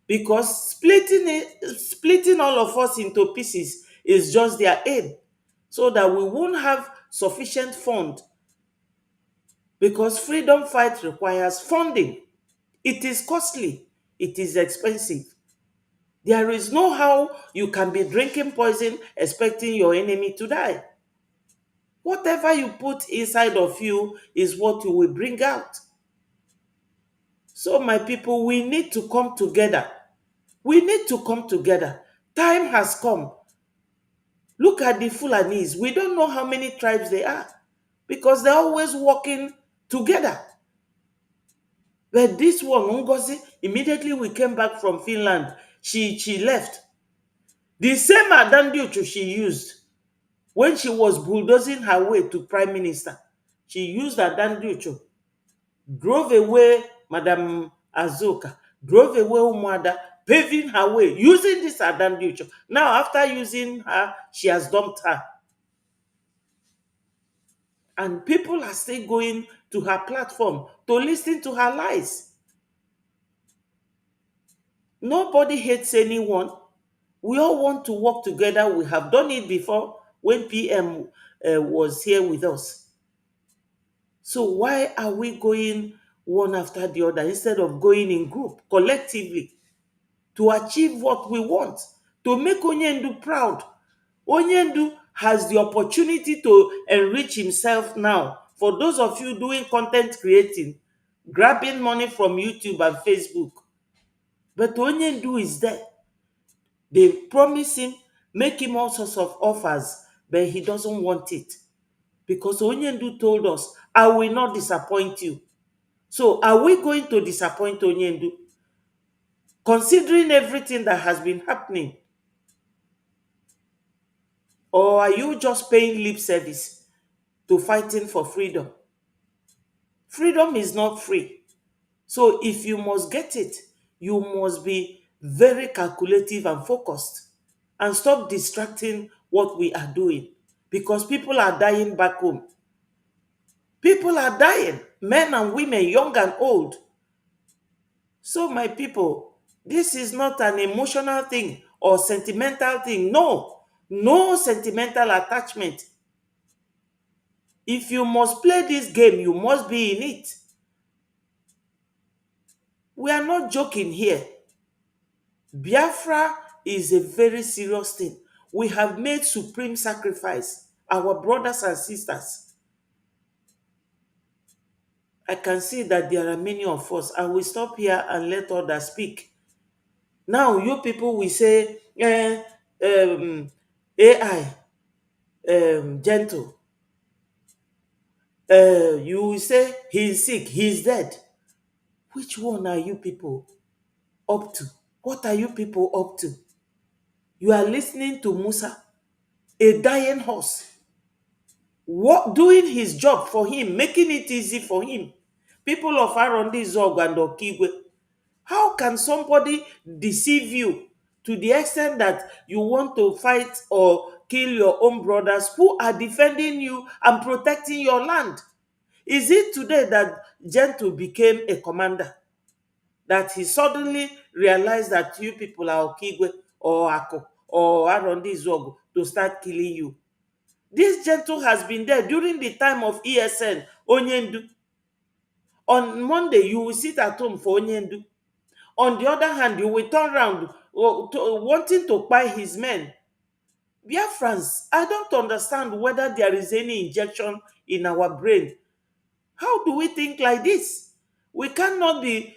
because splitting all of us into pieces is just their aim, so that we won't have sufficient fund, because freedom fight requires funding. It is costly. It is expensive. There is no how you can be drinking poison expecting your enemy to die. Whatever you put inside of you is what you will bring out. So, my people, we need to come together. We need to come together. Time has come. Look at the Fulanis. We don't know how many tribes they are, because they're always working together. But this one, Ngozi, immediately we came back from Finland, she left. The same Adandiuchu she used when she was bulldozing her way to prime minister. She used Adandiuchu, drove away Madam Azuka, drove away Umuada, paving her way, using this Adandiuchu. Now, after using her, she has dumped her. And people are still going to her platform to listen to her lies. Nobody hates anyone. We all want to work together. We have done it before when PM was here with us. So why are we going one after the other instead of going in group, collectively, to achieve what we want, to make Onyendu proud? Onyendu has the opportunity to enrich himself now. For those of you doing content creating, grabbing money from YouTube and Facebook. But Onyendu is there. They promise him, make him all sorts of offers, but he doesn't want it. Because Onyendu told us, I will not disappoint you. So are we going to disappoint Onyendu? Considering everything that has been happening? Or are you just paying lip service to fighting for freedom? Freedom is not free. So if you must get it, you must be very calculative and focused and stop distracting what we are doing, because people are dying back home. People are dying, men and women, young and old. So my people, this is not an emotional thing or sentimental thing. No sentimental attachment. If you must play this game, you must be in it. We are not joking here. Biafra is a very serious thing. We have made supreme sacrifice, our brothers and sisters. I can see that there are many of us. I will stop here and let others speak. Now, you people will say, AI, gentle. You will say, he's sick, he's dead. Which one are you people up to? What are you people up to? You are listening to Musa, a dying horse, doing his job for him, making it easy for him. People of Arondi, Zog, and Okigwe, how can somebody deceive you to the extent that you want to fight or kill your own brothers who are defending you and protecting your land? Is it today that Gentle became a commander, that he suddenly realized that you people are Okigwe or Ako or Arondi Zog to start killing you? This Gentle has been there during the time of ESN, Onyendu. On Monday, you will sit at home for Onyendu. On the other hand, you will turn around wanting to buy his men. Biafrans, I don't understand whether there is any injection in our brain. How do we think like this? We cannot be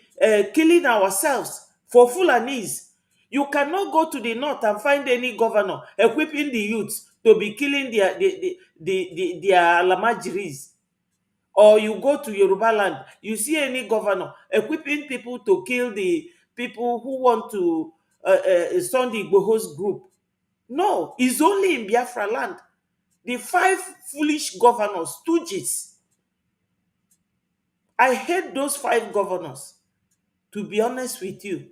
killing ourselves for Fulanis. You cannot go to the north and find any governor equipping the youths to be killing their lamajiris. Or you go to Yoruba land, you see any governor equipping people to kill the people who want to stun the Igboho's group. No, it's only in Biafra land. The 5 foolish governors, stooges. I hate those 5 governors, to be honest with you.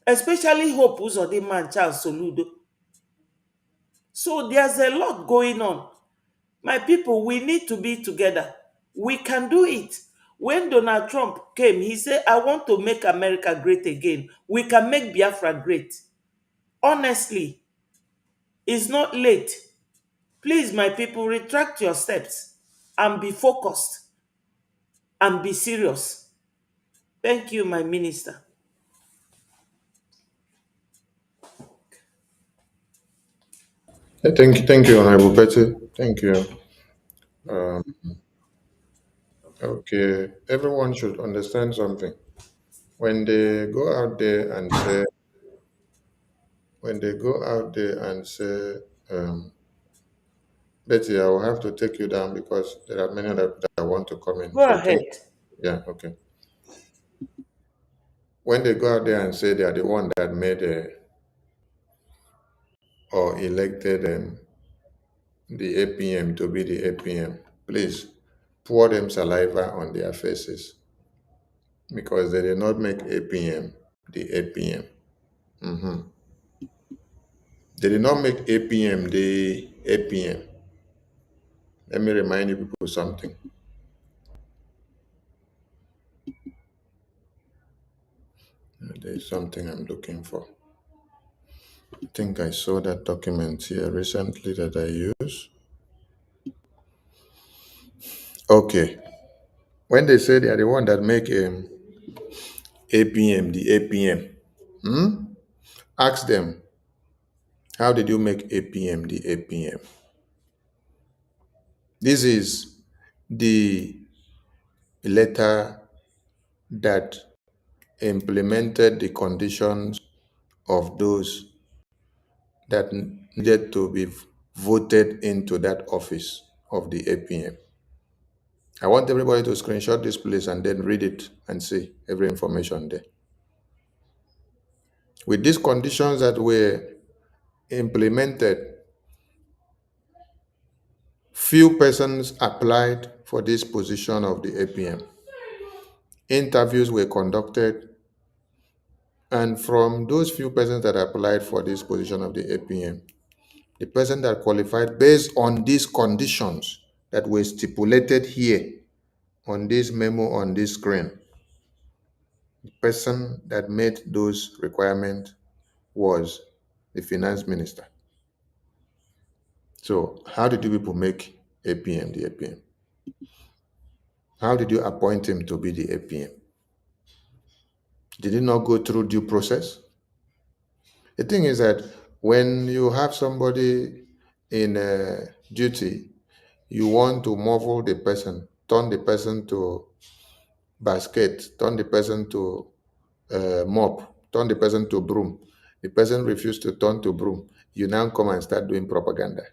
Especially Hope Uzodinma and Charles Soludo. So there's a lot going on. My people, we need to be together. We can do it. When Donald Trump came, he said, I want to make America great again. We can make Biafra great. Honestly, it's not late. Please, my people, retract your steps and be focused and be serious. Thank you, my minister. Thank you, Honorable Betty. Thank you. Um, okay, everyone should understand something. When they go out there and say, when they go out there and say, Betty, I will have to take you down because there are many that want to come in. Go So ahead. yeah, okay. When they go out there and say they are the one that made or elected the APM to be the APM, please pour them saliva on their faces because they did not make APM the APM. Mhm. They did not make APM the APM. Let me remind you people something. There's something I'm looking for. I think I saw that document here recently that I used. Okay. When they say they are the one that make APM, the APM, ask them, how did you make APM, the APM? This is the letter that implemented the conditions of those that needed to be voted into that office of the APM. I want everybody to screenshot this place and then read it and see every information there. With these conditions that were implemented, few persons applied for this position of the APM. Interviews were conducted, and from those few persons that applied for this position of the APM, the person that qualified based on these conditions that were stipulated here on this memo on this screen, the person that made those requirements was the finance minister. So how did you people make APM the APM? How did you appoint him to be the APM? Did it not go through due process? The thing is that when you have somebody in duty, you want to muffle the person, turn the person to basket, turn the person to mop, turn the person to broom. The person refused to turn to broom. You now come and start doing propaganda.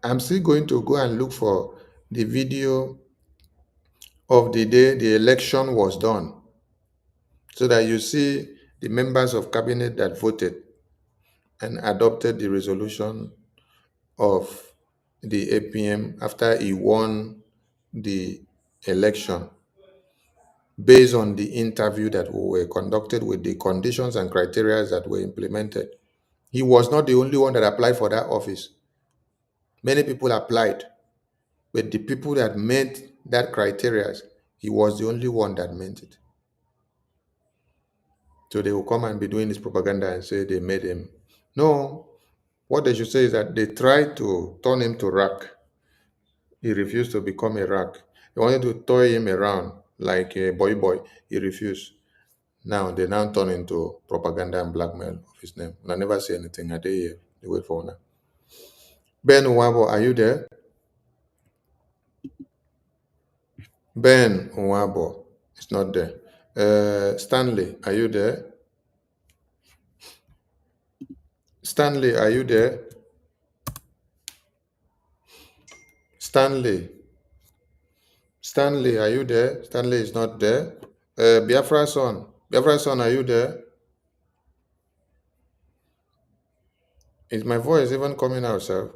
I'm still going to go and look for the video of the day the election was done so that you see the members of cabinet that voted and adopted the resolution of the APM after he won the election based on the interview that were conducted with the conditions and criteria that were implemented. He was not the only one that applied for that office. Many people applied, but the people that met that criteria, he was the only one that meant it. So they will come and be doing this propaganda and say they made him. No, what they should say is that they tried to turn him to rack. He refused to become a rack. They wanted to toy him around like a boy. He refused. Now they now turn into propaganda and blackmail of his name. And I never say anything. I did here. They wait for now. Ben Nwabo, are you there? Ben Nwabo is not there. Stanley, are you there? Stanley, are you there? Stanley. Stanley, are you there? Stanley is not there. Biafra son. Biafra son, are you there? Is my voice even coming out, sir?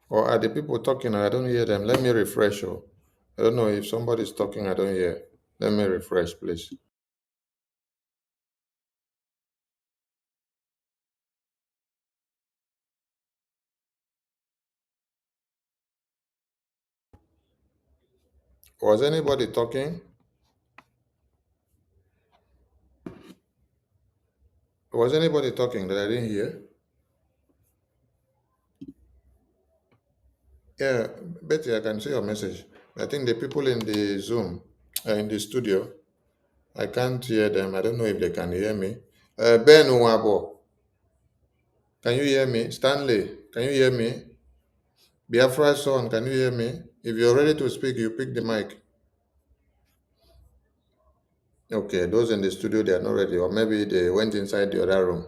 Or are the people talking and I don't hear them? Let me refresh. Oh. I don't know if somebody's talking, I don't hear. Let me refresh, please. Was anybody talking? Was anybody talking that I didn't hear? Yeah, Betty, I can see your message. I think the people in the Zoom, in the studio, I can't hear them. I don't know if they can hear me. Ben Nwabo, can you hear me? Stanley, can you hear me? Biafra son, can you hear me? If you're ready to speak, you pick the mic. Okay, those in the studio, they are not ready. Or maybe they went inside the other room.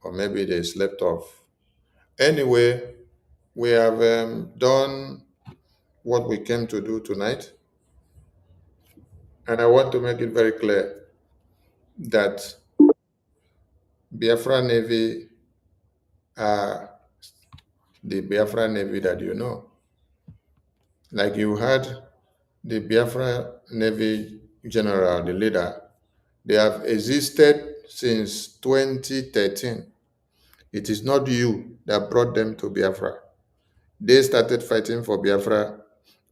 Or maybe they slept off. Anyway, we have done what we came to do tonight. And I want to make it very clear that Biafra Navy are the Biafra Navy that you know. Like you had the Biafra Navy General, the leader, they have existed since 2013. It is not you that brought them to Biafra. They started fighting for Biafra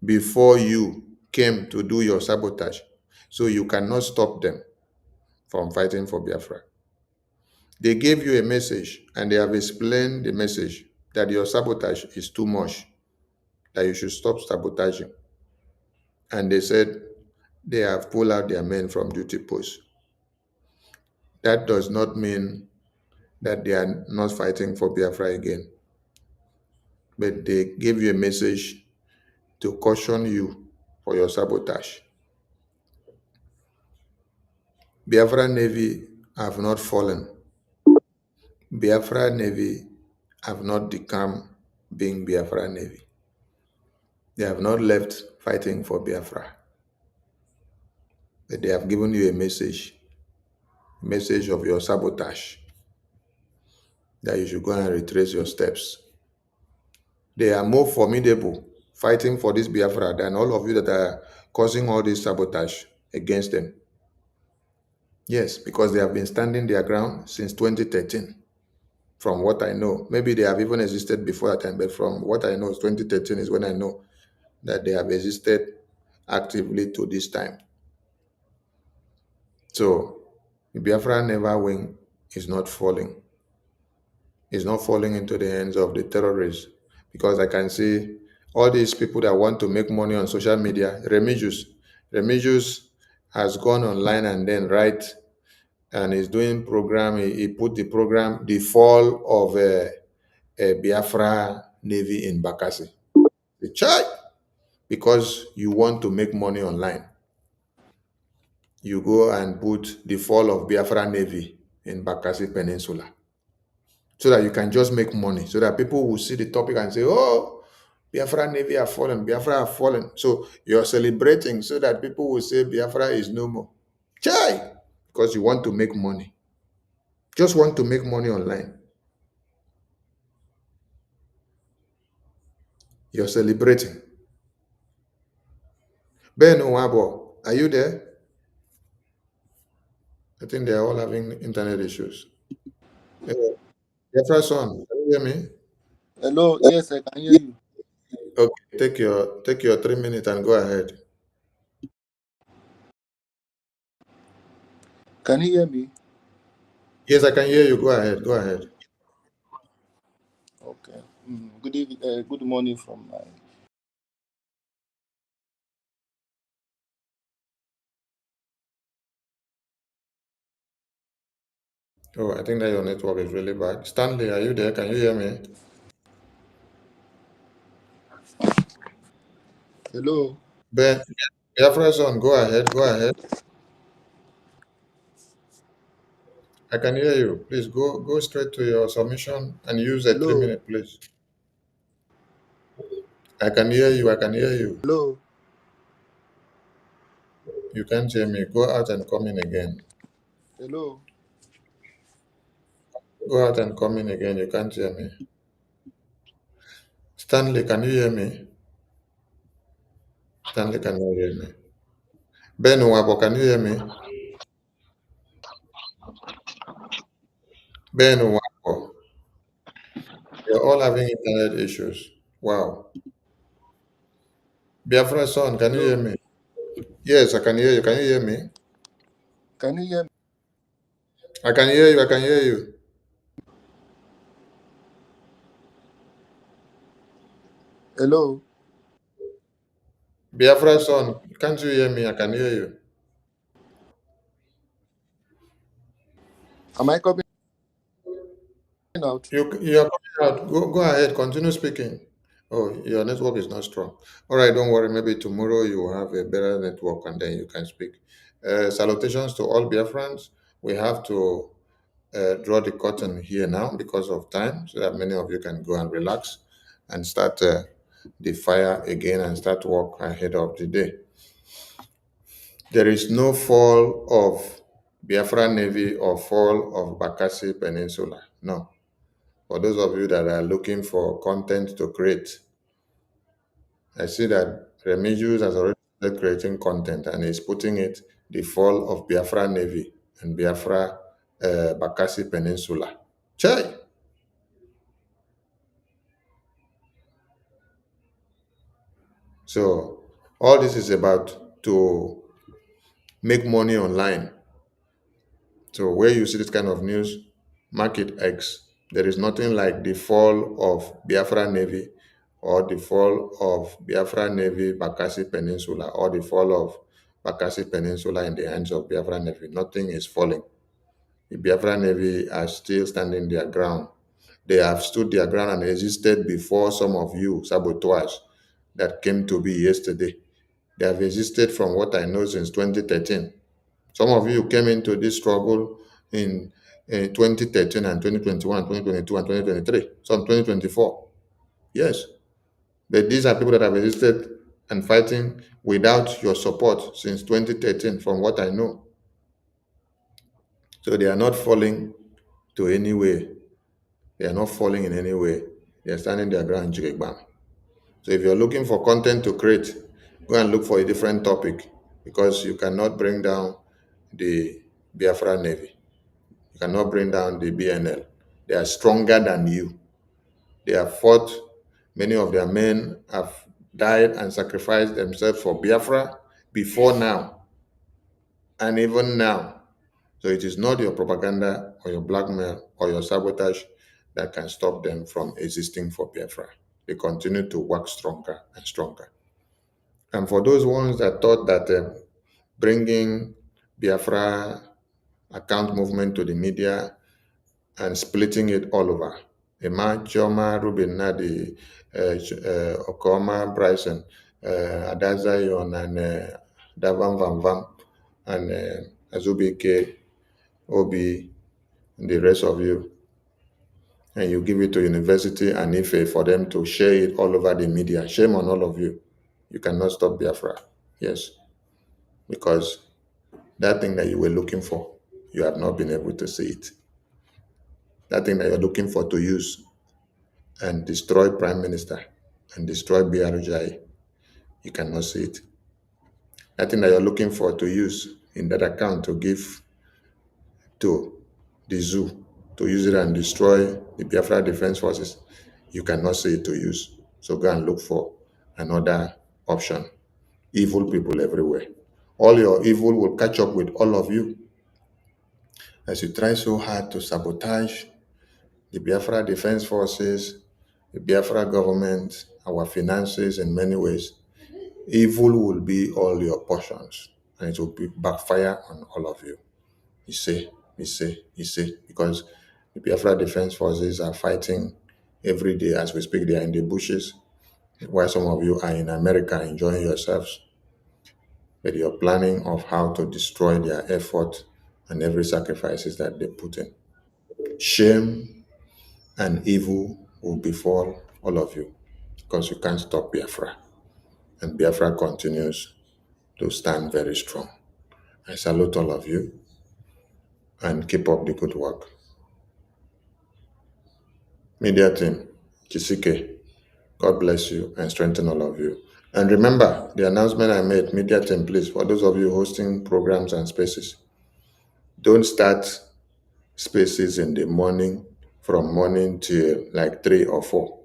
before you came to do your sabotage. So you cannot stop them from fighting for Biafra. They gave you a message and they have explained the message that your sabotage is too much, that you should stop sabotaging. And they said they have pulled out their men from duty posts. That does not mean that they are not fighting for Biafra again. But they gave you a message to caution you for your sabotage. Biafra Navy have not fallen. Biafra Navy have not become being Biafra Navy. They have not left fighting for Biafra. But they have given you a message of your sabotage, that you should go and retrace your steps. They are more formidable fighting for this Biafra than all of you that are causing all this sabotage against them. Yes, because they have been standing their ground since 2013. From what I know, maybe they have even existed before that time, but from what I know, 2013 is when I know that they have existed actively to this time. So, the Biafra never win is not falling. It's not falling into the hands of the terrorists, because I can see all these people that want to make money on social media. Remigius has gone online and then and is doing program. He put the program, the fall of a Biafra Navy in Bakassi. The church, because you want to make money online, you go and put the fall of Biafra Navy in Bakassi Peninsula, so that you can just make money, so that people will see the topic and say, oh, Biafra Navy have fallen, Biafra have fallen. So you're celebrating so that people will say Biafra is no more. Chai! Because you want to make money. Just want to make money online. You're celebrating. Ben Owabo, are you there? I think they are all having internet issues. Biafra son, can you hear me? Hello, yes, I can hear you. Okay, take your 3 minutes and go ahead. Can you hear me? Yes, I can hear you. Go ahead. Go ahead. Okay. Good evening, good morning from my. Oh, I think that your network is really bad. Stanley, are you there? Can you hear me? Hello. Ben, Biafra son, go ahead. Go ahead. I can hear you. Please go straight to your submission and use a Hello. 3 minute, please. I can hear you. I can hear you. Hello. You can't hear me. Go out and come in again. Hello. Go out and come in again. You can't hear me. Stanley, can you hear me? Stanley cannot hear me. Ben Wabo, can you hear me? Ben Wabo. You're all having internet issues. Wow. Biafra son, can you hear Hello. me? Yes, I can hear you. Can you hear me? Can you hear me? I can hear you. I can hear you. Hello. Biafra son, can't you hear me? I can hear you. Am I coming out? You are coming out. Go ahead. Continue speaking. Oh, your network is not strong. All right, don't worry. Maybe tomorrow you will have a better network and then you can speak. Salutations to all Biafrans. We have to draw the curtain here now because of time, so that many of you can go and relax and start the fire again and start work ahead of the day. There is no fall of Biafra Navy or fall of Bakassi Peninsula. No. For those of you that are looking for content to create, I see that Remigius has already started creating content and is putting it the fall of Biafra Navy and Biafra Bakassi Peninsula. Chai! So all this is about to make money online. So where you see this kind of news, market X. There is nothing like the fall of Biafra Navy or the fall of Biafra Navy Bakassi Peninsula or the fall of Bakassi Peninsula in the hands of Biafra Navy. Nothing is falling. The Biafra Navy are still standing their ground. They have stood their ground and existed before some of you sabotage that came to be yesterday. They have existed from what I know since 2013. Some of you came into this struggle in 2013 and 2021, 2022 and 2023, some 2024. Yes, but these are people that have existed and fighting without your support since 2013 from what I know. So they are not falling to any way. They are not falling in any way. They are standing their ground. Jigbam. So if you're looking for content to create, go and look for a different topic because you cannot bring down the Biafra Navy. You cannot bring down the BNL. They are stronger than you. They have fought. Many of their men have died and sacrificed themselves for Biafra before now and even now. So it is not your propaganda or your blackmail or your sabotage that can stop them from existing for Biafra. They continue to work stronger and stronger. And for those ones that thought that bringing Biafra account movement to the media and splitting it all over, Emma, Chioma, Ruben, Nadi, Okoma, Bryson, Adazayon, and Davan Van Vam, and Azubike, Obi, and the rest of you, and you give it to University and Ife for them to share it all over the media. Shame on all of you. You cannot stop Biafra. Yes, because that thing that you were looking for, you have not been able to see it. That thing that you're looking for to use and destroy Prime Minister and destroy BRJ, you cannot see it. That thing that you're looking for to use in that account to give to the zoo, to use it and destroy the Biafra Defense Forces, you cannot see it to use. So go and look for another option. Evil people everywhere. All your evil will catch up with all of you as you try so hard to sabotage the Biafra Defense Forces, the Biafra government, our finances in many ways. Evil will be all your portions and it will be backfire on all of you. You see, because the Biafra Defense Forces are fighting every day as we speak. They are in the bushes, while some of you are in America enjoying yourselves. But you're planning of how to destroy their effort and every sacrifices that they put in. Shame and evil will befall all of you because you can't stop Biafra. And Biafra continues to stand very strong. I salute all of you and keep up the good work. Media team, Chisike, God bless you and strengthen all of you. And remember the announcement I made, media team, please, for those of you hosting programs and spaces, don't start spaces in the morning from morning till like 3 or 4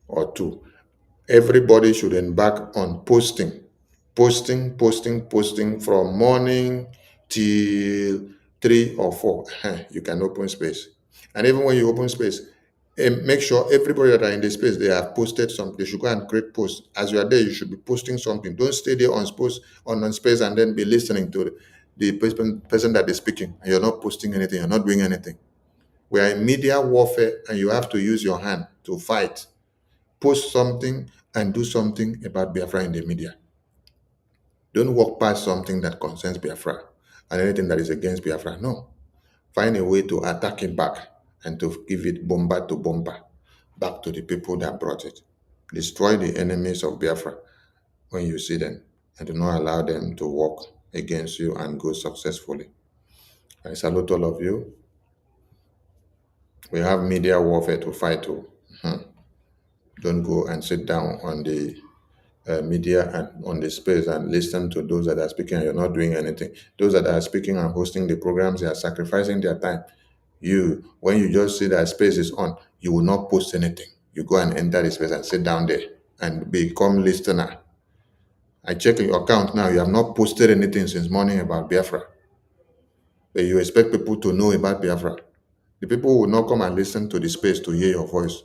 or 2. Everybody should embark on posting from morning till 3 or 4. You can open space. And even when you open space, make sure everybody that are in the space, they have posted something. They should go and create posts. As you are there, you should be posting something. Don't stay there on space and then be listening to the person that is speaking. And you're not posting anything. You're not doing anything. We are in media warfare and you have to use your hand to fight. Post something and do something about Biafra in the media. Don't walk past something that concerns Biafra and anything that is against Biafra. No. Find a way to attack it back and to give it bomber to bomber back to the people that brought it. Destroy the enemies of Biafra when you see them and do not allow them to work against you and go successfully. I salute all of you. We have media warfare to fight to. Don't go and sit down on the media and on the space and listen to those that are speaking and you're not doing anything. Those that are speaking and hosting the programs, they are sacrificing their time. When you just see that space is on, you will not post anything. You go and enter the space and sit down there. and become listener. I check your account now. You have not posted anything since morning about Biafra. But you expect people to know about Biafra. The people will not come and listen to the space to hear your voice.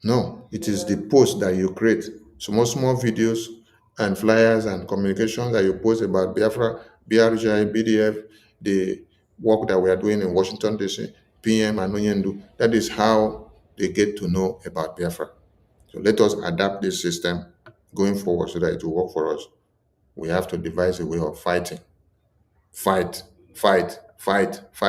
No, it is the post that you create. Small videos and flyers and communications that you post about Biafra, BRGI, BDF, the work that we are doing in Washington, D.C., PM and Onyendu. That is how they get to know about Biafra. So let us adapt this system going forward so that it will work for us. We have to devise a way of fighting. Fight, fight, fight, fight.